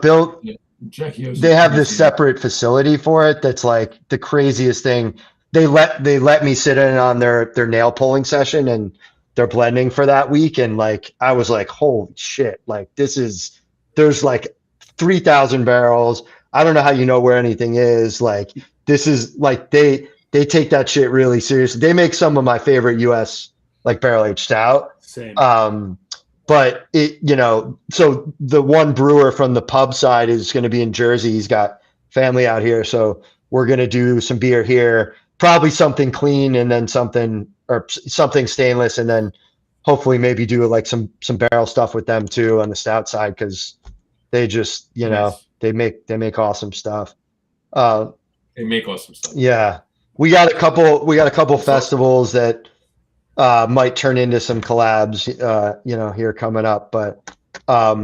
build, they have this separate facility for it. That's like the craziest thing. They let me sit in on their nail pulling session and their blending for that week. And like, I was like, holy shit, like there's like 3,000 barrels. I don't know how you know where anything is. Like, this is like, they take that shit really seriously. They make some of my favorite US like barrel aged stout. Same. But so the one brewer from the pub side is going to be in Jersey. He's got family out here. So we're going to do some beer here, probably something clean and then something stainless. And then hopefully maybe do like some barrel stuff with them too on the stout side. Cause they just, they make awesome stuff. They make awesome stuff. Yeah. We got a couple festivals that might turn into some collabs, here coming up. But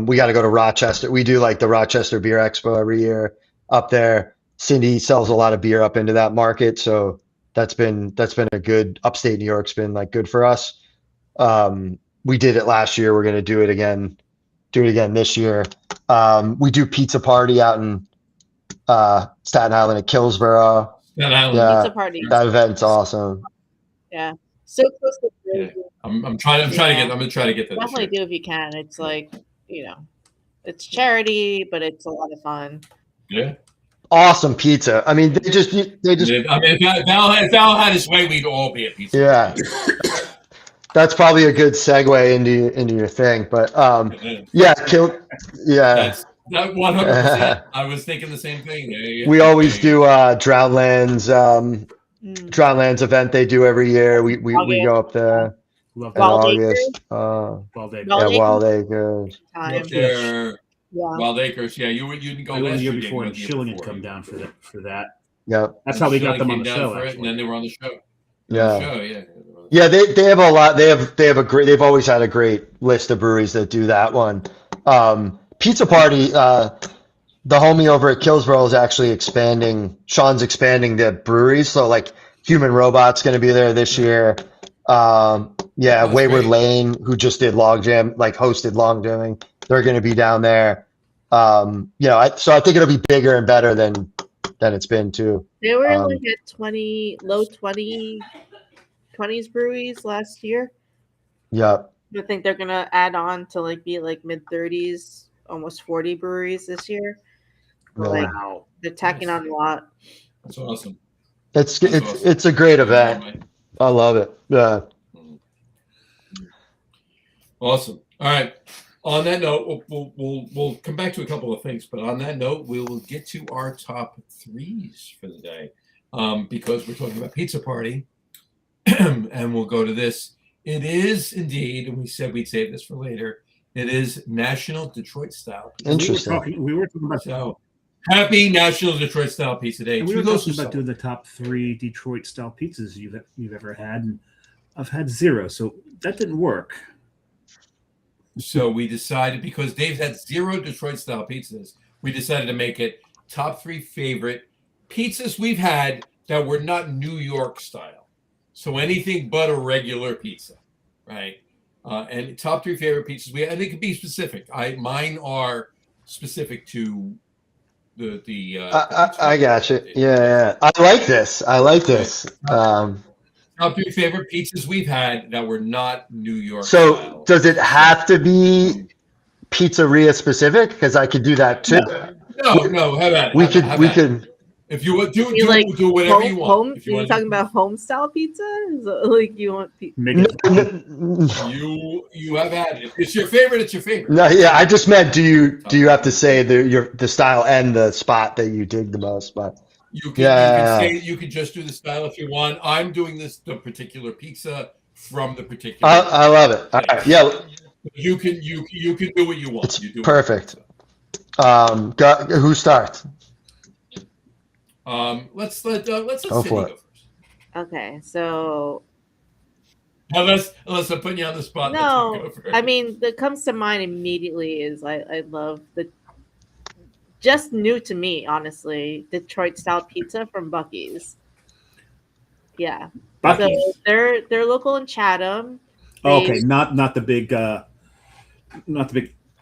we got to go to Rochester. We do like the Rochester Beer Expo every year up there. Cindy sells a lot of beer up into that market, so that's been a good. Upstate New York's been like good for us. We did it last year. We're gonna do it again this year. We do pizza party out in Staten Island at Killsborough. Staten Island. Yeah, Pizza party. that event's awesome. Yeah. So close to Yeah. I'm trying to get that. Definitely do if you can. It's like, it's charity, but it's a lot of fun. Yeah. Awesome pizza. I mean, they just. I mean, if Val had his way, we'd all be at pizza. Yeah. That's probably a good segue into your thing, but yeah, That's 100%. I was thinking the same thing. Yeah. We always do Drownlands event they do every year. We go up there Love in that. August. Wild Acres. Up there, Wild Acres. Yeah, you didn't go I went last the year year. before, and Schilling had come down for that. Yep. That's how we got them on Came the down show. for it, and then they were on the show. Yeah. Yeah, they have a lot. They've always had a great list of breweries that do that one. Pizza Party, the homie over at Killsborough is actually expanding. Sean's expanding the breweries, so like Human Robot's going to be there this year. Wayward great. Lane, who just did Logjam, like hosted Longjamming, they're going to be down there. So I think it'll be bigger and better than it's been too. They were like at low 20s breweries last year. Yep. I think they're gonna add on to like be like mid 30s, almost 40 breweries this year. Like Wow. they're tacking on a lot. That's awesome. It's a great event. I love it. Yeah. Awesome. All right. On that note, we'll come back to a couple of things, but on that note, we will get to our top threes for the day, because we're talking about Pizza Party, and we'll go to this. It is indeed, and we said we'd save this for later. It is National Detroit Style. Interesting. We were talking about happy National Detroit Style Pizza Day. We were talking about doing the top 3 Detroit style pizzas you've ever had, and I've had 0, so that didn't work. So we decided, because Dave's had 0 Detroit style pizzas, we decided to make it top 3 favorite pizzas we've had that were not New York style. So anything but a regular pizza, right? And top 3 favorite pizzas and it could be specific. Mine are specific to the. I got you. Yeah. I like this. Top 3 favorite pizzas we've had that were not New York So style. does it have to be pizzeria specific? Because I could do that too. No. How about it? We could. If you would do whatever you want. You're talking about home style pizza? Is it like you want pizza? You have had it. It's your favorite. It's your favorite. No, yeah. I just meant, do you have to say the style and the spot that you dig the most? But you can just do the style if you want. I'm doing the particular pizza from the particular. I love it. All right. Yeah. You can do what you want. It's perfect. Who starts? Let's let Go Cindy for go it. first. Okay, so Unless I'm putting you on the spot. no, I mean, that comes to mind immediately is I love the just new to me, honestly. Detroit style pizza from Buc-ee's. Yeah. Buc-ee's. So they're local in Chatham. Okay, not the big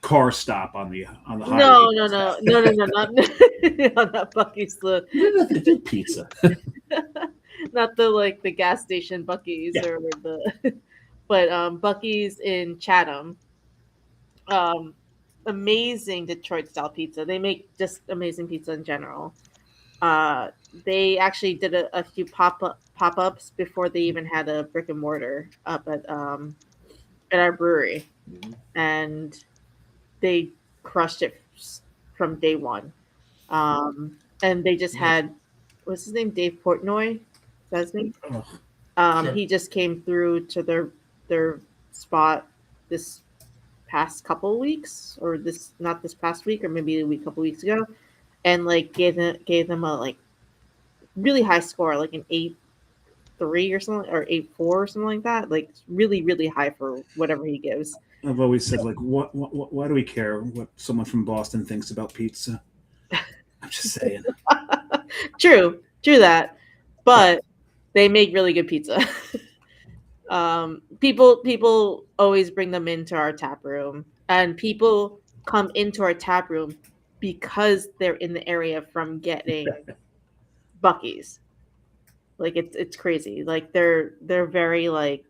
car stop on the highway. No, not not Buc-ee's. They did pizza. Not the gas station Buc-ee's Yeah. or but Buc-ee's in Chatham. Amazing Detroit style pizza. They make just amazing pizza in general. They actually did a few pop-ups before they even had a brick and mortar up at our brewery, and they crushed it from day one. And they just had, what's his name, Dave Portnoy? Is that his name? Sure. He just came through to their spot this past couple weeks, or not this past week, or maybe a couple weeks ago, and gave them a really high score, like an 8.3 or something, or 8.4 or something like that. Like really, really high for whatever he gives. I've always said, why do we care what someone from Boston thinks about pizza? I'm just saying. True that, but they make really good pizza. People always bring them into our tap room, and people come into our tap room because they're in the area from getting Buc-ee's. It's crazy. They're very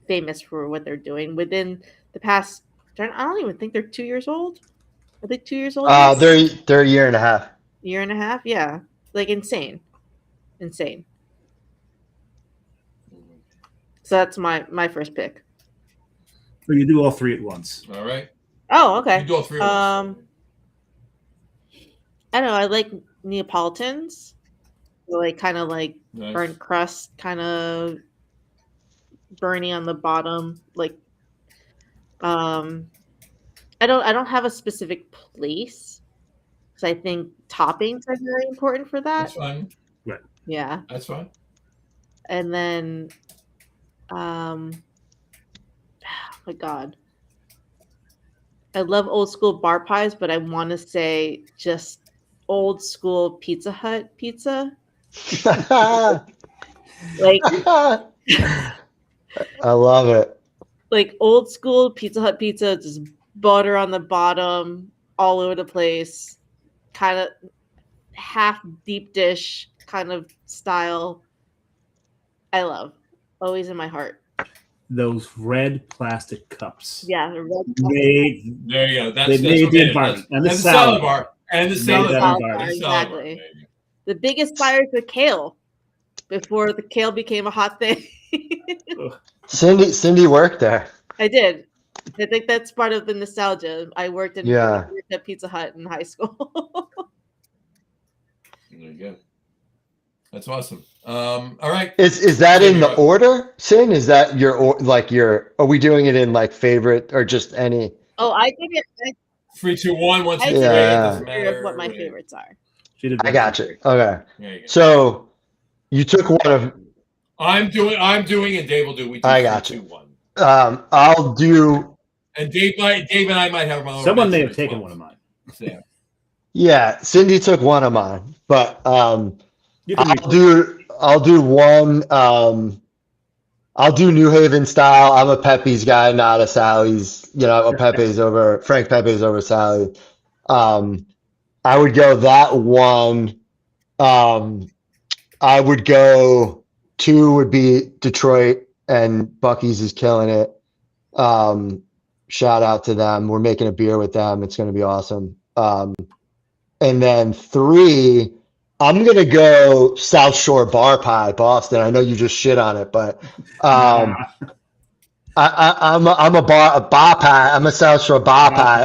famous for what they're doing. Within the past, I don't even think they're 2 years old. Are they 2 years old? They're a year and a half. Year and a half, yeah. Insane. So that's my first pick. So you do all three at once. All right. Oh, okay. You do all three at once. I don't know. I like Neapolitans. So kind of Nice. burnt crust, kind of burny on the bottom. I don't have a specific place because I think toppings are very important for that. That's fine. Right. Yeah. That's fine. And then, oh my God. I love old school bar pies, but I want to say just old school Pizza Hut pizza. I love it. Old school Pizza Hut pizza, just butter on the bottom, all over the place, kind of half deep dish kind of style. I love. Always in my heart. Those red plastic cups. Yeah, the red There you go. That's made the okay. environment. And the salad salad bar. And the Made salad that bar. environment. The salad bar, Exactly. baby. The biggest buyers were kale before the kale became a hot thing. Cindy worked there. I did. I think that's part of the nostalgia. I worked at Pizza Hut in high school. There you go. That's awesome. All right. Is that in the order, Sin? Is that are we doing it in favorite or just any? Oh, I did it. 3, 2, 1, 1, 2, 3. I Doesn't did matter. what my favorites are. I got you. Okay. There you go. So you took one of. I'm doing, and Dave will do. We do I 3, got 2, you. 1. I'll do. And Dave and I might have our own. Someone may answer have as taken well. one of mine. Yeah. Yeah, Cindy took one of mine, but You can I'll do one. I'll do New Haven style. I'm a Pepe's guy, not a Sally's. Frank Pepe's over Sally. I would go that one. I would go 2 would be Detroit, and Buc-ee's is killing it. Shout out to them. We're making a beer with them. It's going to be awesome. And then 3, I'm going to go South Shore Bar Pie, Boston. I know you just shit on it, but I'm a bar pie. I'm a South Shore bar pie.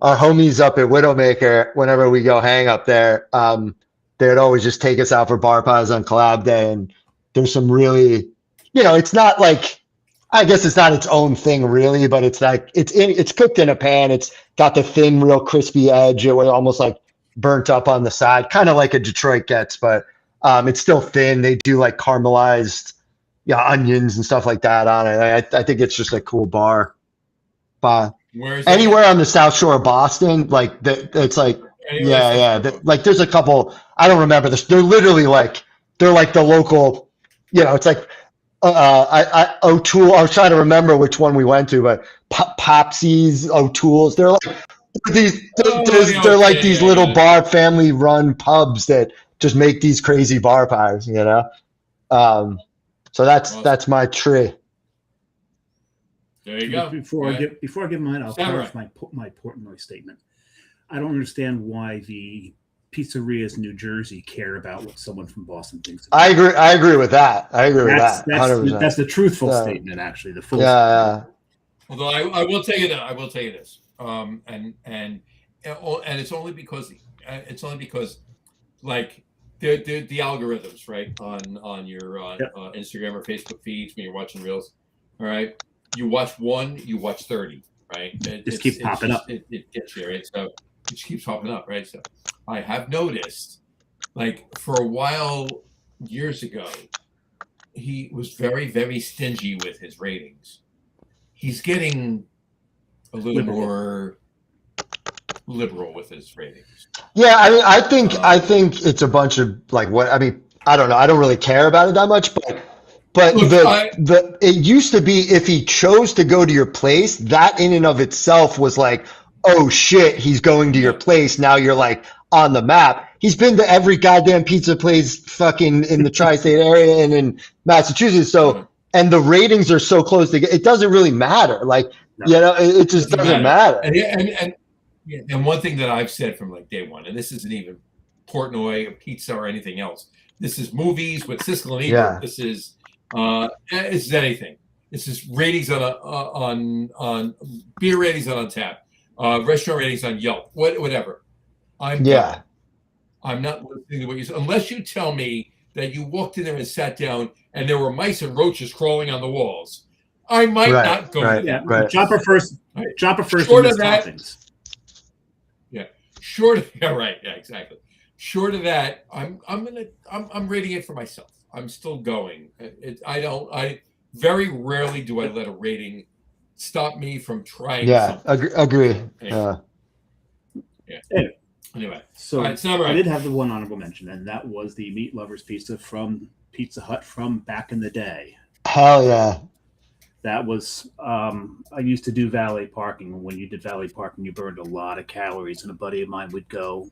Our homies up at Widowmaker, whenever we go hang up there, they'd always just take us out for bar pies on collab day. And there's some really, it's not I guess it's not its own thing really, but it's it's cooked in a pan. It's got the thin, real crispy edge. It was almost burnt up on the side, kind of like a Detroit gets, but it's still thin. They do caramelized onions and stuff like that on it. I think it's just a cool bar. Where is that? Anywhere on the South Shore of Boston, like it's like Anywhere yeah, South yeah. Shore. Like there's a couple. I don't remember this. They're literally like they're like the local. It's like O'Toole. I was trying to remember which one we went to, but Popsies, O'Toole's. They're like these. They're like these little bar family run pubs that just make these crazy bar pies. So that's my tree. There you go. Before I give mine, I'll Samurai. finish my Portnoy statement. I don't understand why the pizzerias in New Jersey care about what someone from Boston thinks. I agree with that. I agree with that. 100%. That's the truthful statement, actually. The full. Yeah. Although I will tell you that this, and it's only because like the algorithms, right, on your Instagram or Facebook feeds when you're watching reels. All right, you watch one, you watch 30, right? It keeps popping up. It gets you, right? So it just keeps popping up, right? So I have noticed, like for a while years ago, he was very, very stingy with his ratings. He's getting a little more liberal with his ratings. Yeah, I think it's a bunch of like what I don't know. I don't really care about it that much, but look, it used to be if he chose to go to your place, that in and of itself was like, oh shit, he's going to your place. Now you're like on the map. He's been to every goddamn pizza place fucking in the tri-state area and in Massachusetts. So, and the ratings are so close together, it doesn't really matter. Like, it just doesn't matter. And one thing that I've said from like day one, and this isn't even Portnoy or pizza or anything else. This is movies with Siskel and Ebert. Yeah. This is anything. This is ratings on beer ratings on Untappd, restaurant ratings on Yelp, whatever. I'm not listening to what you say unless you tell me that you walked in there and sat down and there were mice and roaches crawling on the walls. I might not go to that. Right. John prefers Short of that, toppings. Exactly. Short of that, I'm rating it for myself. I'm still going. I very rarely do I let a rating stop me from trying something. Agree. Anyway, so I did have the one honorable mention, and that was the Meat Lovers Pizza from Pizza Hut from back in the day. Hell yeah. That was, I used to do valet parking. When you did valet parking, you burned a lot of calories, and a buddy of mine would go.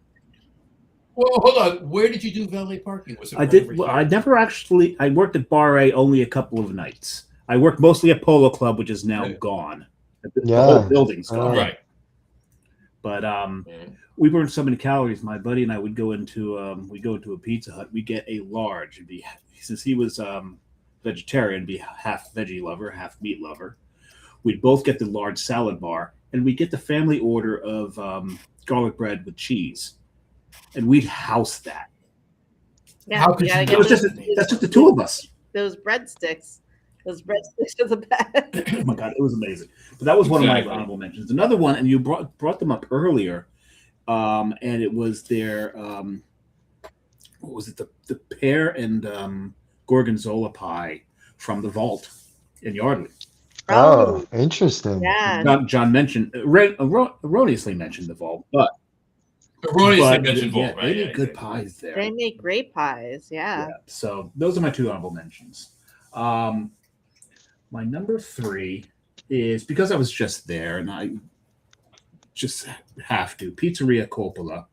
Well, hold on. Where did you do valet parking? Was it I never actually. I worked at Bar A only a couple of nights. I worked mostly at Polo Club, which is now gone. The whole building's gone. Right. But we burned so many calories. My buddy and I would go into a Pizza Hut. We get a large. Since he was vegetarian, be half veggie lover, half meat lover. We'd both get the large salad bar, and we'd get the family order of garlic bread with cheese, and we'd house that. Yeah, How could you? That's just the two of us. Those breadsticks are the best. Oh my god, it was amazing. But that was one of my honorable mentions. Another one, and you brought them up earlier, and it was their what was it? The pear and gorgonzola pie from the Vault in Yardley. Oh, interesting. Yeah. John mentioned erroneously mentioned the Vault, but mentioned Vault, right? They make good pies there. They make great pies, yeah. So those are my two honorable mentions. My number 3 is because I was just there, and I just have to. Pizzeria Coppola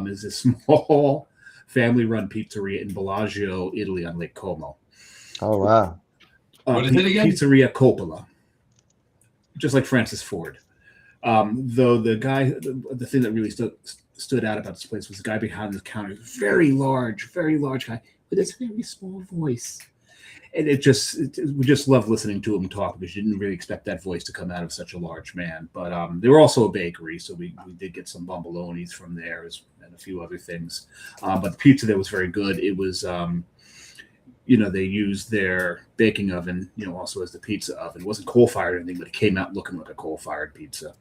is a small family-run pizzeria in Bellagio, Italy, on Lake Como. Oh wow! What is it again? Pizzeria Coppola, just like Francis Ford. Though the guy, the thing that really stood out about this place was the guy behind the counter, very large guy with his very small voice. And we just loved listening to him talk because you didn't really expect that voice to come out of such a large man. But they were also a bakery, so we did get some bombolonis from there and a few other things. But the pizza there was very good. It was, they used their baking oven, also as the pizza oven. It wasn't coal-fired or anything, but it came out looking like a coal-fired pizza.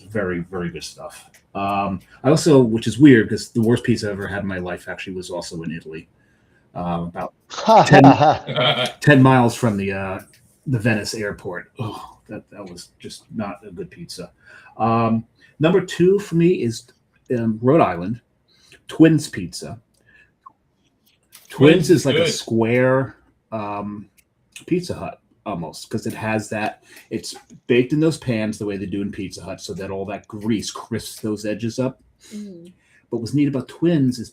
Very, very good stuff. I also, which is weird because the worst pizza I ever had in my life actually was also in Italy. About 10 miles from the Venice airport. Oh, That was just not a good pizza. Number 2 for me is Rhode Island Twins Pizza. Twins is like a square Pizza Hut almost, because it has that. It's baked in those pans the way they do in Pizza Hut, so that all that grease crisps those edges up. Mm. But what's neat about Twins is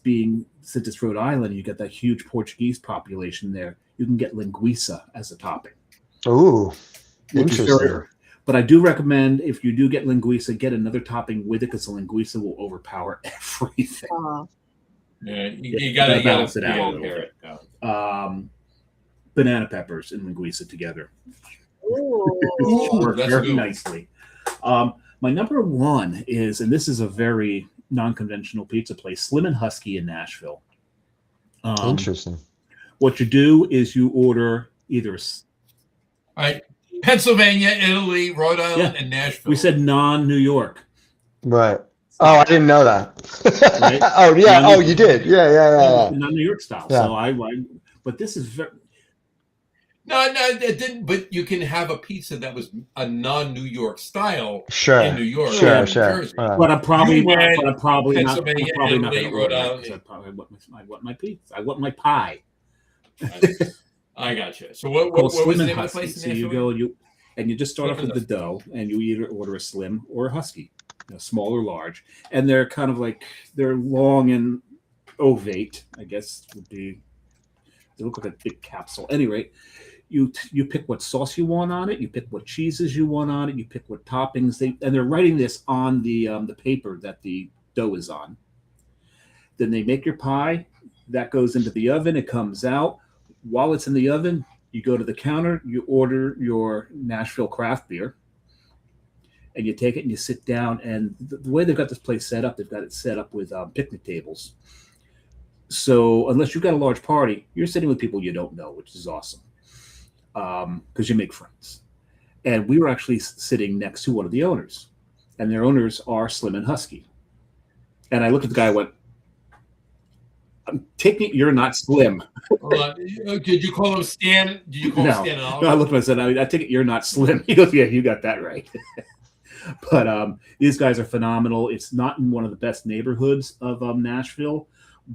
since it's Rhode Island, you got that huge Portuguese population there. You can get linguiça as a topping. Ooh, interesting. But I do recommend, if you do get linguiça, get another topping with it, because the linguiça will overpower everything. Yeah, you gotta balance it out. Banana peppers and linguiça together. Ooh. Work very nicely. My number 1 is, and this is a very non-conventional pizza place, Slim and Husky in Nashville. Interesting. What you do is you order either. All right, Pennsylvania, Italy, Rhode Island, and Nashville. We said non-New York. Right. Oh, I didn't know that. Right? Oh, yeah. Oh, you did. Yeah. Not New York style. Yeah. So but this is very. No, it didn't. But you can have a pizza that was a non-New York style in New York, sure. New Jersey. But I'm probably not. Pennsylvania, going to Rhode order Island. I want my pizza. I want my pie. I got you. So what was the name of the place? So you go and you just start off with the dough, and you either order a Slim or a Husky, small or large, and they're kind of like they're long and ovate. I guess would be. They look like a big capsule. Anyway. You pick what sauce you want on it. You pick what cheeses you want on it. You pick what toppings and they're writing this on the paper that the dough is on. Then they make your pie. That goes into the oven. It comes out. While it's in the oven, you go to the counter. You order your Nashville craft beer, and you take it and you sit down. And the way they've got this place set up, they've got it set up with picnic tables. So unless you've got a large party, you're sitting with people you don't know, which is awesome. Because you make friends. And we were actually sitting next to one of the owners, and their owners are Slim and Husky. And I looked at the guy and went, I'm taking it you're not Slim. Did you call him Stan? Did you call him Stan? No, I looked at him and said, I take it you're not Slim. He goes, yeah, you got that right. But these guys are phenomenal. It's not in one of the best neighborhoods of Nashville,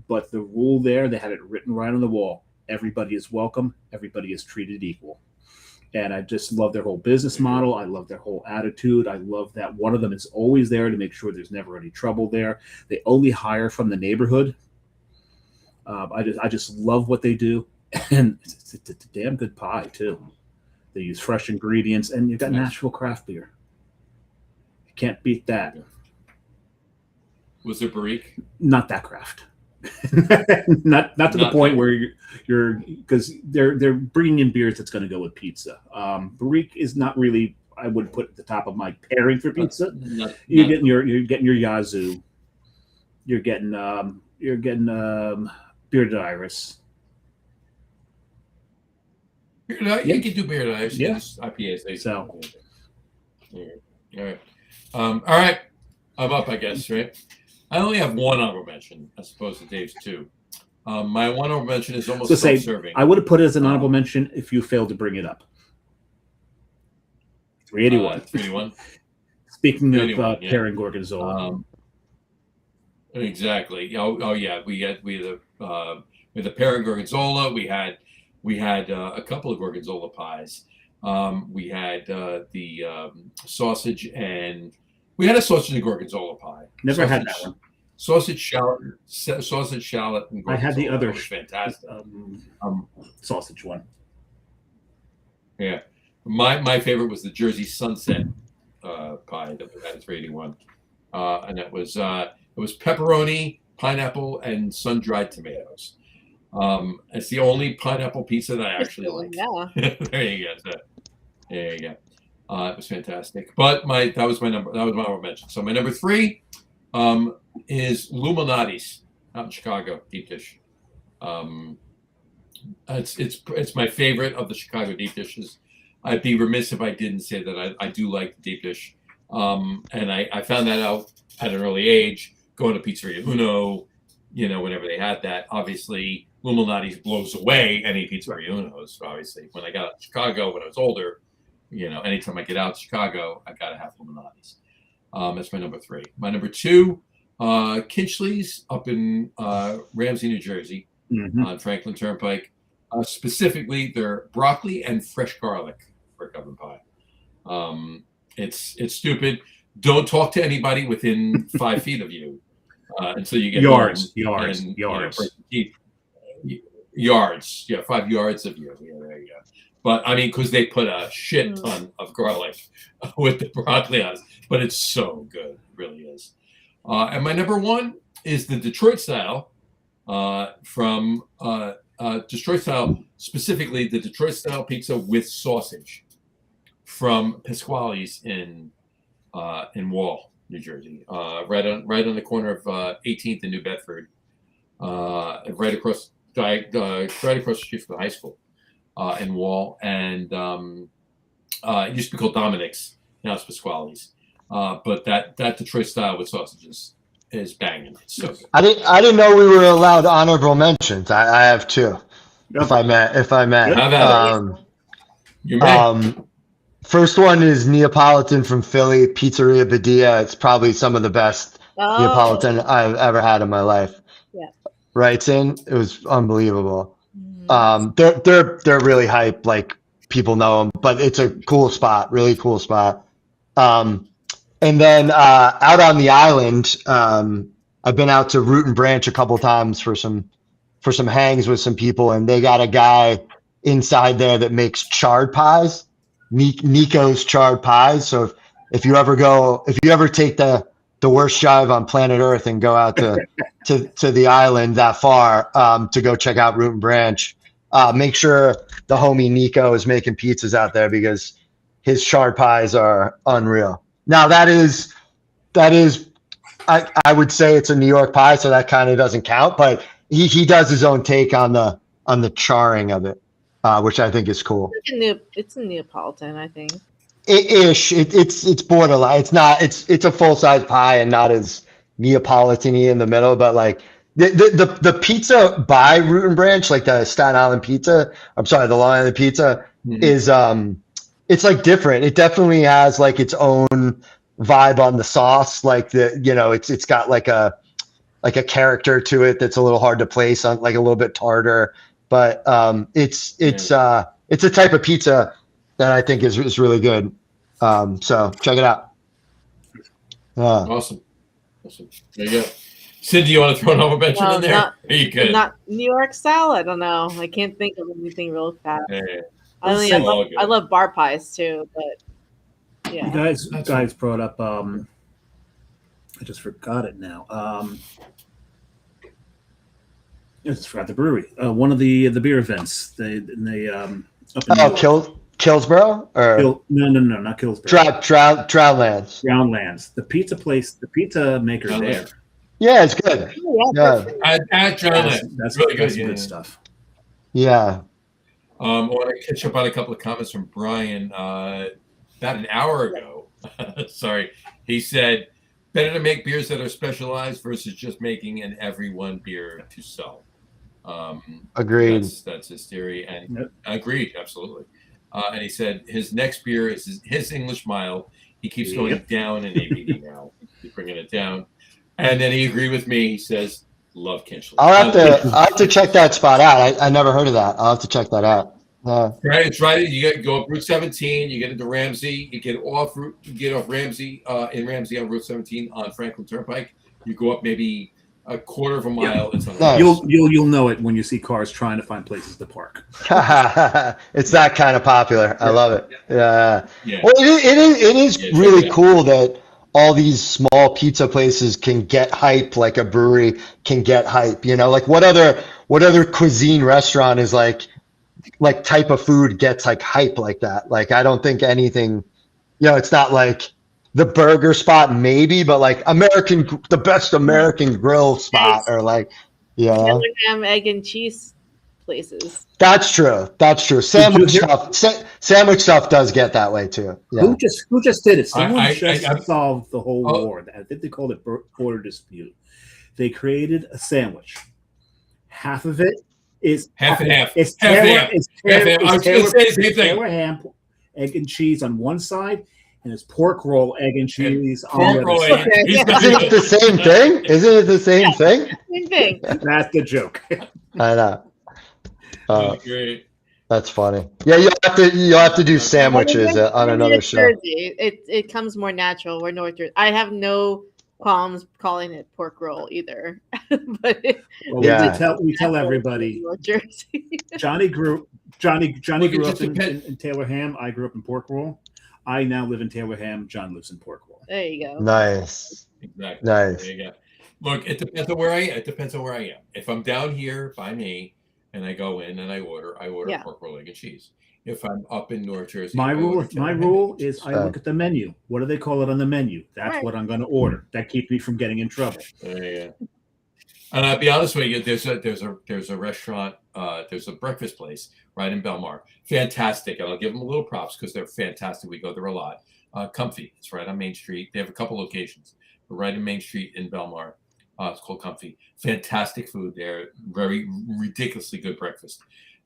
but the rule there, they have it written right on the wall. Everybody is welcome. Everybody is treated equal. And I just love their whole business model. I love their whole attitude. I love that one of them is always there to make sure there's never any trouble there. They only hire from the neighborhood. I just love what they do. And it's a damn good pie, too. They use fresh ingredients, and you've got Nashville craft beer. You can't beat that. Was there Barrique? Not that craft. not to the point where you're because they're bringing in beers that's going to go with pizza. Barrique is not really, I would put at the top of my pairing for pizza. You're getting your Yazoo. You're getting Bearded Iris. You can do Bearded Iris. Yeah. IPAs. So. Yeah. All right. I'm up, I guess, right? I only have one honorable mention, as opposed to Dave's two. My one honorable mention is almost self-serving. I would have put it as an honorable mention if you failed to bring it up. 381. 381. Speaking of pairing Gorgonzola. Exactly. Oh yeah. We had the pairing Gorgonzola. We had a couple of Gorgonzola pies. We had the sausage and. We had a sausage and Gorgonzola pie. Never had that one. Sausage shallot, and Gorgonzola. I had the other fantastic sausage one. Yeah, my favorite was the Jersey Sunset pie that we had at 381, and it was pepperoni, pineapple, and sun-dried tomatoes. It's the only pineapple pizza that I actually like. Yeah. There you go. There you go. It was fantastic, but that was my honorable mention. So my number 3 is Luminati's out in Chicago deep dish. It's my favorite of the Chicago deep dishes. I'd be remiss if I didn't say that I do like the deep dish, and I found that out at an early age going to Pizzeria Uno. Whenever they had that, obviously Luminati's blows away any Pizzeria Unos. Obviously, when I got out to Chicago when I was older. anytime I get out to Chicago, I gotta have Illuminati's. That's my number 3. My number 2, Kinchley's up in Ramsey, New Jersey, on Franklin Turnpike. Specifically, their broccoli and fresh garlic brick oven pie. It's stupid. Don't talk to anybody within 5 feet of you until you get yards. Yards. Yeah, 5 yards of you. Yeah, there you go. But I mean, because they put a shit ton of garlic with the broccoli on it, but it's so good, it really is. And my number 1 is the Detroit style from Detroit style, specifically the Detroit style pizza with sausage from Pasquale's in Wall, New Jersey, right on the corner of 18th and New Bedford, right across the street from the high school in Wall, and it used to be called Dominic's. Now it's Pasquale's. But that Detroit style with sausages is banging. It's so good. I didn't know we were allowed honorable mentions. I have 2, if I may. You may. First one is Neapolitan from Philly, Pizzeria Badia. It's probably some of the best Neapolitan I've ever had in my life. Yeah. Right, Sin? It was unbelievable. They're really hype, like people know them, but it's a cool spot, really cool spot. And then out on the island, I've been out to Root and Branch a couple times for some hangs with some people, and they got a guy inside there that makes charred pies. Nico's charred pies. So if you ever take the worst drive on planet Earth and go out to the island that far to go check out Root and Branch, make sure the homie Nico is making pizzas out there, because his charred pies are unreal. Now that is I would say it's a New York pie, so that kind of doesn't count, but he does his own take on the charring of it. Which I think is cool. It's a Neapolitan, I think. It's borderline. It's not. It's a full size pie and not as Neapolitan-y in the middle. But like the pizza by Root and Branch, like the Staten Island pizza. I'm sorry, the Long Island pizza is it's like different. It definitely has like its own vibe on the sauce. Like it's got like a character to it that's a little hard to place on, like a little bit tartar. But it's a type of pizza that I think is really good. So check it out. Awesome. There you go. Sid, do you want to throw an honorable mention in there? Are you good? Not New York style. I don't know. I can't think of anything real fast. Yeah. I love bar pies too, but yeah. You guys brought up. I just forgot it now. I just forgot the brewery. One of the beer events. They up in Killsborough or no, not Killsborough. Drownlands. Drownlands. The pizza place, the pizza maker there. Yeah, it's good. Yeah. At Drownlands. That's really good. Good stuff. Yeah. I want to catch up on a couple of comments from Brian. About an hour ago, sorry, he said, better to make beers that are specialized versus just making an everyone beer to sell. Agreed. That's his theory, and agreed, absolutely. And he said his next beer is his English mild. He keeps going down in ABD now. He's bringing it down, and then he agreed with me. He says, "Love Kinchley." I'll have to check that spot out. I never heard of that. I'll have to check that out. Right, it's right. You go up Route 17. You get into Ramsey. You get off Ramsey in Ramsey on Route 17 on Franklin Turnpike. You go up maybe a quarter of a mile. It's on nice. You'll know it when you see cars trying to find places to park. It's that kind of popular. I love it. Yeah. Well, it is really cool that all these small pizza places can get hype like a brewery can get hype. Like what other cuisine restaurant is like type of food gets like hype like that. Like I don't think anything, it's not like the burger spot maybe, but like the best American grill spot or like, Ham, egg and cheese places. That's true. Sandwich stuff does get that way too. Yeah. Who just did it? Someone solved the whole war. I think they called it border dispute. They created a sandwich. Half of it is half and half. It's half Taylor, half. it's Half half. I was going to say the same thing. Taylor ham egg and cheese on one side, and it's pork roll, egg and cheese on Pork the roll, other egg and side. cheese. Isn't it the same thing? Isn't it the same thing? Same thing. That's the joke. I know. That's great. That's funny. Yeah, you'll have to do sandwiches on another show. Jersey, it comes more natural. We're North Jersey. I have no qualms calling it pork roll either. But Well, Yeah. we tell everybody. North Jersey. Johnny grew up just in Taylorham. I grew up in Pork Roll. I now live in Taylorham. John lives in Pork Roll. There you go. Nice. Exactly. Nice. There you go. Look, it depends on where I am. It depends on where I am. If I'm down here by me and I go in and I order Yeah. pork roll, egg and cheese. If I'm up in North Jersey, My I rule order Taylor ham and is cheese. I look at the menu. What do they call it on the menu? That's Right. what I'm going to order. That keeps me from getting in trouble. Yeah. And I'll be honest with you, there's a restaurant, there's a breakfast place right in Belmar. Fantastic. And I'll give them a little props because they're fantastic. We go there a lot. Comfy. It's right on Main Street. They have a couple locations, but right in Main Street in Belmar. It's called Comfy. Fantastic food there. Very ridiculously good breakfast.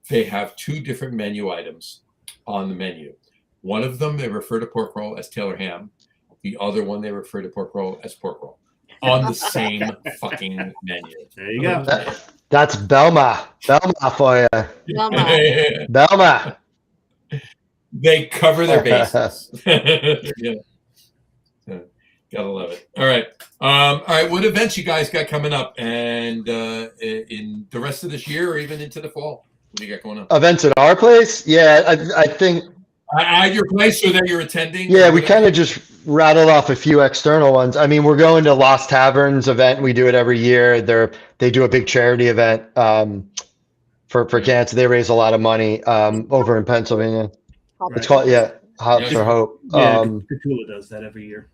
They have 2 different menu items on the menu. One of them, they refer to pork roll as Taylor ham. The other one, they refer to pork roll as pork roll. On the same fucking menu. There you go. That's Belma. Belma for you. Belma. Belma. They cover their bases. Yeah. Gotta love it. All right. What events you guys got coming up, and in the rest of this year, or even into the fall? What do you got going on? Events at our place? Yeah, I think. At your place, so that you're attending? Yeah, we kind of just rattled off a few external ones. I mean, we're going to Lost Taverns event. We do it every year. They do a big charity event for cancer. They raise a lot of money over in Pennsylvania. It's called Hops for Hope. Yeah, Cthulhu does that every year.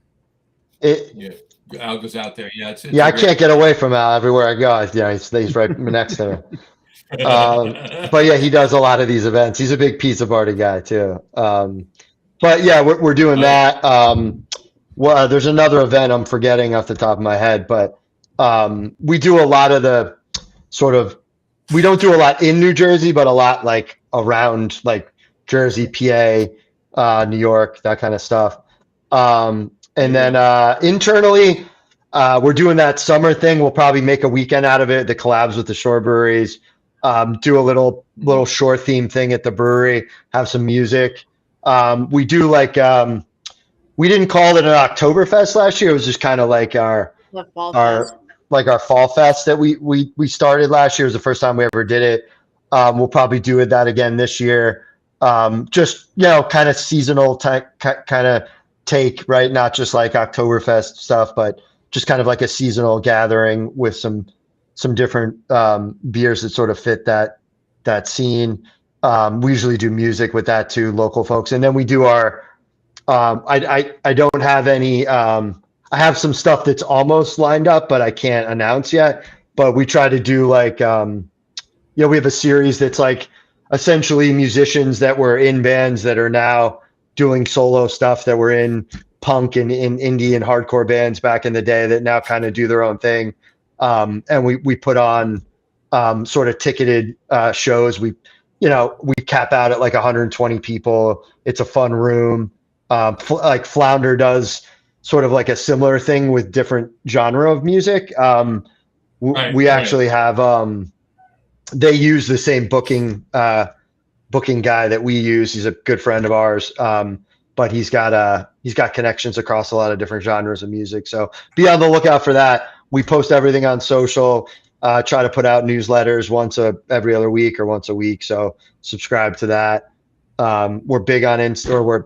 Al goes out there. Yeah, I can't get away from Al everywhere I go. He's right next to me. But yeah, he does a lot of these events. He's a big pizza party guy too. But yeah, we're doing that. Well, there's another event I'm forgetting off the top of my head, but we do a lot of the sort of, we don't do a lot in New Jersey, but a lot like around like Jersey, PA, New York, that kind of stuff. And then internally, we're doing that summer thing. We'll probably make a weekend out of it. The collabs with the shore breweries. Do a little shore theme thing at the brewery. Have some music. We do like we didn't call it an Oktoberfest last year. It was just kind of like our fall fest that we started last year. It was the first time we ever did it. We'll probably do that again this year. Just kind of seasonal kind of take, right? Not just like Oktoberfest stuff, but just kind of like a seasonal gathering with some different beers that sort of fit that scene. We usually do music with that too, local folks, and then we do our. I don't have any. I have some stuff that's almost lined up, but I can't announce yet. But we try to do like, we have a series that's like essentially musicians that were in bands that are now doing solo stuff that were in punk and in indie and hardcore bands back in the day that now kind of do their own thing. And we put on sort of ticketed shows. We cap out at like 120 people. It's a fun room. Like Flounder does sort of like a similar thing with different genre of music. We actually have they use the same booking guy that we use. He's a good friend of ours. But he's got connections across a lot of different genres of music. So be on the lookout for that. We post everything on social, try to put out newsletters every other week or once a week. So subscribe to that. We're big on we're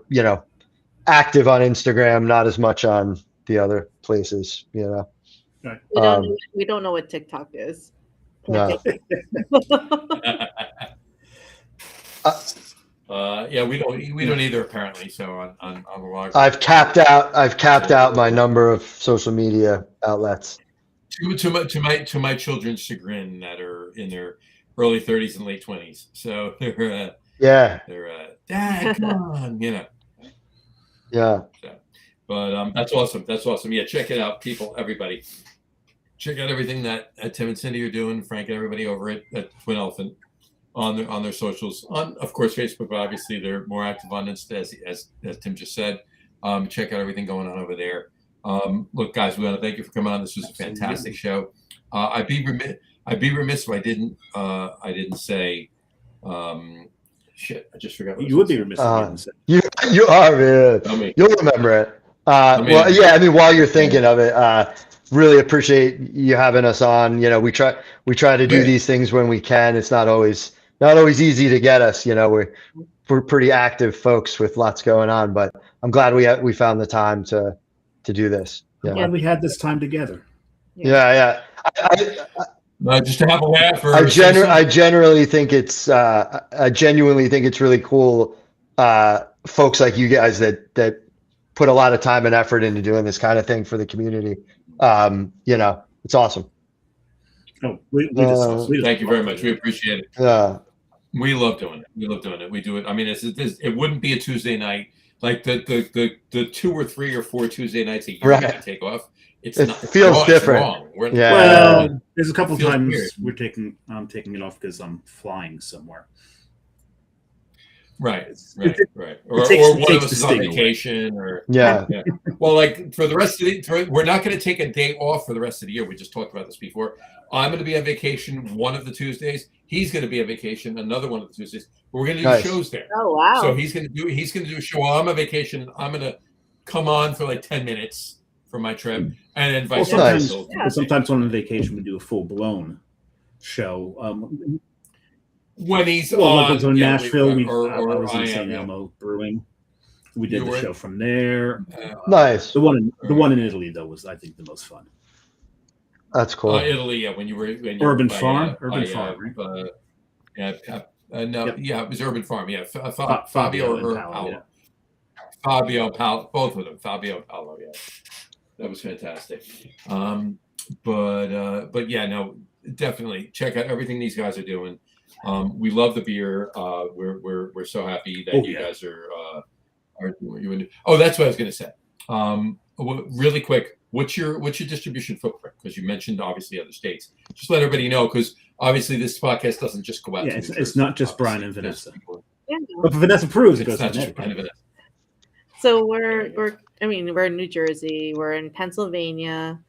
active on Instagram, not as much on the other places, Right. We don't know what TikTok is. No. We don't either apparently. So on the log, I've capped out my number of social media outlets. To my children's chagrin, that are in their early 30s and late 20s. So they're Dad, come on, Yeah. So, but that's awesome. That's awesome. Yeah, check it out, people. Everybody, check out everything that Tim and Cindy are doing. Frank and everybody over at Twin Elephant. on their socials, on of course Facebook, but obviously they're more active on Insta, as Tim just said. Check out everything going on over there. Look, guys, we want to thank you for coming on. This was a fantastic show. I'd be remiss if I didn't say. Shit, I just forgot. What You would be remiss if you didn't say. You are, man. You'll remember it. Well, yeah. I mean, while you're thinking of it, really appreciate you having us on. You know, we try to do these things when we can. It's not always easy to get us. You know, we're pretty active folks with lots going on, but I'm glad we found the time to do this. I'm glad we had this time together. Yeah. Just to have a laugh. I genuinely think it's really cool, folks like you guys that put a lot of time and effort into doing this kind of thing for the community. You know, it's awesome. Oh, thank you very much. We appreciate it. Yeah, we love doing it. We do it. I mean, it wouldn't be a Tuesday night like the 2 or 3 or 4 Tuesday nights a year right. We take off. It feels different. Yeah. Well, there's a couple times I'm taking it off because I'm flying somewhere. Right. Or one of us is on vacation, or yeah. Well, like for the rest of we're not going to take a day off for the rest of the year. We just talked about this before. I'm going to be on vacation one of the Tuesdays. He's going to be on vacation another one of the Tuesdays. But we're going to do shows there. Oh wow! So he's going to do a show while I'm on vacation. And I'm going to come on for like 10 minutes for my trip, and then vice versa. Sometimes on vacation we do a full blown show. When he's on Nashville, I was in St. Elmo Brewing. We did the show from there. Nice. The one in Italy though was, I think, the most fun. That's cool. Italy, yeah. When you were Urban Farm, right? It was Urban Farm. Yeah, Fabio or Paolo. Yeah. Fabio, Paolo, both of them. Fabio, Paolo. Yeah, that was fantastic. But yeah, no, definitely check out everything these guys are doing. We love the beer. We're so happy that you guys are doing. Oh, that's what I was going to say. Really quick, what's your distribution footprint? Because you mentioned obviously other states. Just let everybody know, because obviously this podcast doesn't just go out. Yeah, it's not just Brian and Vanessa. Yeah. But if Vanessa proves it goes not just Brian and Vanessa. So we're in New Jersey. We're in Pennsylvania.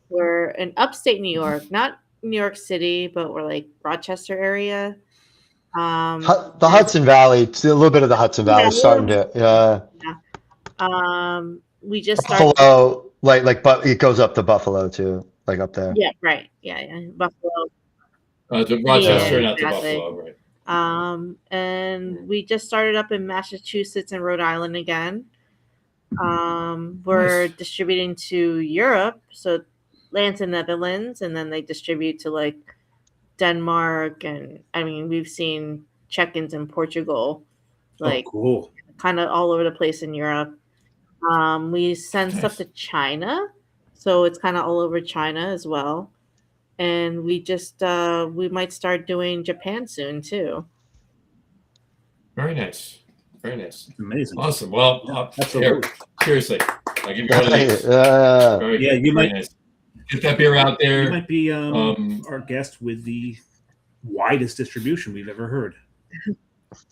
We're in upstate New York, not New York City, but we're like Rochester area. The Hudson Valley, a little bit of the Hudson Valley starting to, we just Buffalo, started, but it goes up to Buffalo too, like up there. Yeah, right. Yeah, Buffalo. To Rochester, not to Buffalo, right? And we just started up in Massachusetts and Rhode Island again. We're distributing to Europe, so Lance and Netherlands, and then they distribute to like Denmark, and I mean we've seen check-ins in Portugal, like cool. Kind of all over the place in Europe. We send stuff to China, so it's kind of all over China as well. And we just we might start doing Japan soon too. Very nice. Very nice. Amazing. Awesome. Well, seriously, I give you one of these. You might. Nice. Get that beer out there. You might be our guest with the widest distribution we've ever heard.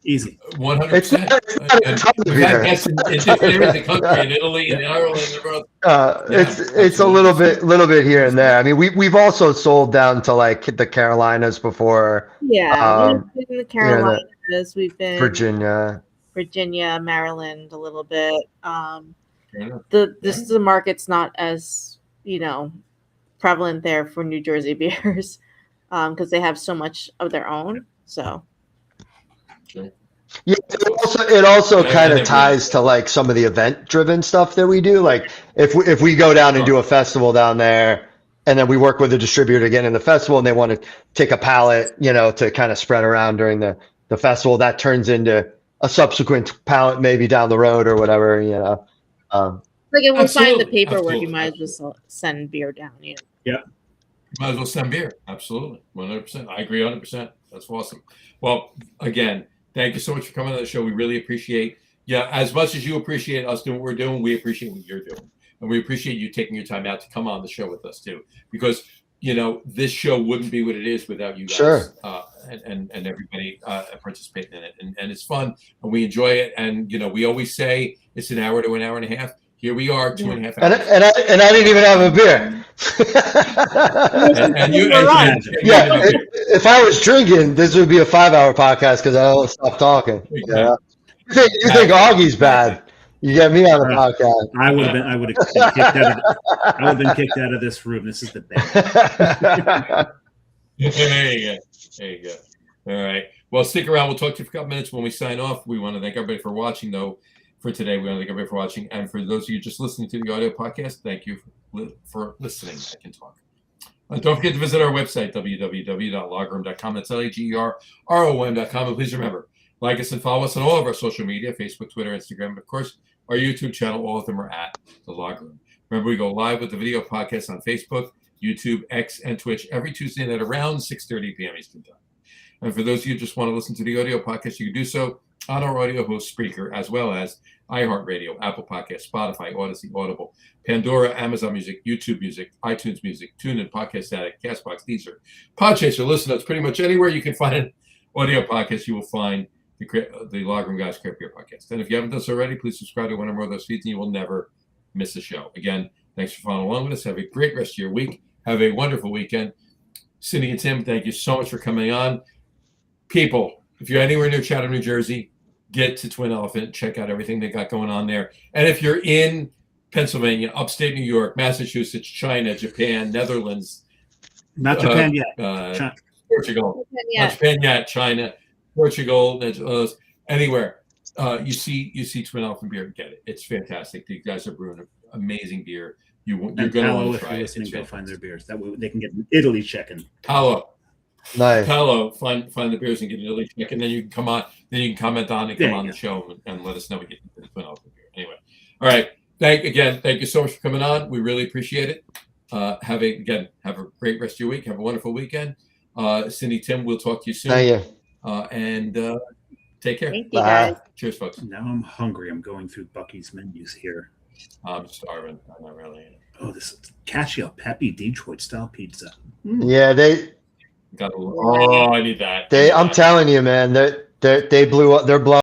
Easy. 100%. We've had guests in different areas of the country, in Italy, in Ireland, it's a little bit here and there. I mean, we've also sold down to like the Carolinas before. Yeah, we've been in the Carolinas. We've been Virginia, Maryland, a little bit. The market's not as prevalent there for New Jersey beers, because they have so much of their own. So. Yeah, it also kind of ties to like some of the event-driven stuff that we do. Like if we go down and do a festival down there, and then we work with a distributor again in the festival, and they want to take a pallet, to kind of spread around during the festival, that turns into a subsequent pallet maybe down the road or whatever. Like if we sign the paperwork, you might as well send beer down. Yeah. You might as well send beer. Absolutely. 100%. I agree 100%. That's awesome. Well, again, thank you so much for coming on the show. We really appreciate, as much as you appreciate us doing what we're doing, we appreciate what you're doing. And we appreciate you taking your time out to come on the show with us too. Because this show wouldn't be what it is without you guys. Sure. And everybody participating in it. And it's fun and we enjoy it. And, we always say it's an hour to an hour and a half. Here we are, 2.5 hours. And I didn't even have a beer. and you, yeah, if I was drinking, this would be a 5-hour podcast because I don't stop talking. Yeah. You think Augie's bad? You get me on the podcast. I would have been kicked out of this room. This is the best. There you go. All right. Well, stick around. We'll talk to you for a couple minutes when we sign off. We want to thank everybody for watching, though. For today, we want to thank everybody for watching. And for those of you just listening to the audio podcast, thank you for listening. I can talk. Don't forget to visit our website, www.logrom.com. That's LAGROM.com. And please remember, like us and follow us on all of our social media, Facebook, Twitter, Instagram, and of course, our YouTube channel. All of them are at The Log Room. Remember, we go live with the video podcast on Facebook, YouTube, X, and Twitch every Tuesday night around 6:30 p.m. Eastern Time. And for those of you who just want to listen to the audio podcast, you can do so on our audio host Spreaker, as well as iHeartRadio, Apple Podcasts, Spotify, Odyssey, Audible, Pandora, Amazon Music, YouTube Music, iTunes Music, TuneIn, Podcast Addict, Castbox, Deezer, Podchaser, Listen Notes. Pretty much anywhere you can find an audio podcast, you will find the Log Room Guys Craft Beer Podcast. And if you haven't done so already, please subscribe to one or more of those feeds, and you will never miss a show. Again, thanks for following along with us. Have a great rest of your week. Have a wonderful weekend. Cindy and Tim, thank you so much for coming on. People, if you're anywhere near Chatham, New Jersey, get to Twin Elephant. Check out everything they got going on there. And if you're in Pennsylvania, upstate New York, Massachusetts, China, Japan, Netherlands. Not Japan yet. Portugal. Not Japan yet. China, Portugal, anywhere. You see Twin Elephant beer, get it. It's fantastic. These guys are brewing amazing beer. You're going to want to try it. Listening, go find their beers. That way they can get Italy checking. Paolo. Nice. Paolo, find the beers and get an Italy check, and then you can come on. Then you can comment on and come on the show and let us know what you think of the Twin Elephant beer. Anyway, all right. Thank you so much for coming on. We really appreciate it. Have a great rest of your week. Have a wonderful weekend. Cindy, Tim, we'll talk to you soon. Thank you. And take care. Thank you, guys. Cheers, folks. Now I'm hungry. I'm going through Bucky's menus here. I'm starving. I'm not really. Oh, this Cacio Pepe Detroit style pizza. Yeah, I need that. I'm telling you, man, they blew up. They're blowing